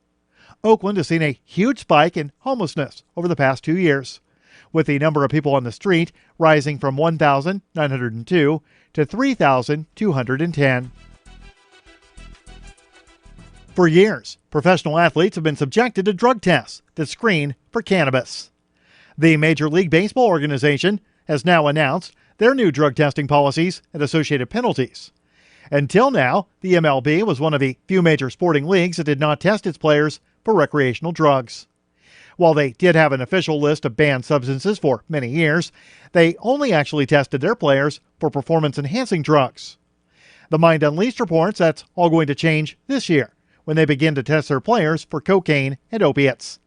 Oakland has seen a huge spike in homelessness over the past 2 years, with the number of people on the street rising from 1,902 to 3,210. For years, professional athletes have been subjected to drug tests that screen for cannabis. The Major League Baseball organization has now announced their new drug testing policies and associated penalties. Until now, the MLB was one of the few major sporting leagues that did not test its players for recreational drugs. While they did have an official list of banned substances for many years, they only actually tested their players for performance-enhancing drugs. The Mind Unleashed reports that's all going to change this year when they begin to test their players for cocaine and opiates.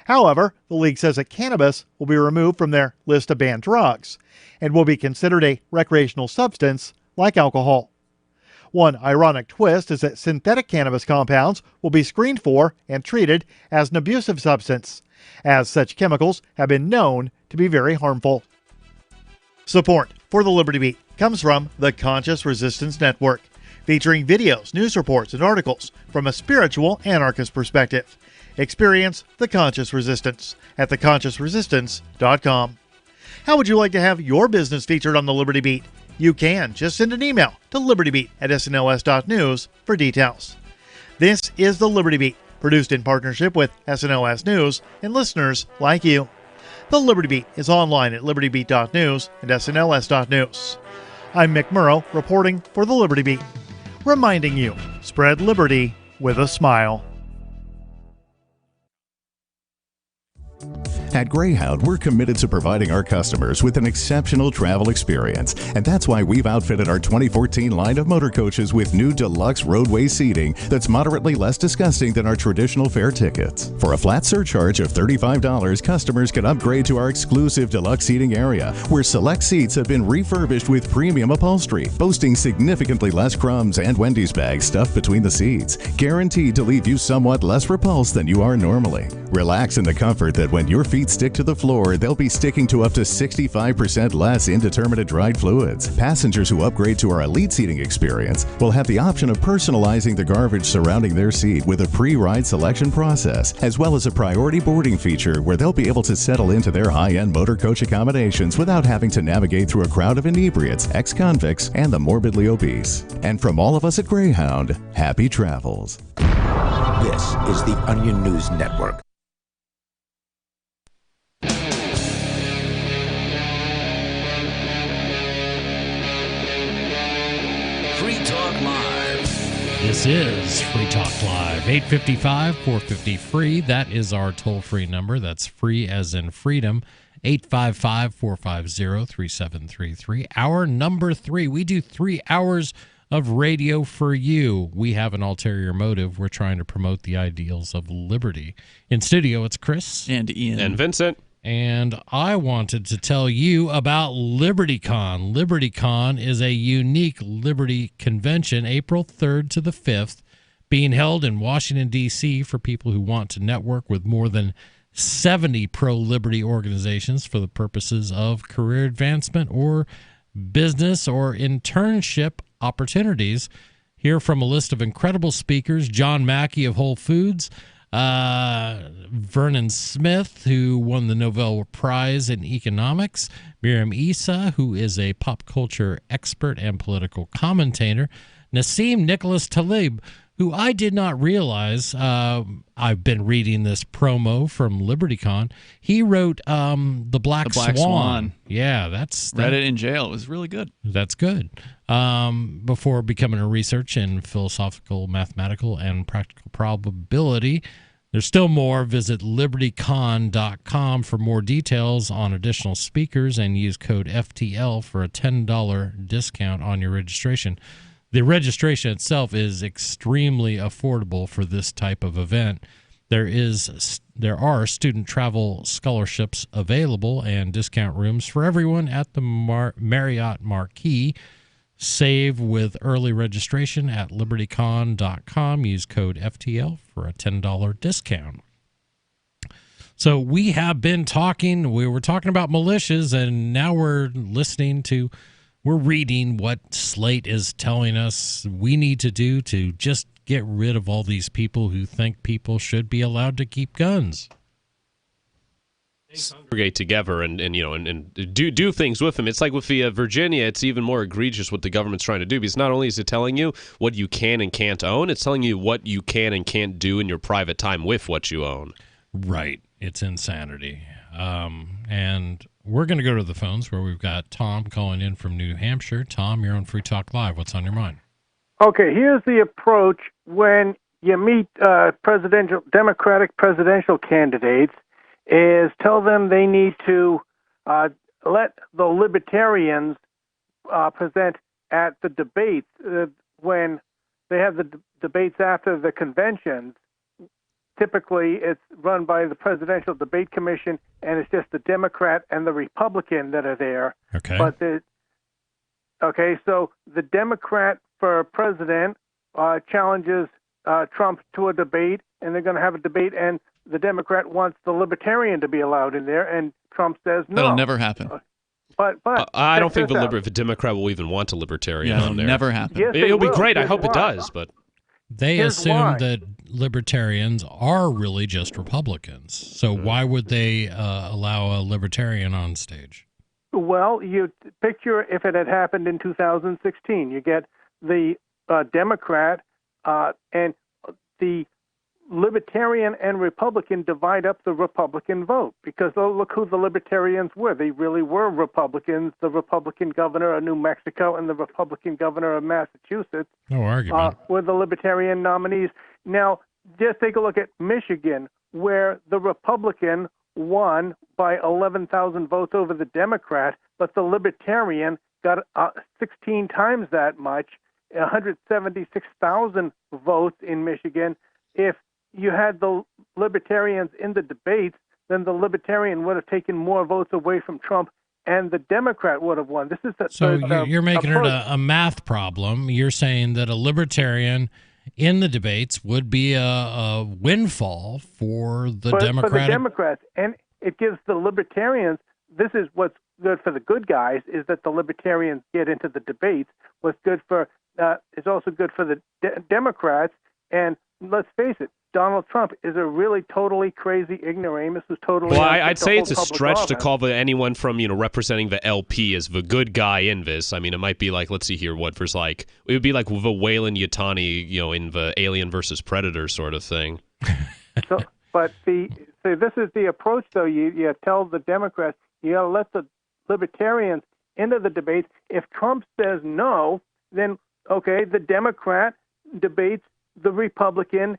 However, the league says that cannabis will be removed from their list of banned drugs and will be considered a recreational substance like alcohol. One ironic twist is that synthetic cannabis compounds will be screened for and treated as an abusive substance, as such chemicals have been known to be very harmful. Support for the Liberty Beat comes from the Conscious Resistance Network, featuring videos, news reports, and articles from a spiritual anarchist perspective. Experience the Conscious Resistance at theconsciousresistance.com. How would you like to have your business featured on the Liberty Beat? You can just send an email to libertybeat@snls.news for details. This is the Liberty Beat, produced in partnership with SNLS News and listeners like you. The Liberty Beat is online at libertybeat.news and snls.news. I'm Mick Murrow, reporting for the Liberty Beat, reminding you, spread liberty with a smile. At Greyhound, we're committed to providing our customers with an exceptional travel experience, and that's why we've outfitted our 2014 line of motor coaches with new deluxe roadway seating that's moderately less disgusting than our traditional fare tickets. For a flat surcharge of $35, customers can upgrade to our exclusive deluxe seating area, where select seats have been refurbished with premium upholstery, boasting significantly less crumbs and Wendy's bags stuffed between the seats, guaranteed to leave you somewhat less repulsed than you are normally. Relax in the comfort that when your feet stick to the floor, they'll be sticking to up to 65% less indeterminate dried fluids. Passengers who upgrade to our elite seating experience will have the option of personalizing the garbage surrounding their seat with a pre-ride selection process, as well as a priority boarding feature where they'll be able to settle into their high-end motor coach accommodations without having to navigate through a crowd of inebriates, ex-convicts, and the morbidly obese. And from all of us at Greyhound, happy travels. This is the Onion News Network. This is Free Talk Live, 855-450-FREE. That is our toll-free number. That's free as in freedom, 855-450-3733. Hour number 3. We do 3 hours of radio for you. We have an ulterior motive. We're trying to promote the ideals of liberty. In studio, it's Chris. And Ian. And Vincent. And I wanted to tell you about LibertyCon. LibertyCon is a unique Liberty convention, April 3rd to the 5th, being held in Washington, D.C. for people who want to network with more than 70 pro-liberty organizations for the purposes of career advancement or business or internship opportunities. Hear from a list of incredible speakers: John Mackey of Whole Foods, Vernon Smith, who won the Nobel Prize in Economics, Miriam Issa, who is a pop culture expert and political commentator, Nassim Nicholas Taleb, who I did not realize, I've been reading this promo from LibertyCon. He wrote The Black Swan. Yeah, read it in jail. It was really good. That's good. Before becoming a researcher in philosophical, mathematical, and practical probability. There's still more. Visit libertycon.com for more details on additional speakers and use code FTL for a $10 discount on your registration. The registration itself is extremely affordable for this type of event. There are student travel scholarships available and discount rooms for everyone at the Marriott Marquis. Save with early registration at libertycon.com. Use code FTL for a $10 discount. So we have been talking, we were talking about militias, and now we're reading what Slate is telling us we need to do to just get rid of all these people who think people should be allowed to keep guns. Congregate together and do things with them. It's like with the Virginia, it's even more egregious what the government's trying to do, because not only is it telling you what you can and can't own, it's telling you what you can and can't do in your private time with what you own. Right. It's insanity. And we're going to go to the phones where we've got Tom calling in from New Hampshire. Tom, you're on Free Talk Live. What's on your mind? Okay, here's the approach when you meet Democratic presidential candidates, is tell them they need to let the Libertarians present at the debates when they have the debates after the conventions. Typically, it's run by the Presidential Debate Commission, and it's just the Democrat and the Republican that are there. Okay. But so the Democrat for president challenges Trump to a debate, and they're going to have a debate, and the Democrat wants the Libertarian to be allowed in there, and Trump says no. That'll never happen. But I don't think the Democrat will even want a Libertarian on there. Never happen. Yes, It'll be will. great. I Here's hope it why. does, but They assume that Libertarians are really just Republicans. So why would they allow a Libertarian on stage? Well, you picture if it had happened in 2016. You get the Democrat and the Libertarian and Republican divide up the Republican vote, because look who the Libertarians were. They really were Republicans, the Republican governor of New Mexico and the Republican governor of Massachusetts. No argument. Were the Libertarian nominees. Now, just take a look at Michigan, where the Republican won by 11,000 votes over the Democrat, but the Libertarian got 16 times that much, 176,000 votes in Michigan. If you had the Libertarians in the debates, then the Libertarian would have taken more votes away from Trump, and the Democrat would have won. This is you're making it a math problem. You're saying that a Libertarian in the debates would be a windfall for the Democratic. For the Democrats, and it gives the Libertarians. This is what's good for the good guys, is that the Libertarians get into the debates. What's good for is also good for the Democrats. And let's face it, Donald Trump is a really totally crazy ignoramus who's totally. Well, I'd say it's a stretch to call anyone from representing the LP as the good guy in this. I mean, it might be like, let's see here, it would be like the Wayland Yutani, in the Alien versus Predator sort of thing. But this is the approach, though. You tell the Democrats you got to let the Libertarians into the debates. If Trump says no, then okay, the Democrat debates the Republican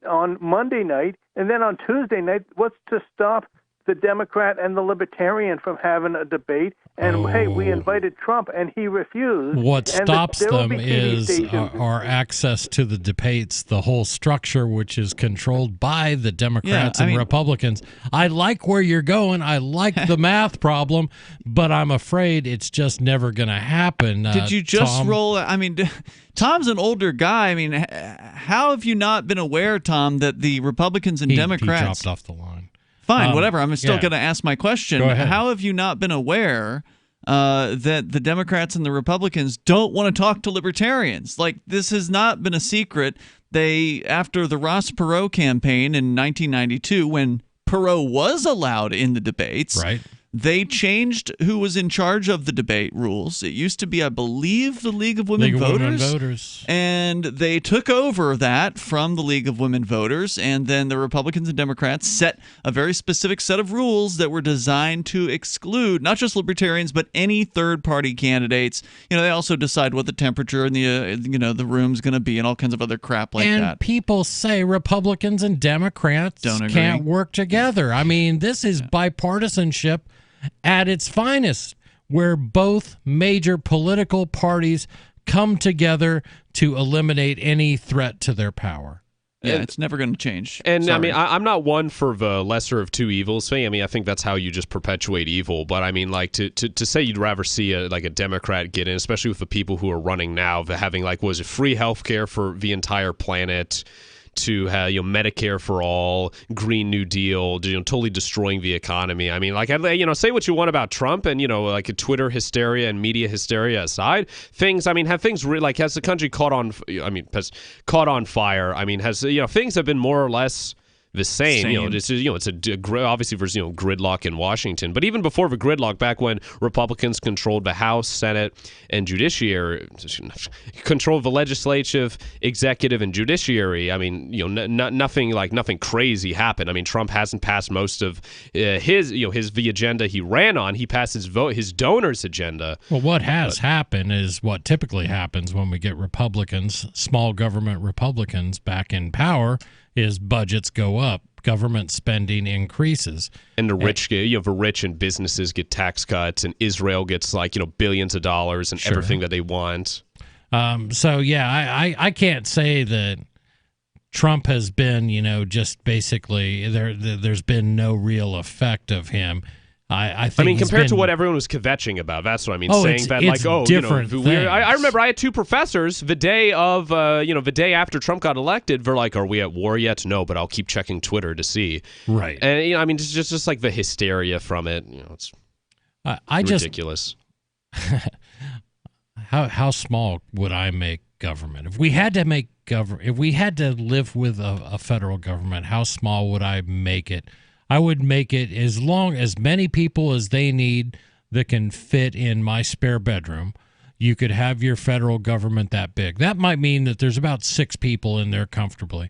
on Monday night, and then on Tuesday night, what's to stop the Democrat and the Libertarian from having a debate. And hey, we invited Trump, and he refused. What And stops there will them be TV is stations. our access to the debates, the whole structure, which is controlled by the Democrats and Republicans. I like where you're going. I like the math problem, but I'm afraid it's just never going to happen. Did you just Tom? roll? I mean, Tom's an older guy. I mean, how have you not been aware, Tom, that the Republicans and Democrats... He dropped off the line. Fine, whatever. I'm still going to ask my question. Go ahead. How have you not been aware that the Democrats and the Republicans don't want to talk to libertarians? Like, this has not been a secret. After the Ross Perot campaign in 1992, when Perot was allowed in the debates, right, they changed who was in charge of the debate rules. It used to be, I believe, the League of Women Voters. And they took over that from the League of Women Voters, and then the Republicans and Democrats set a very specific set of rules that were designed to exclude not just libertarians, but any third-party candidates. You know, they also decide what the temperature in the the room's going to be and all kinds of other crap like and that. People say Republicans and Democrats can't work together. I mean, this is bipartisanship at its finest, where both major political parties come together to eliminate any threat to their power. Yeah, it's never going to change. And Sorry. I mean, I'm not one for the lesser of two evils thing. I mean, I think that's how you just perpetuate evil. But I mean, like to say you'd rather see a Democrat get in, especially with the people who are running now, having free healthcare for the entire planet, to have Medicare for all, Green New Deal, totally destroying the economy. I mean, say what you want about Trump and Twitter hysteria and media hysteria aside, has the country caught on fire? I mean, things have been more or less the same. It's obviously there's gridlock in Washington, but even before the gridlock, back when Republicans controlled the House, Senate, and judiciary, controlled the legislative, executive, and judiciary. I mean, nothing crazy happened. I mean, Trump hasn't passed most of the agenda he ran on. He passed his donors' agenda. Well, what has happened is what typically happens when we get Republicans, small government Republicans, back in power. Is budgets go up, government spending increases, and the rich and businesses get tax cuts, and Israel gets billions of dollars and everything that they want. I can't say that Trump has been just basically there's been no real effect of him. I think compared to what everyone was kvetching about, that's what I mean. It's different. I remember I had two professors the day of, the day after Trump got elected. They're like, "Are we at war yet?" No, but I'll keep checking Twitter to see. Right. And it's just like the hysteria from it. It's ridiculous. How small would I make government if we had to make if we had to live with a federal government? How small would I make it? I would make it as many people as they need that can fit in my spare bedroom. You could have your federal government that big. That might mean that there's about 6 people in there comfortably.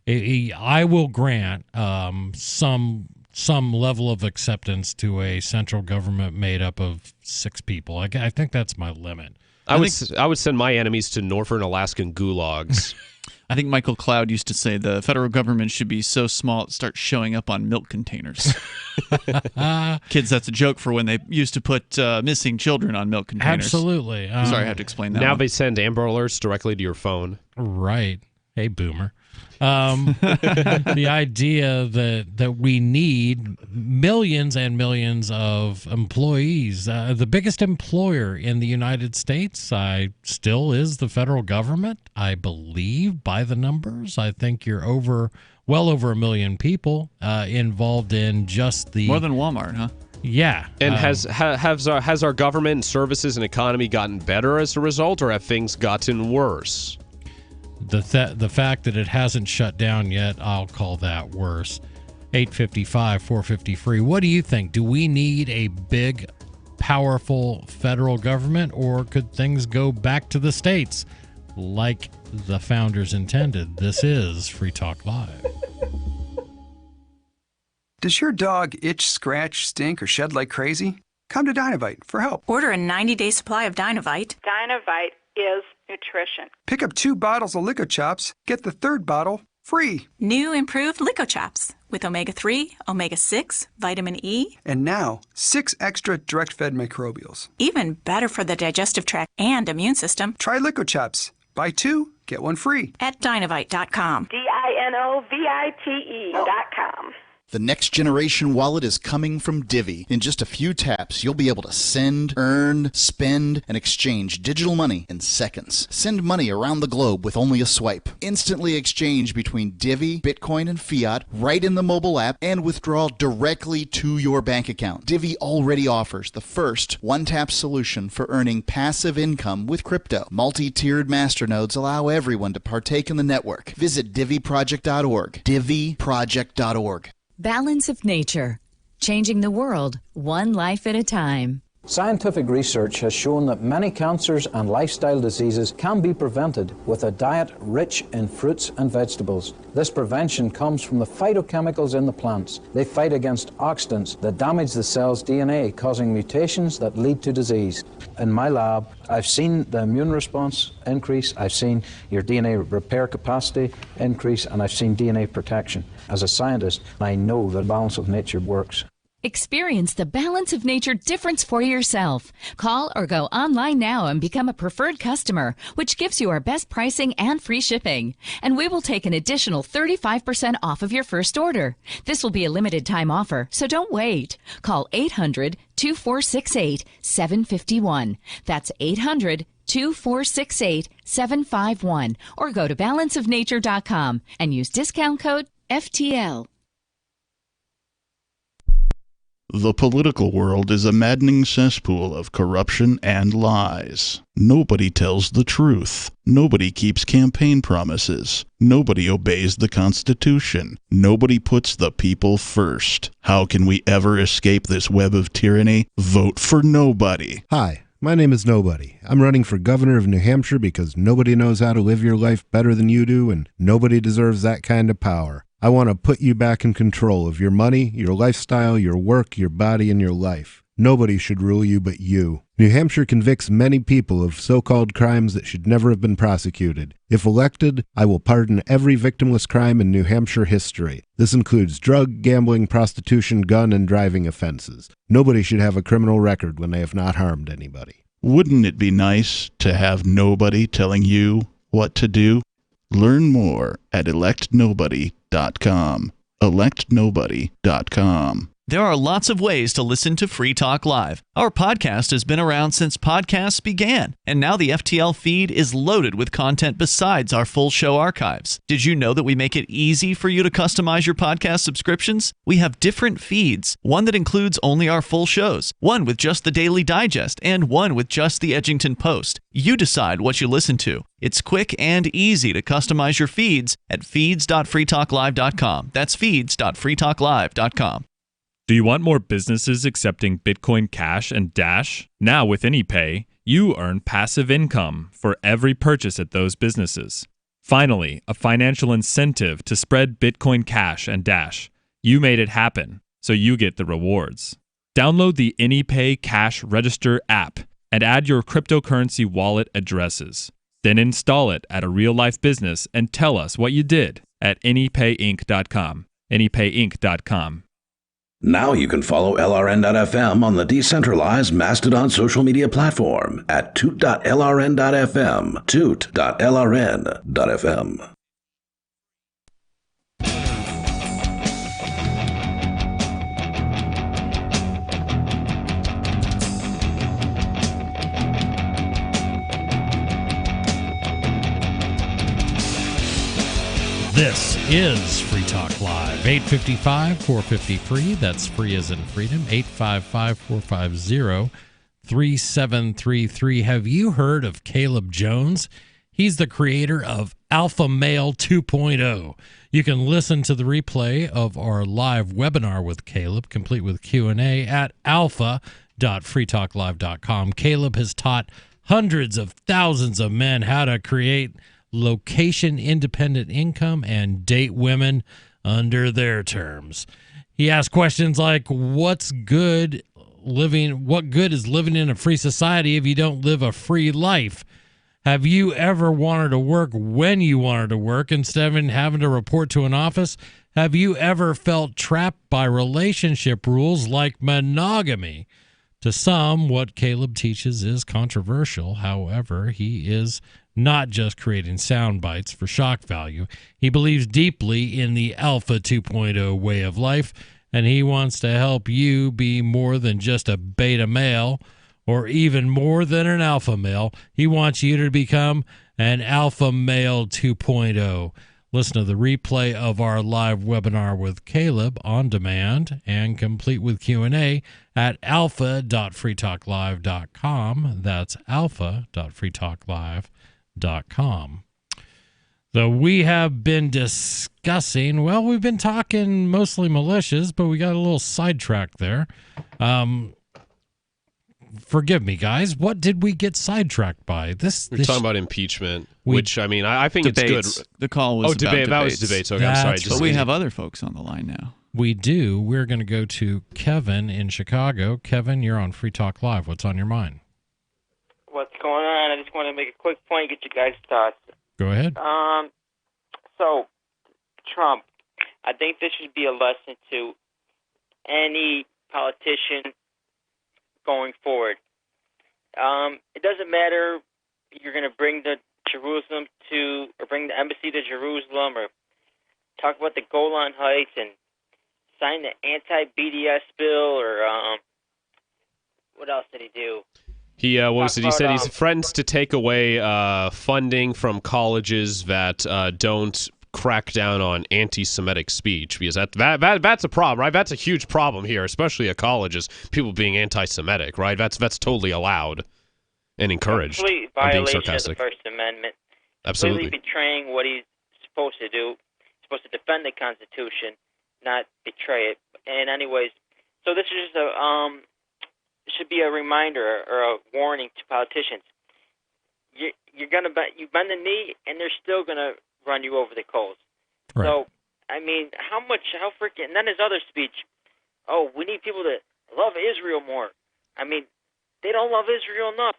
I will grant some level of acceptance to a central government made up of 6 people. I think that's my limit. I would send my enemies to Northern Alaskan gulags. I think Michael Cloud used to say the federal government should be so small it starts showing up on milk containers. Kids, that's a joke for when they used to put missing children on milk containers. Absolutely. Sorry, I have to explain that. Now they send Amber Alerts directly to your phone. Right. Hey, boomer. The idea that we need millions and millions of employees. The biggest employer in the United States still is the federal government, I believe, by the numbers. I think you're well over 1 million people involved in just the... More than Walmart, huh? Yeah. And has our government services and economy gotten better as a result, or have things gotten worse? The fact that it hasn't shut down yet, I'll call that worse. 855-450-FREE. What do you think? Do we need a big, powerful federal government, or could things go back to the states like the founders intended? This is Free Talk Live. Does your dog itch, scratch, stink, or shed like crazy? Come to Dynovite for help. Order a 90-day supply of Dynovite. Dynovite is nutrition. Pick up 2 bottles of Lico Chops, get the 3rd bottle Free. New improved LicoChaps with omega-3, omega-6, vitamin E. And now, 6 extra direct-fed microbials. Even better for the digestive tract and immune system. Try LicoChaps. Buy 2, get 1 free. At Dinovite.com. DINOVITE.com. The next generation wallet is coming from Divvy. In just a few taps, you'll be able to send, earn, spend, and exchange digital money in seconds. Send money around the globe with only a swipe. Instantly exchange between Divvy, Bitcoin, and fiat right in the mobile app and withdraw directly to your bank account. Divvy already offers the first one-tap solution for earning passive income with crypto. Multi-tiered masternodes allow everyone to partake in the network. Visit DivvyProject.org. DivvyProject.org. Balance of nature, changing the world one life at a time. Scientific research has shown that many cancers and lifestyle diseases can be prevented with a diet rich in fruits and vegetables. This prevention comes from the phytochemicals in the plants. They fight against oxidants that damage the cell's DNA, causing mutations that lead to disease. In my lab, I've seen the immune response increase, I've seen your DNA repair capacity increase, and I've seen DNA protection. As a scientist, I know that balance of nature works. Experience the balance of nature difference for yourself. Call or go online now and become a preferred customer, which gives you our best pricing and free shipping. And we will take an additional 35% off of your first order. This will be a limited time offer, so don't wait. Call 800-2468-751. That's 800-2468-751. Or go to balanceofnature.com and use discount code FTL. The political world is a maddening cesspool of corruption and lies. Nobody tells the truth. Nobody keeps campaign promises. Nobody obeys the Constitution. Nobody puts the people first. How can we ever escape this web of tyranny? Vote for nobody. Hi, my name is Nobody. I'm running for governor of New Hampshire because nobody knows how to live your life better than you do, and nobody deserves that kind of power. I want to put you back in control of your money, your lifestyle, your work, your body, and your life. Nobody should rule you but you. New Hampshire convicts many people of so-called crimes that should never have been prosecuted. If elected, I will pardon every victimless crime in New Hampshire history. This includes drug, gambling, prostitution, gun, and driving offenses. Nobody should have a criminal record when they have not harmed anybody. Wouldn't it be nice to have nobody telling you what to do? Learn more at electnobody.com. electnobody.com. There are lots of ways to listen to Free Talk Live. Our podcast has been around since podcasts began, and now the FTL feed is loaded with content besides our full show archives. Did you know that we make it easy for you to customize your podcast subscriptions? We have different feeds, one that includes only our full shows, one with just the Daily Digest, and one with just the Edgington Post. You decide what you listen to. It's quick and easy to customize your feeds at feeds.freetalklive.com. That's feeds.freetalklive.com. Do you want more businesses accepting Bitcoin Cash and Dash? Now with AnyPay, you earn passive income for every purchase at those businesses. Finally, a financial incentive to spread Bitcoin Cash and Dash. You made it happen, so you get the rewards. Download the AnyPay Cash Register app and add your cryptocurrency wallet addresses. Then install it at a real-life business and tell us what you did at anypayinc.com. anypayinc.com. Now you can follow LRN.FM on the decentralized Mastodon social media platform at toot.lrn.fm, toot.lrn.fm. This is Free Talk Live. 855-450-FREE. That's free as in freedom. 855-450-3733. Have you heard of Caleb Jones? He's the creator of Alpha Male 2.0. You can listen to the replay of our live webinar with Caleb, complete with Q&A, at alpha.freetalklive.com. Caleb has taught hundreds of thousands of men how to create location-independent income and date women under their terms. He asks questions like, what good is living in a free society if you don't live a free life? Have you ever wanted to work when you wanted to work instead of having to report to an office? Have you ever felt trapped by relationship rules like monogamy? To some, what Caleb teaches is controversial. However, he is not just creating sound bites for shock value. He believes deeply in the Alpha 2.0 way of life, and he wants to help you be more than just a beta male or even more than an alpha male. He wants you to become an alpha male 2.0. Listen to the replay of our live webinar with Caleb on demand and complete with Q&A at alpha.freetalklive.com. That's alpha.freetalklive.com. So we have been discussing, well, we've been talking mostly militias, but we got a little sidetracked there. Forgive me, guys. What did we get sidetracked by? We're talking about impeachment, which, I mean, I think debates. it's good. The call was about debate. That was debates. debates. Okay, I'm sorry. But we have other folks on the line now. We do. We're going to go to Kevin in Chicago. Kevin, you're on Free Talk Live. What's on your mind? What's going on? I just want to make a quick point, get you guys' thoughts. Go ahead. So, Trump, I think this should be a lesson to any politician going forward. It doesn't matter if you're going to bring the Jerusalem to, or bring the embassy to Jerusalem, or talk about the Golan Heights and sign the anti-BDS bill, or what else did he do? He He said he's friends to take away funding from colleges that don't crack down on anti-Semitic speech, because that's a problem, right? That's a huge problem here, especially at colleges. People being anti-Semitic, right? That's totally allowed and encouraged. Complete I'm being violation of the sarcastic. First Amendment. Absolutely. Completely betraying what he's supposed to do. He's supposed to defend the Constitution, not betray it. And anyways, so this is just should be a reminder or a warning to politicians. You're gonna you bend the knee, and they're still gonna run you over the coals. Right. So, I mean, how freaking, and then his other speech, oh, we need people to love Israel more. I mean, they don't love Israel enough.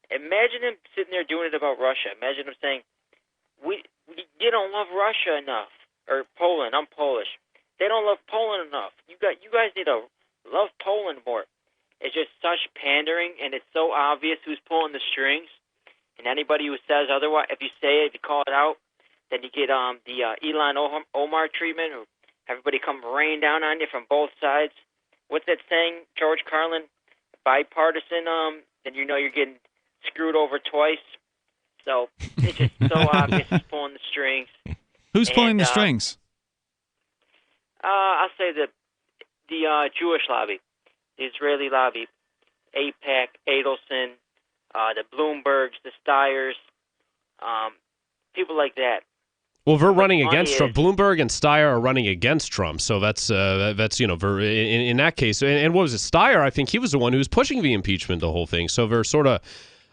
Imagine him sitting there doing it about Russia. Imagine him saying, you don't love Russia enough. Or Poland, I'm Polish. They don't love Poland enough. You guys need to love Poland more. It's just such pandering, and it's so obvious who's pulling the strings. And anybody who says otherwise, if you say it, if you call it out, then you get the Elon Omar treatment, or everybody come rain down on you from both sides. What's that saying, George Carlin? Bipartisan, then you know you're getting screwed over twice. So it's just so obvious who's pulling the strings. Who's pulling the strings? I'll say the Jewish lobby, the Israeli lobby, AIPAC, Adelson, the Bloombergs, the Steyers, people like that. Well, we're running against Trump. Bloomberg and Steyer are running against Trump, so that's in that case. And what was it? Steyer, I think he was the one who was pushing the impeachment, the whole thing. So they're sort of,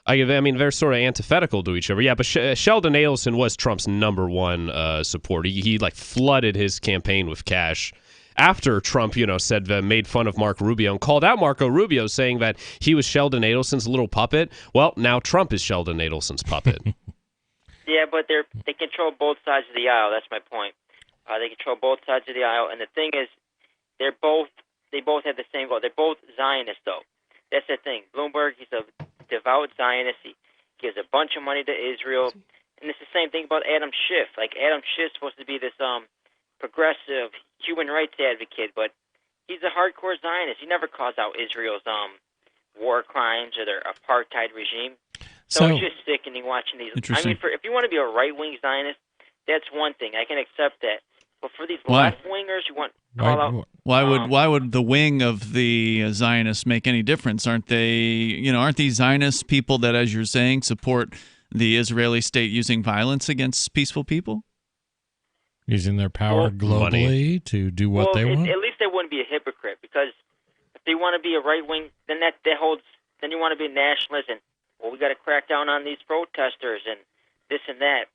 they're sort of antithetical to each other. Yeah, but Sheldon Adelson was Trump's number one supporter. He like flooded his campaign with cash after Trump, said made fun of Marco Rubio and called out Marco Rubio, saying that he was Sheldon Adelson's little puppet. Well, now Trump is Sheldon Adelson's puppet. Yeah, but they control both sides of the aisle. That's my point. They control both sides of the aisle, and the thing is, they both have the same goal. They're both Zionists, though. That's the thing. Bloomberg, he's a devout Zionist. He gives a bunch of money to Israel, and it's the same thing about Adam Schiff. Like Adam Schiff's supposed to be this progressive human rights advocate, but he's a hardcore Zionist. He never calls out Israel's war crimes or their apartheid regime. So it's just sickening watching these. I mean, if you want to be a right-wing Zionist, that's one thing. I can accept that. But for these left-wingers who want to call out... Why would the wing of the Zionists make any difference? Aren't they, aren't these Zionist people that, as you're saying, support the Israeli state using violence against peaceful people? Using their power globally to do what they want? At least they wouldn't be a hypocrite, because if they want to be a right-wing, then then you want to be a nationalist and, well, we got to crack down on these protesters and this and that.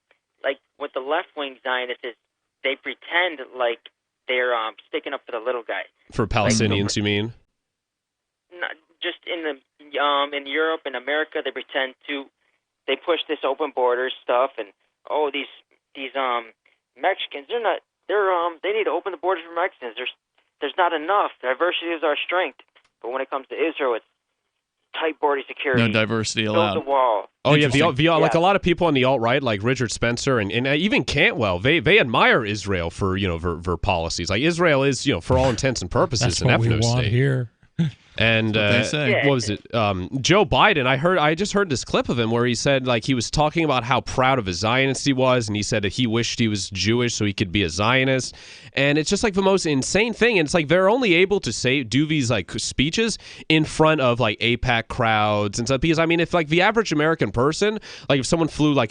Like with the left-wing Zionists, they pretend like they're sticking up for the little guy. For Palestinians, you mean? Not just in Europe and America, they pretend to they push this open borders stuff, and these Mexicans, they need to open the borders for Mexicans. There's not enough. Diversity is our strength. But when it comes to Israel, it's tight border security. No diversity allowed. Build the wall. Oh yeah, like a lot of people on the alt-right, like Richard Spencer and even Cantwell, they admire Israel for for policies. Like Israel is for all intents and purposes an ethno state here. And what was it? Joe Biden. I just heard this clip of him where he said like he was talking about how proud of a Zionist he was, and he said that he wished he was Jewish so he could be a Zionist. And it's just like the most insane thing. And it's like they're only able to do these like speeches in front of like AIPAC crowds and stuff. Because I mean, if like the average American person, like if someone flew like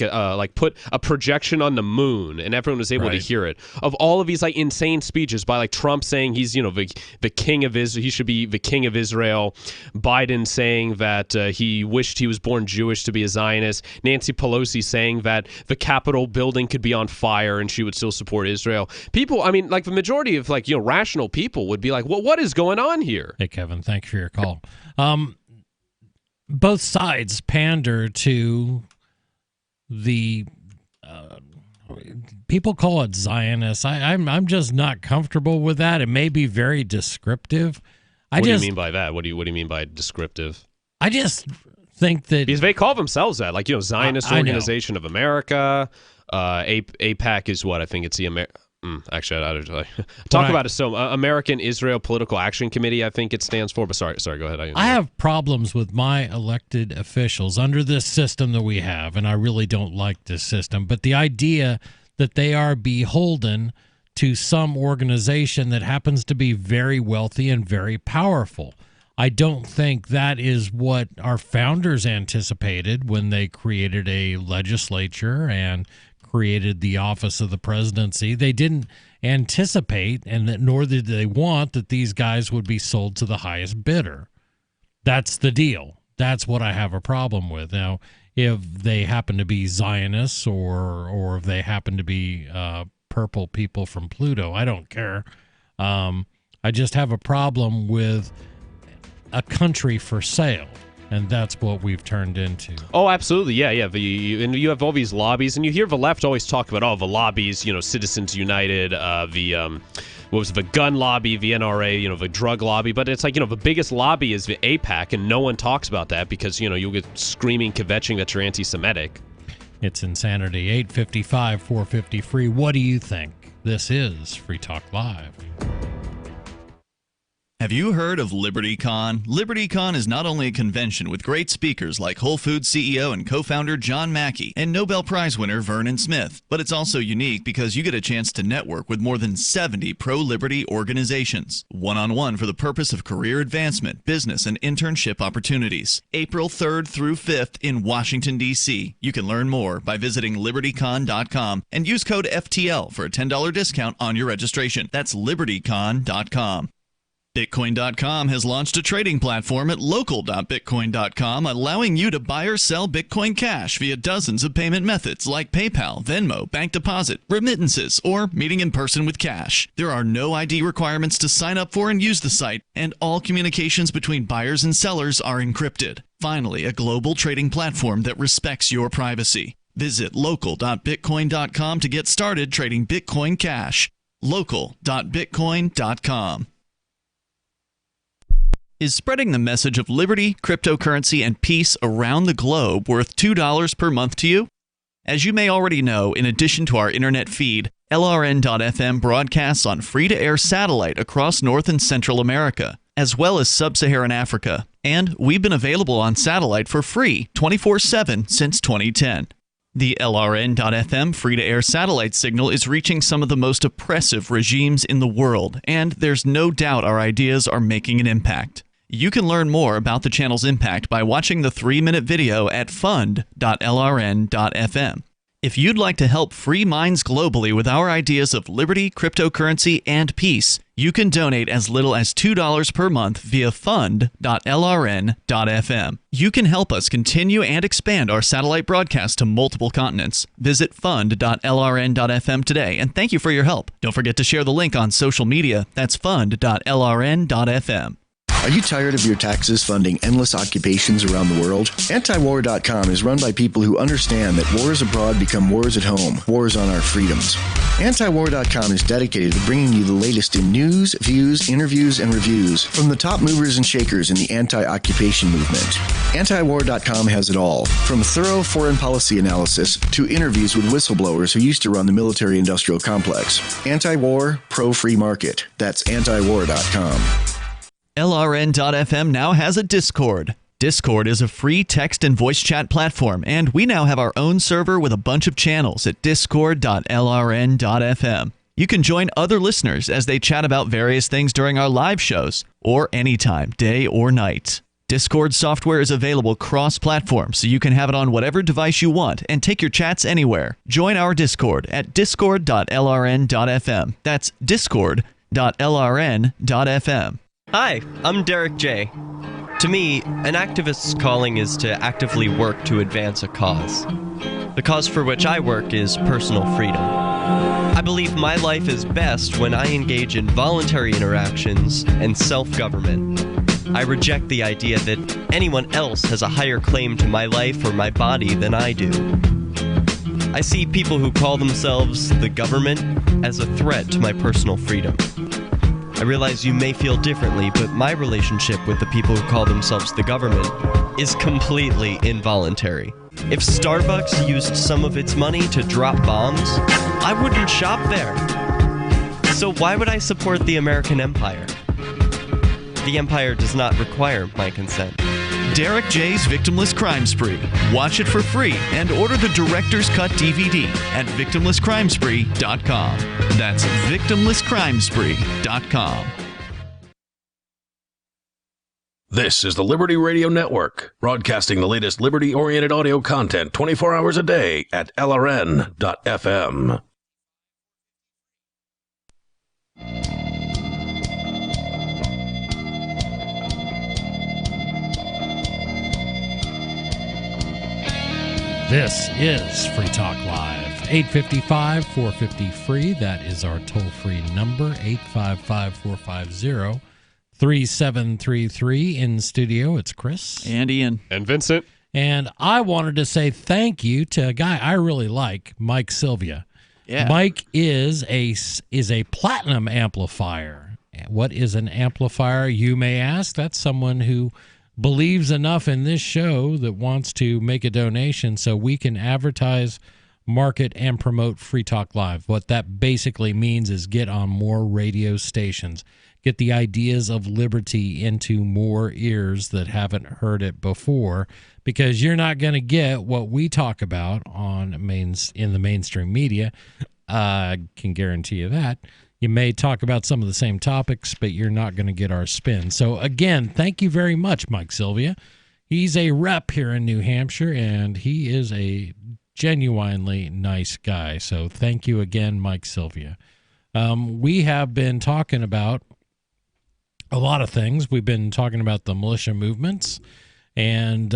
put a projection on the moon and everyone was able to hear it, of all of these like insane speeches by like Trump saying he's the king of Israel, he should be the king of Israel, Biden saying that he wished he was born Jewish to be a Zionist, Nancy Pelosi saying that the Capitol building could be on fire and she would still support Israel. People, I mean, like the majority of like rational people would be like, well, what is going on here? Hey Kevin, thank you for your call. Both sides pander to the people call it Zionists. I'm just not comfortable with that. It may be very descriptive. What do you mean by that? What do you mean by descriptive? I just think that because they call themselves that, like Zionist Organization of America. AIPAC is what I think it's the actually, I don't talk about it. So, American Israel Political Action Committee, I think it stands for. But sorry, go ahead. I have problems with my elected officials under this system that we have, and I really don't like this system. But the idea that they are beholden to some organization that happens to be very wealthy and very powerful. I don't think that is what our founders anticipated when they created a legislature and created the office of the presidency. They didn't anticipate, and nor did they want, that these guys would be sold to the highest bidder. That's the deal. That's what I have a problem with. Now, if they happen to be Zionists or if they happen to be purple people from Pluto, I don't care. I just have a problem with a country for sale. And that's what we've turned into. Oh, absolutely. Yeah. And you have all these lobbies, and you hear the left always talk about, the lobbies, Citizens United, the gun lobby, the NRA, the drug lobby. But it's like, the biggest lobby is the AIPAC, and no one talks about that because, you'll get screaming, kvetching that you're anti-Semitic. It's insanity. 855 450 free. What do you think? This is Free Talk Live. Have you heard of LibertyCon? LibertyCon is not only a convention with great speakers like Whole Foods CEO and co-founder John Mackey and Nobel Prize winner Vernon Smith, but it's also unique because you get a chance to network with more than 70 pro-liberty organizations, one-on-one for the purpose of career advancement, business, and internship opportunities. April 3rd through 5th in Washington, D.C. You can learn more by visiting libertycon.com and use code FTL for a $10 discount on your registration. That's libertycon.com. Bitcoin.com has launched a trading platform at local.bitcoin.com, allowing you to buy or sell Bitcoin Cash via dozens of payment methods like PayPal, Venmo, bank deposit, remittances, or meeting in person with cash. There are no ID requirements to sign up for and use the site, and all communications between buyers and sellers are encrypted. Finally, a global trading platform that respects your privacy. Visit local.bitcoin.com to get started trading Bitcoin Cash. local.bitcoin.com. Is spreading the message of liberty, cryptocurrency, and peace around the globe worth $2 per month to you? As you may already know, in addition to our internet feed, LRN.FM broadcasts on free-to-air satellite across North and Central America, as well as Sub-Saharan Africa. And we've been available on satellite for free 24/7 since 2010. The LRN.FM free-to-air satellite signal is reaching some of the most oppressive regimes in the world, and there's no doubt our ideas are making an impact. You can learn more about the channel's impact by watching the 3-minute video at fund.lrn.fm. If you'd like to help free minds globally with our ideas of liberty, cryptocurrency, and peace, you can donate as little as $2 per month via fund.lrn.fm. You can help us continue and expand our satellite broadcast to multiple continents. Visit fund.lrn.fm today, and thank you for your help. Don't forget to share the link on social media. That's fund.lrn.fm. Are you tired of your taxes funding endless occupations around the world? Antiwar.com is run by people who understand that wars abroad become wars at home, wars on our freedoms. Antiwar.com is dedicated to bringing you the latest in news, views, interviews, and reviews from the top movers and shakers in the anti-occupation movement. Antiwar.com has it all, from thorough foreign policy analysis to interviews with whistleblowers who used to run the military-industrial complex. Anti-war, pro-free market. That's antiwar.com. LRN.FM now has a Discord. Discord is a free text and voice chat platform, and we now have our own server with a bunch of channels at discord.lrn.fm. You can join other listeners as they chat about various things during our live shows, or anytime, day or night. Discord software is available cross-platform, so you can have it on whatever device you want and take your chats anywhere. Join our Discord at discord.lrn.fm. That's discord.lrn.fm. Hi, I'm Derek J. To me, an activist's calling is to actively work to advance a cause. The cause for which I work is personal freedom. I believe my life is best when I engage in voluntary interactions and self-government. I reject the idea that anyone else has a higher claim to my life or my body than I do. I see people who call themselves the government as a threat to my personal freedom. I realize you may feel differently, but my relationship with the people who call themselves the government is completely involuntary. If Starbucks used some of its money to drop bombs, I wouldn't shop there. So why would I support the American empire? The empire does not require my consent. Derek J's Victimless Crime Spree. Watch it for free and order the Director's Cut DVD at victimlesscrimespree.com. That's victimlesscrimespree.com. This is the Liberty Radio Network, broadcasting the latest liberty-oriented audio content 24 hours a day at LRN.FM. This is Free Talk Live. 855-450-FREE. That is our toll-free number, 855-450-3733. In studio, it's Chris. And Ian. And Vincent. And I wanted to say thank you to a guy I really like, Mike Sylvia. Yeah. Mike is a platinum amplifier. What is an amplifier, you may ask? That's someone who believes enough in this show that wants to make a donation so we can advertise, market, and promote Free Talk Live. What that basically means is get on more radio stations, get the ideas of liberty into more ears that haven't heard it before, because you're not going to get what we talk about in the mainstream media. I can guarantee you that. You may talk about some of the same topics, but you're not going to get our spin. So, again, thank you very much, Mike Sylvia. He's a rep here in New Hampshire, and he is a genuinely nice guy. So thank you again, Mike Sylvia. We have been talking about a lot of things. We've been talking about the militia movements and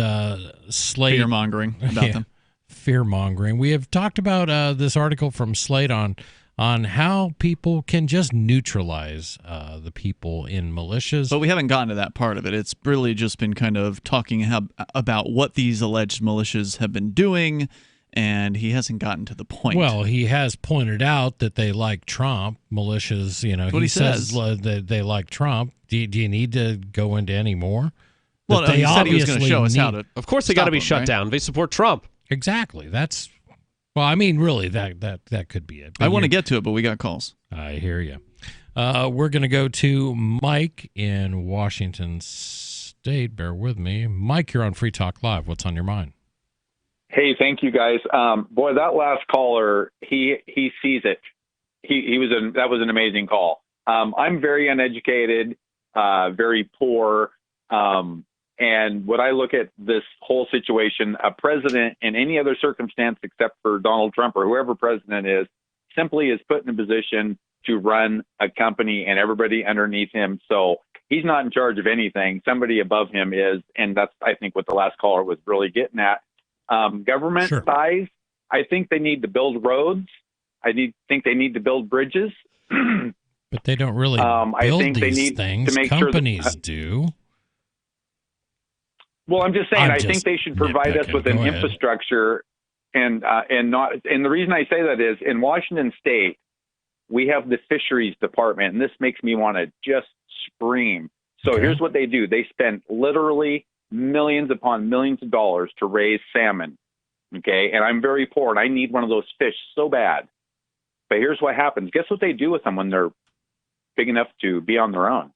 Slate. Fear-mongering about them. Fear-mongering. We have talked about this article from Slate on how people can just neutralize the people in militias. But we haven't gotten to that part of it. It's really just been kind of talking about what these alleged militias have been doing, and he hasn't gotten to the point. Well, he has pointed out that they like Trump. Militias, he says that they like Trump. Do you need to go into any more? Well, he said he was going to show us how to. Of course, they got to be shut down. They support Trump. Exactly. That's. Well, I mean, really, that could be it. But I want to get to it, but we got calls. I hear you. We're going to go to Mike in Washington State. Bear with me. Mike, you're on Free Talk Live. What's on your mind? Hey, thank you, guys. Boy, that last caller, he sees it. That was an amazing call. I'm very uneducated, very poor. And when I look at this whole situation, a president in any other circumstance except for Donald Trump or whoever president is, simply is put in a position to run a company and everybody underneath him. So he's not in charge of anything. Somebody above him is. And that's, I think, what the last caller was really getting at. Government size, I think they need to build roads. Think they need to build bridges. But they don't really build these things. Companies do. Well, I'm just saying, I think they should provide us with an infrastructure, and not. And the reason I say that is in Washington State, we have the fisheries department, and this makes me want to just scream. So here's what they do: they spend literally millions upon millions of dollars to raise salmon. Okay, and I'm very poor, and I need one of those fish so bad. But here's what happens: guess what they do with them when they're big enough to be on their own?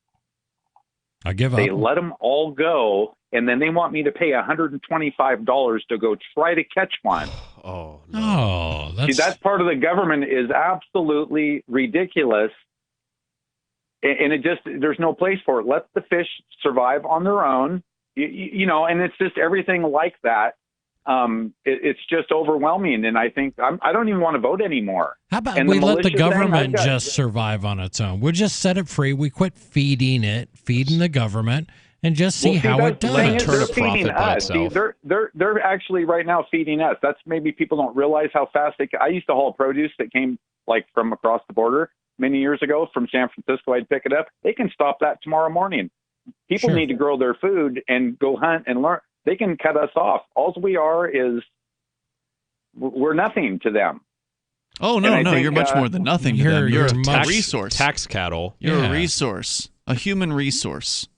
I give up. They let them all go, and then they want me to pay $125 to go try to catch one. Oh, no. See, that part of the government is absolutely ridiculous, and it just, there's no place for it. Let the fish survive on their own, you know, and it's just everything like that. It's just overwhelming, and I think I don't even want to vote anymore. How about we let the government just survive on its own? We'll just set it free. We quit feeding the government, and just see how it does. Let it turn a profit by itself. They're actually right now feeding us. That's maybe people don't realize how fast I used to haul produce that came like from across the border many years ago from San Francisco. I'd pick it up. They can stop that tomorrow morning. People need to grow their food and go hunt and learn. They can cut us off. All we are is we're nothing to them. Oh, no, you're much more than nothing to them. You're a resource. Tax cattle. You're a resource, a human resource.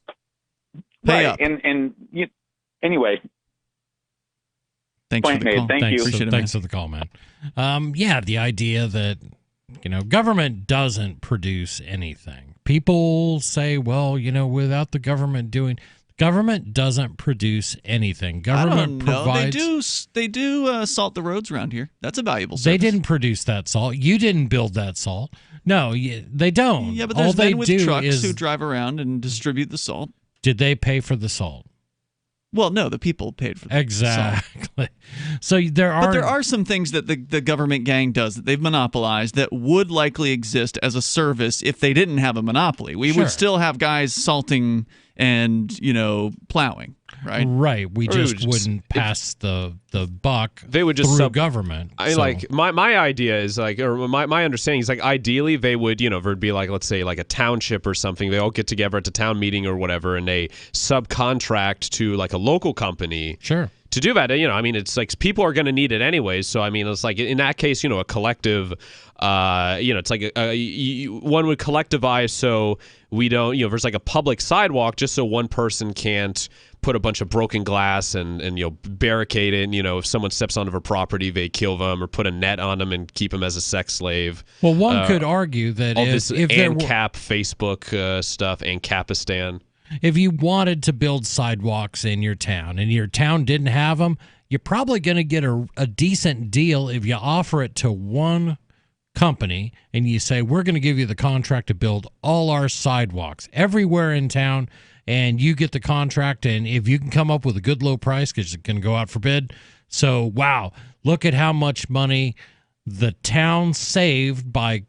Pay up. And anyway. Thanks for the call. Thank you. Thanks for the call, man. The idea that, government doesn't produce anything. People say, well, without the government government doesn't produce anything. Government provides. They do salt the roads around here. That's a valuable service. They didn't produce that salt. You didn't build that salt. No, they don't. Yeah, but there's men with trucks who drive around and distribute the salt. Did they pay for the salt? Well, no, the people paid for the exactly. salt. So there are some things that the government gang does that they've monopolized that would likely exist as a service if they didn't have a monopoly. We would still have guys salting and plowing, right? Right. We just wouldn't pass the buck. They would just through government. My idea is or my understanding is ideally they would there'd be let's say a township or something. They all get together at a town meeting or whatever, and they subcontract to a local company. Sure. To do that, it's people are going to need it anyways. So it's in that case, a collective, it's one would collectivize so we don't, there's a public sidewalk just so one person can't put a bunch of broken glass and barricade it. And, if someone steps onto their property, they kill them or put a net on them and keep them as a sex slave. Well, one could argue that if ANCAP Facebook stuff, ANCAPistan. If you wanted to build sidewalks in your town and your town didn't have them, you're probably going to get a decent deal if you offer it to one company and you say, we're going to give you the contract to build all our sidewalks everywhere in town, and you get the contract, and if you can come up with a good low price because it's going to go out for bid. So, wow, look at how much money the town saved by,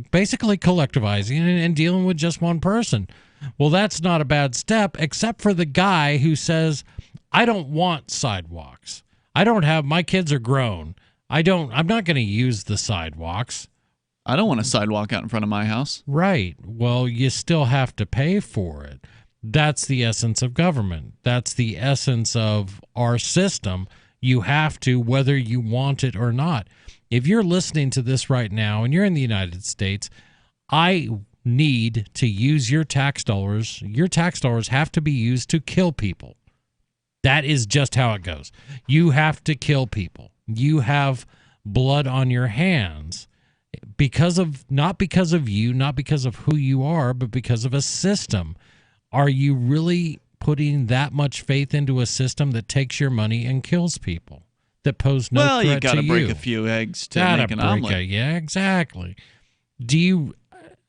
basically collectivizing and dealing with just one person. Well, that's not a bad step, except for the guy who says, I don't want sidewalks. My kids are grown. I'm not going to use the sidewalks. I don't want a sidewalk out in front of my house. Right. Well, you still have to pay for it. That's the essence of government. That's the essence of our system. You have to, whether you want it or not. If you're listening to this right now and you're in the United States, I need to use your tax dollars. Your tax dollars have to be used to kill people. That is just how it goes. You have to kill people. You have blood on your hands not because of you, not because of who you are, but because of a system. Are you really putting that much faith into a system that takes your money and kills people, that pose no threat to you? Well, you got to break a few eggs to make an omelet. Yeah, exactly. Do you?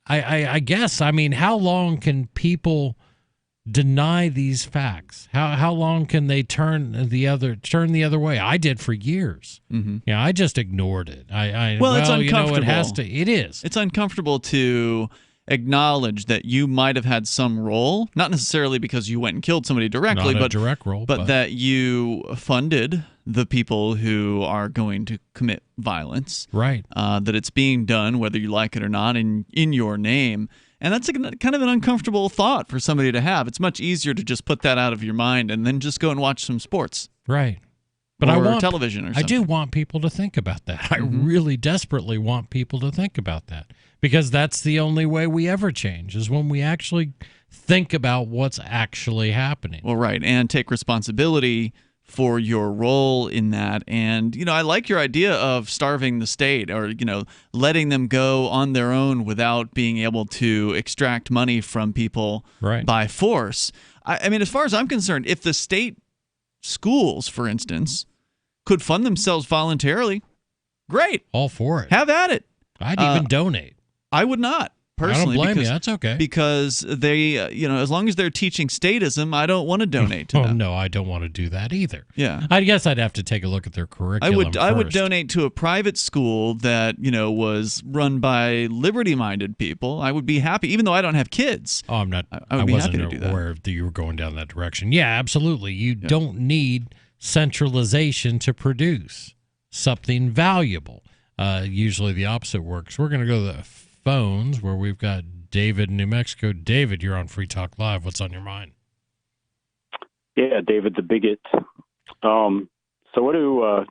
I guess. How long can people deny these facts? How long can they turn the other way? I did for years. Mm-hmm. Yeah, I just ignored it. It's uncomfortable. It is. It's uncomfortable to acknowledge that you might have had some role, not necessarily because you went and killed somebody directly, not a direct role, but that you funded the people who are going to commit violence. Right. That it's being done, whether you like it or not, in your name. And that's kind of an uncomfortable thought for somebody to have. It's much easier to just put that out of your mind and then just go and watch some sports. Right. But or I want television or something. I do want people to think about that. I really desperately want people to think about that, because that's the only way we ever change, is when we actually think about what's actually happening. Well, right, and take responsibility for your role in that. And, I like your idea of starving the state, or, letting them go on their own without being able to extract money from people by force. I mean, as far as I'm concerned, if the state schools, for instance, could fund themselves voluntarily, great. All for it. Have at it. I'd even donate. I would not. Personally, I don't blame you. That's okay. Because they, as long as they're teaching statism, I don't want to donate to them. No, I don't want to do that either. Yeah. I guess I'd have to take a look at their curriculum I would donate to a private school that, was run by liberty-minded people. I would be happy, even though I don't have kids. Oh, I'm not. I would be happy to do that. Aware that you were going down that direction. Yeah, absolutely. You don't need centralization to produce something valuable. Usually the opposite works. We're going to go to the phones where we've got David in New Mexico. David, you're on Free Talk Live. What's on your mind? Yeah, David the Bigot. So what do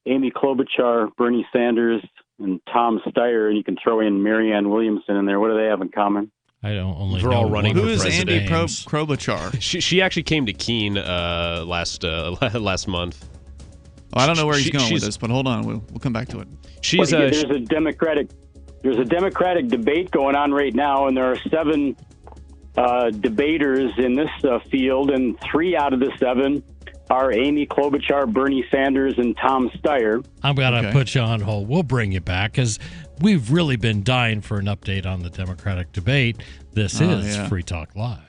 Amy Klobuchar, Bernie Sanders, and Tom Steyer, and you can throw in Marianne Williamson in there, what do they have in common? I don't only They're know all running one. for Who is president. Andy Klobuchar? She actually came to Keene last month. Oh, I don't know where he's going with this, but hold on, we'll come back to it. There's a Democratic debate going on right now, and there are 7 debaters in this field, and 3 out of the 7 are Amy Klobuchar, Bernie Sanders, and Tom Steyer. I'm going to put you on hold. We'll bring you back, because we've really been dying for an update on the Democratic debate. This is Free Talk Live.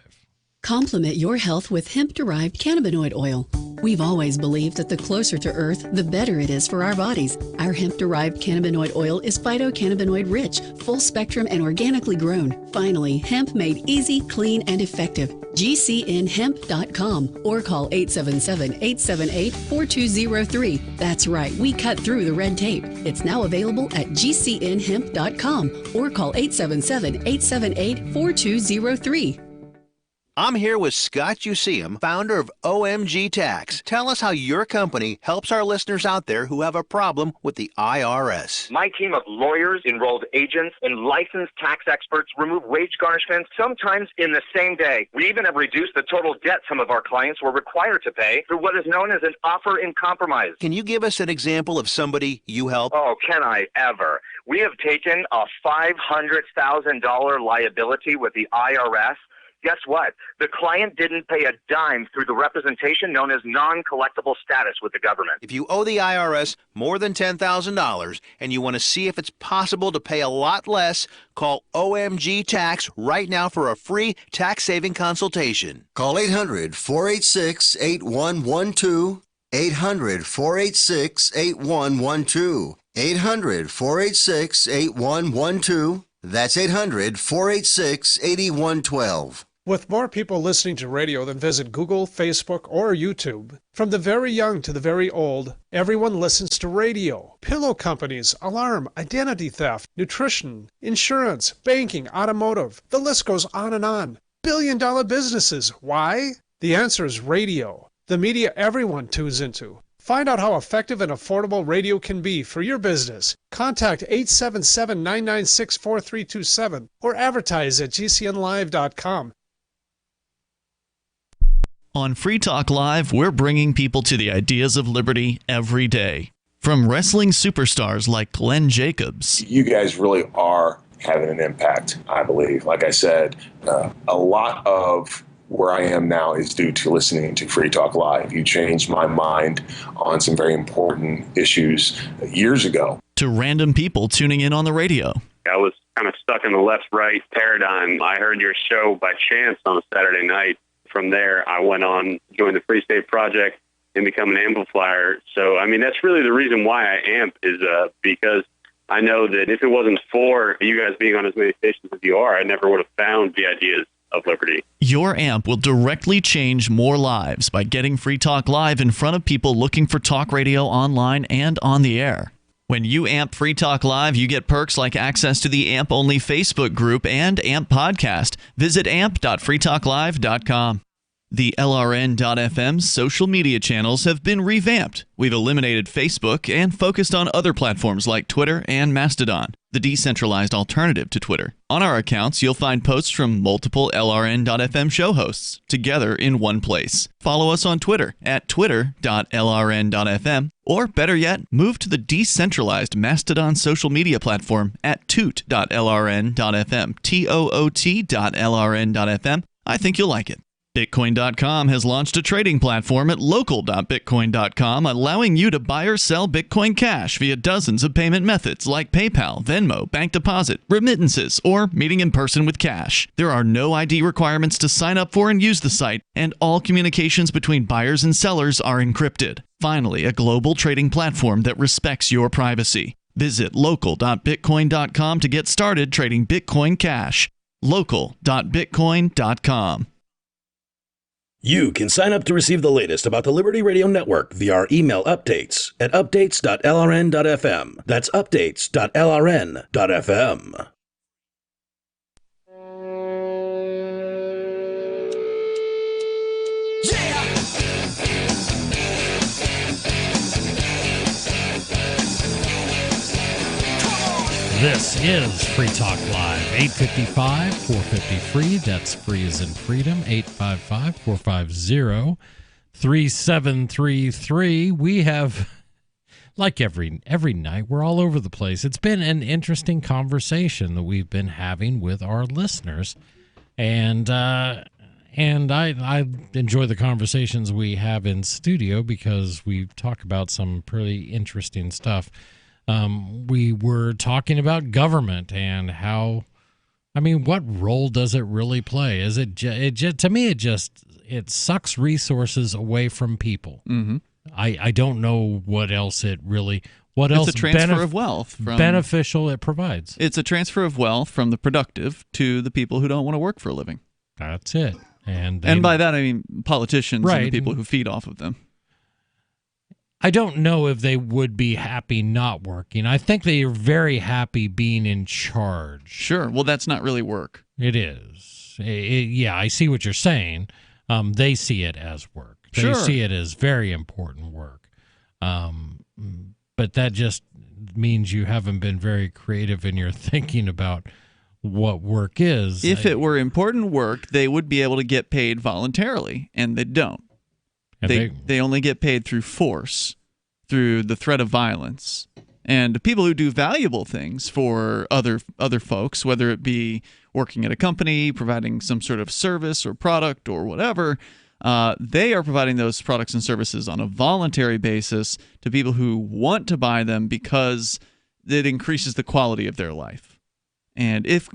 Complement your health with hemp-derived cannabinoid oil. We've always believed that the closer to Earth, the better it is for our bodies. Our hemp-derived cannabinoid oil is phytocannabinoid-rich, full-spectrum, and organically grown. Finally, hemp made easy, clean, and effective. GCNhemp.com or call 877-878-4203. That's right, we cut through the red tape. It's now available at GCNhemp.com or call 877-878-4203. I'm here with Scott Useum, founder of OMG Tax. Tell us how your company helps our listeners out there who have a problem with the IRS. My team of lawyers, enrolled agents, and licensed tax experts remove wage garnishments, sometimes in the same day. We even have reduced the total debt some of our clients were required to pay through what is known as an offer in compromise. Can you give us an example of somebody you help? Oh, can I ever? We have taken a $500,000 liability with the IRS. Guess what? The client didn't pay a dime through the representation known as non-collectible status with the government. If you owe the IRS more than $10,000 and you want to see if it's possible to pay a lot less, call OMG Tax right now for a free tax-saving consultation. Call 800-486-8112. 800-486-8112. 800-486-8112. That's 800-486-8112. With more people listening to radio than visit Google, Facebook, or YouTube, from the very young to the very old, everyone listens to radio. Pillow companies, alarm, identity theft, nutrition, insurance, banking, automotive. The list goes on and on. Billion-dollar businesses. Why? The answer is radio. The media everyone tunes into. Find out how effective and affordable radio can be for your business. Contact 877-996-4327 or advertise at gcnlive.com. On Free Talk Live, we're bringing people to the ideas of liberty every day. From wrestling superstars like Glenn Jacobs. You guys really are having an impact, I believe. Like I said, a lot of where I am now is due to listening to Free Talk Live. You changed my mind on some very important issues years ago. To random people tuning in on the radio. I was kind of stuck in the left-right paradigm. I heard your show by chance on a Saturday night. From there, I went on, joined the Free State Project, and become an amplifier. So, I mean, that's really the reason why I amp is because I know that if it wasn't for you guys being on as many stations as you are, I never would have found the ideas of liberty. Your amp will directly change more lives by getting Free Talk Live in front of people looking for talk radio online and on the air. When you AMP Free Talk Live, you get perks like access to the AMP-only Facebook group and AMP podcast. Visit amp.freetalklive.com. The LRN.FM's social media channels have been revamped. We've eliminated Facebook and focused on other platforms like Twitter and Mastodon, the decentralized alternative to Twitter. On our accounts, you'll find posts from multiple LRN.FM show hosts together in one place. Follow us on Twitter at twitter.lrn.fm, or better yet, move to the decentralized Mastodon social media platform at toot.lrn.fm, toot.lrn.fm. I think you'll like it. Bitcoin.com has launched a trading platform at local.bitcoin.com, allowing you to buy or sell Bitcoin Cash via dozens of payment methods like PayPal, Venmo, bank deposit, remittances, or meeting in person with cash. There are no ID requirements to sign up for and use the site, and all communications between buyers and sellers are encrypted. Finally, a global trading platform that respects your privacy. Visit local.bitcoin.com to get started trading Bitcoin Cash. local.bitcoin.com. You can sign up to receive the latest about the Liberty Radio Network via our email updates at updates.lrn.fm. That's updates.lrn.fm. This is Free Talk Live, 855-450-FREE. That's free as in freedom, 855-450-3733. We have, like every night, we're all over the place. It's been an interesting conversation that we've been having with our listeners, and I enjoy the conversations we have in studio because we talk about some pretty interesting stuff. We were talking about government and how, I mean, what role does it really play? Is it to me, it sucks resources away from people. Mm-hmm. I don't know what else it really, it's a transfer of wealth beneficial it provides. It's a transfer of wealth from the productive to the people who don't want to work for a living. That's it. And by that, I mean politicians right. and the people who feed off of them. I don't know if they would be happy not working. I think they are very happy being in charge. Sure. Well, that's not really work. It is. Yeah, I see what you're saying. They see it as work. They see it as very important work. But that just means you haven't been very creative in your thinking about what work is. If it were important work, they would be able to get paid voluntarily, and they don't. They only get paid through force, through the threat of violence. And people who do valuable things for other folks, whether it be working at a company, providing some sort of service or product or whatever, they are providing those products and services on a voluntary basis to people who want to buy them because it increases the quality of their life. And if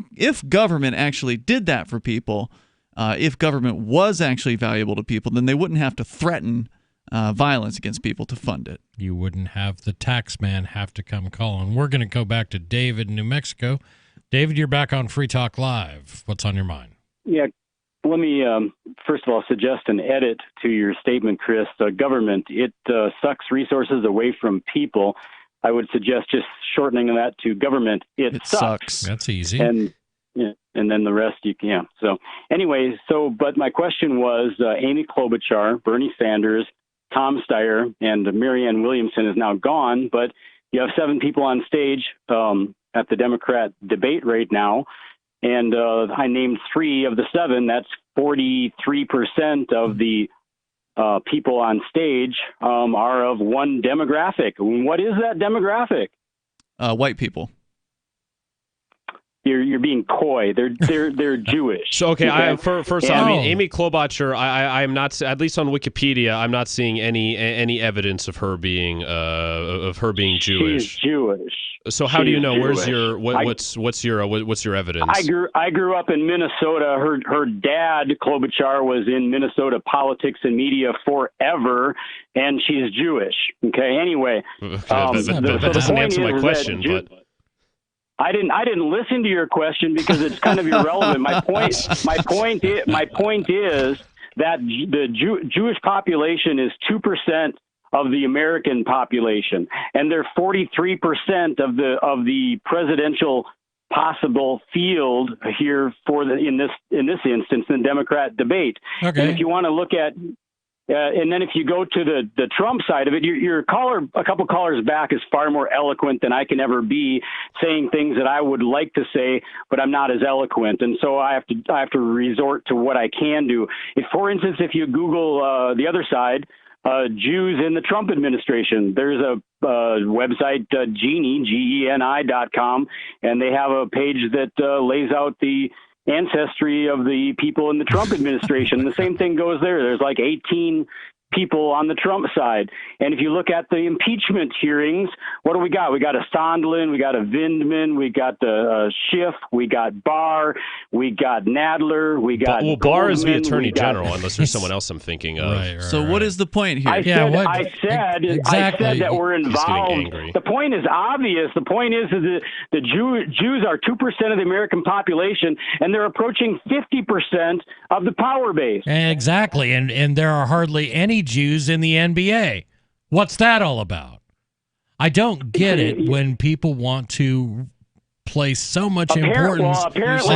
government actually did that for people, if government was actually valuable to people, then they wouldn't have to threaten violence against people to fund it. You wouldn't have the tax man have to come calling. We're going to go back to David in New Mexico. David, you're back on Free Talk Live. What's on your mind? Yeah, let me first of all suggest an edit to your statement, Chris. Government, it sucks resources away from people. I would suggest just shortening that to government. It sucks. That's easy. And then the rest you can. Yeah. So anyway, but my question was Amy Klobuchar, Bernie Sanders, Tom Steyer, and Marianne Williamson is now gone, but you have 7 people on stage at the Democrat debate right now, and I named 3 of the 7. That's 43% of the people on stage are of one demographic. What is that demographic? White people. You're being coy. They're Jewish. So okay. First off, I mean, Amy Klobuchar. I am not, at least on Wikipedia, I'm not seeing any evidence of her being Jewish. She's Jewish. So how do you know? Where's your what's your evidence? I grew up in Minnesota. Her dad Klobuchar was in Minnesota politics and media forever, and she's Jewish. Okay. Anyway, that doesn't answer my question, but. I didn't listen to your question because it's kind of irrelevant. My point is that the Jewish population is 2% of the American population, and they're 43% of the presidential possible field here in this instance, in the Democrat debate. Okay. And if you want to look at and then if you go to the Trump side of it, your caller, a couple callers back, is far more eloquent than I can ever be, saying things that I would like to say, but I'm not as eloquent. And so I have to resort to what I can do. For instance, if you Google the other side, Jews in the Trump administration, there's a website, GENI.com, and they have a page that lays out the ancestry of the people in the Trump administration. The same thing goes there. There's like 18 people on the Trump side. And if you look at the impeachment hearings, what do we got? We got a Sondland, we got a Vindman, we got the Schiff, we got Barr, we got Nadler, we got Barr is the Goldman, Attorney General, unless there's someone else I'm thinking of. So what is the point here? I said that we're involved. The point is obvious. The point is that the Jews are 2% of the American population, and they're approaching 50% of the power base. Exactly, and there are hardly any Jews in the NBA. What's that all about? I don't get it when people want to place so much importance. Apparently,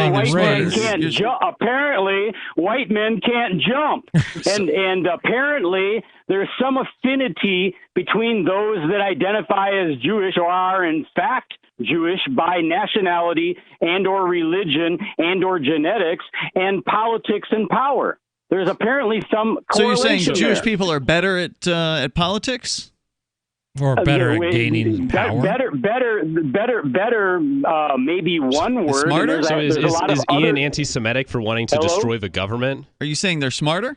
white men can't jump, and apparently there's some affinity between those that identify as Jewish or are in fact Jewish by nationality and or religion and or genetics and politics and power. There's apparently some correlation. So you're saying Jewish there. people are better at politics? Or better at gaining power? Better, maybe one word. Smarter? So is Ian anti-Semitic for wanting to destroy the government? Are you saying they're smarter?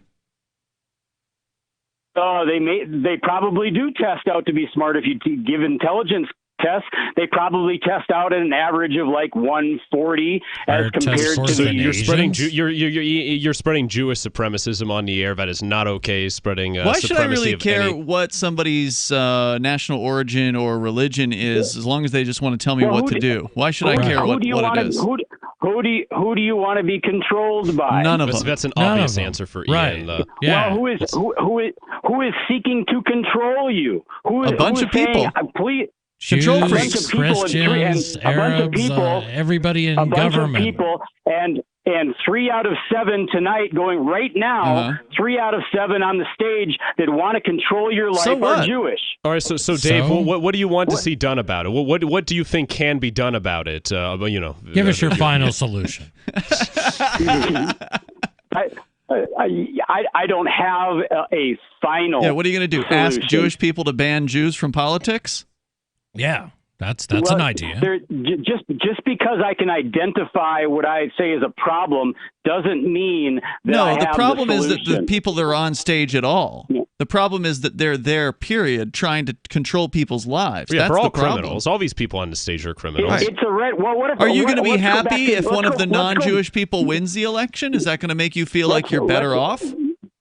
They probably do test out to be smart. If you give intelligence tests, they probably test out at an average of like 140 as compared to so the you're spreading you're spreading Jewish supremacism on the air. That is not okay. Spreading why should I really care any... what somebody's national origin or religion is, as long as they just want to tell me what to do? Why should I care what it is? Who do you want to be controlled by? None of them. That's an obvious answer for Ian. Well, who is seeking to control you? A bunch of people. Please. Jews, Christians, Arabs, everybody in government. A bunch of people, and 3 out of 7 tonight, going right now, 3 out of 7 on the stage that want to control your life are Jewish. All right, so Dave, what do you want to see done about it? What do you think can be done about it? Give us your final solution. I don't have a final. Yeah, what are you going to do? Solution. Ask Jewish people to ban Jews from politics? Yeah, that's an idea. Just because I can identify what I say is a problem doesn't mean that the problem is that the people that are on stage at all. Yeah. The problem is that they're there, period, trying to control people's lives. Yeah, that's they're all the problem. criminals. All these people on the stage are criminals. Are you going to be happy if one of the non-Jewish people wins the election? Is that going to make you feel like you're better off?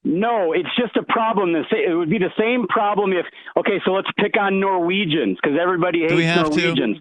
No, it's just a problem. It would be the same problem if, so let's pick on Norwegians because everybody hates Norwegians.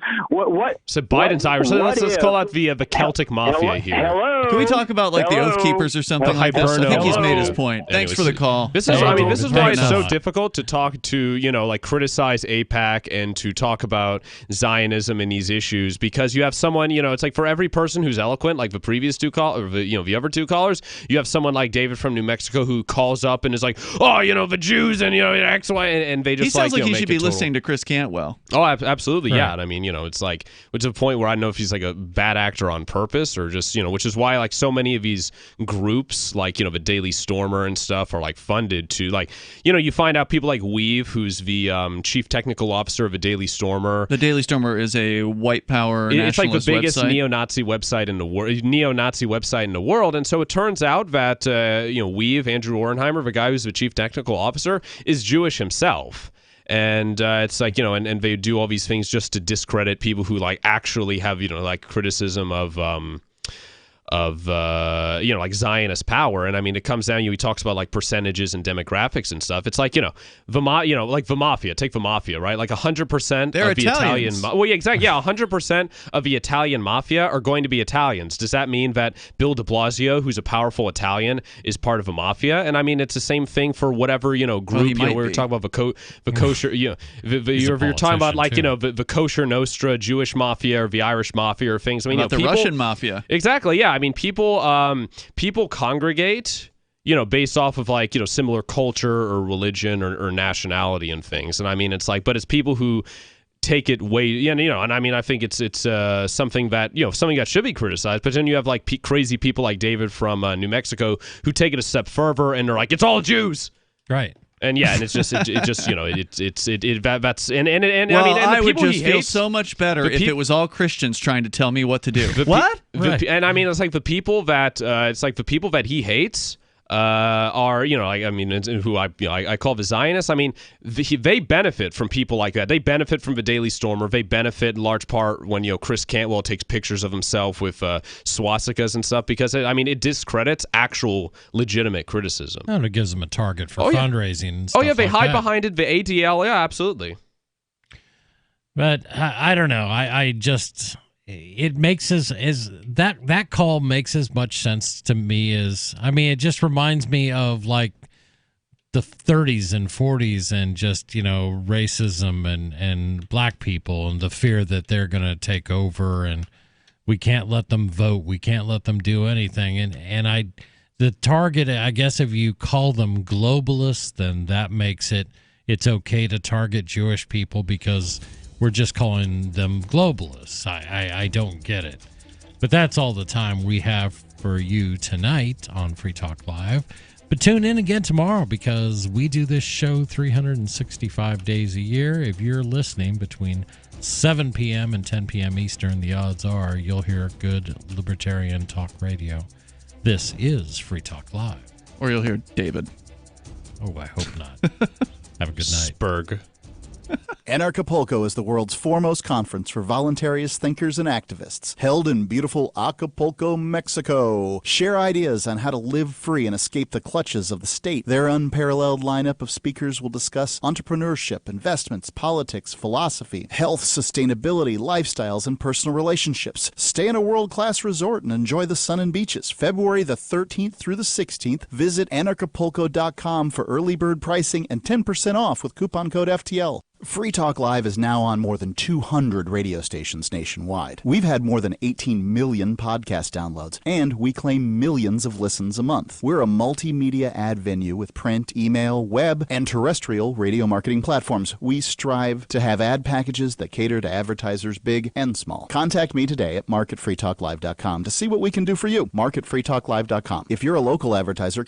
So Biden's Irish. Let's call out the Celtic mafia here. Hello? Can we talk about like the Oath Keepers or something like this? I think he's made his point. Thanks for the call. This is why it's so difficult to talk to, criticize AIPAC and to talk about Zionism and these issues, because you have someone, it's like for every person who's eloquent, like the previous two callers, or the other two callers, you have someone like David from New Mexico who calls up and is like, the Jews and X, Y, and they just he sounds like he should be total... listening to Chris Cantwell. Oh, absolutely, right. Yeah. And I mean, it's like, it's a point where I don't know if he's like a bad actor on purpose or just, which is why like so many of these groups, like the Daily Stormer and stuff, are like funded to like, you find out people like Weave, who's the chief technical officer of a Daily Stormer. The Daily Stormer is a white power nationalist It's like the biggest website. neo-Nazi website in the world, and so it turns out that Weave, Andrew Orenheimer, the guy who's the chief technical officer, is Jewish himself. And it's like, and they do all these things just to discredit people who like actually have, like criticism of like Zionist power. And I mean, it comes down, he talks about like percentages and demographics and stuff. It's like, like the mafia, take the mafia, right? Like 100% They're of the Italians. Italian, well, yeah, exactly. Yeah. 100% of the Italian mafia are going to be Italians. Does that mean that Bill de Blasio, who's a powerful Italian, is part of a mafia? And I mean, it's the same thing for whatever, group, we were talking about the kosher, you're talking about like, the kosher Nostra Jewish mafia or the Irish mafia or things. I mean, the Russian mafia. Exactly. Yeah. I mean, people congregate, based off of like, similar culture or religion or nationality and things. And I mean, it's like, but it's people who take it way, and I mean, I think it's something that, something that should be criticized. But then you have like crazy people like David from New Mexico who take it a step further and they're like, it's all Jews. Right. And yeah, and it's just that's and well, I mean, and I would people just feel so much better if it was all Christians trying to tell me what to do. And I mean, it's like the people that he hates are, I mean, who I call the Zionists. I mean, they benefit from people like that. They benefit from the Daily Stormer. They benefit in large part when Chris Cantwell takes pictures of himself with swastikas and stuff, because it discredits actual legitimate criticism. And it gives them a target for fundraising. And stuff they like hide that. behind it. The ADL, yeah, absolutely. But I don't know. I just. It makes that call makes as much sense to me as, I mean, it just reminds me of like the 30s and 40s and just, racism and black people and the fear that they're going to take over and we can't let them vote. We can't let them do anything. And the target, I guess, if you call them globalists, then that makes it's okay to target Jewish people because we're just calling them globalists. I don't get it. But that's all the time we have for you tonight on Free Talk Live. But tune in again tomorrow because we do this show 365 days a year. If you're listening between 7 p.m. and 10 p.m. Eastern, the odds are you'll hear good libertarian talk radio. This is Free Talk Live. Or you'll hear David. Oh, I hope not. Have a good night. Spurg. Anarchapulco is the world's foremost conference for voluntarist thinkers and activists, held in beautiful Acapulco, Mexico. Share ideas on how to live free and escape the clutches of the state. Their unparalleled lineup of speakers will discuss entrepreneurship, investments, politics, philosophy, health, sustainability, lifestyles, and personal relationships. Stay in a world-class resort and enjoy the sun and beaches. February the 13th through the 16th, visit anarchapulco.com for early bird pricing and 10% off with coupon code FTL. Free Talk Live is now on more than 200 radio stations nationwide. We've had more than 18 million podcast downloads, and we claim millions of listens a month. We're a multimedia ad venue with print, email, web, and terrestrial radio marketing platforms. We strive to have ad packages that cater to advertisers big and small. Contact me today at mark@freetalklive.com to see what we can do for you. mark@freetalklive.com. If you're a local advertiser,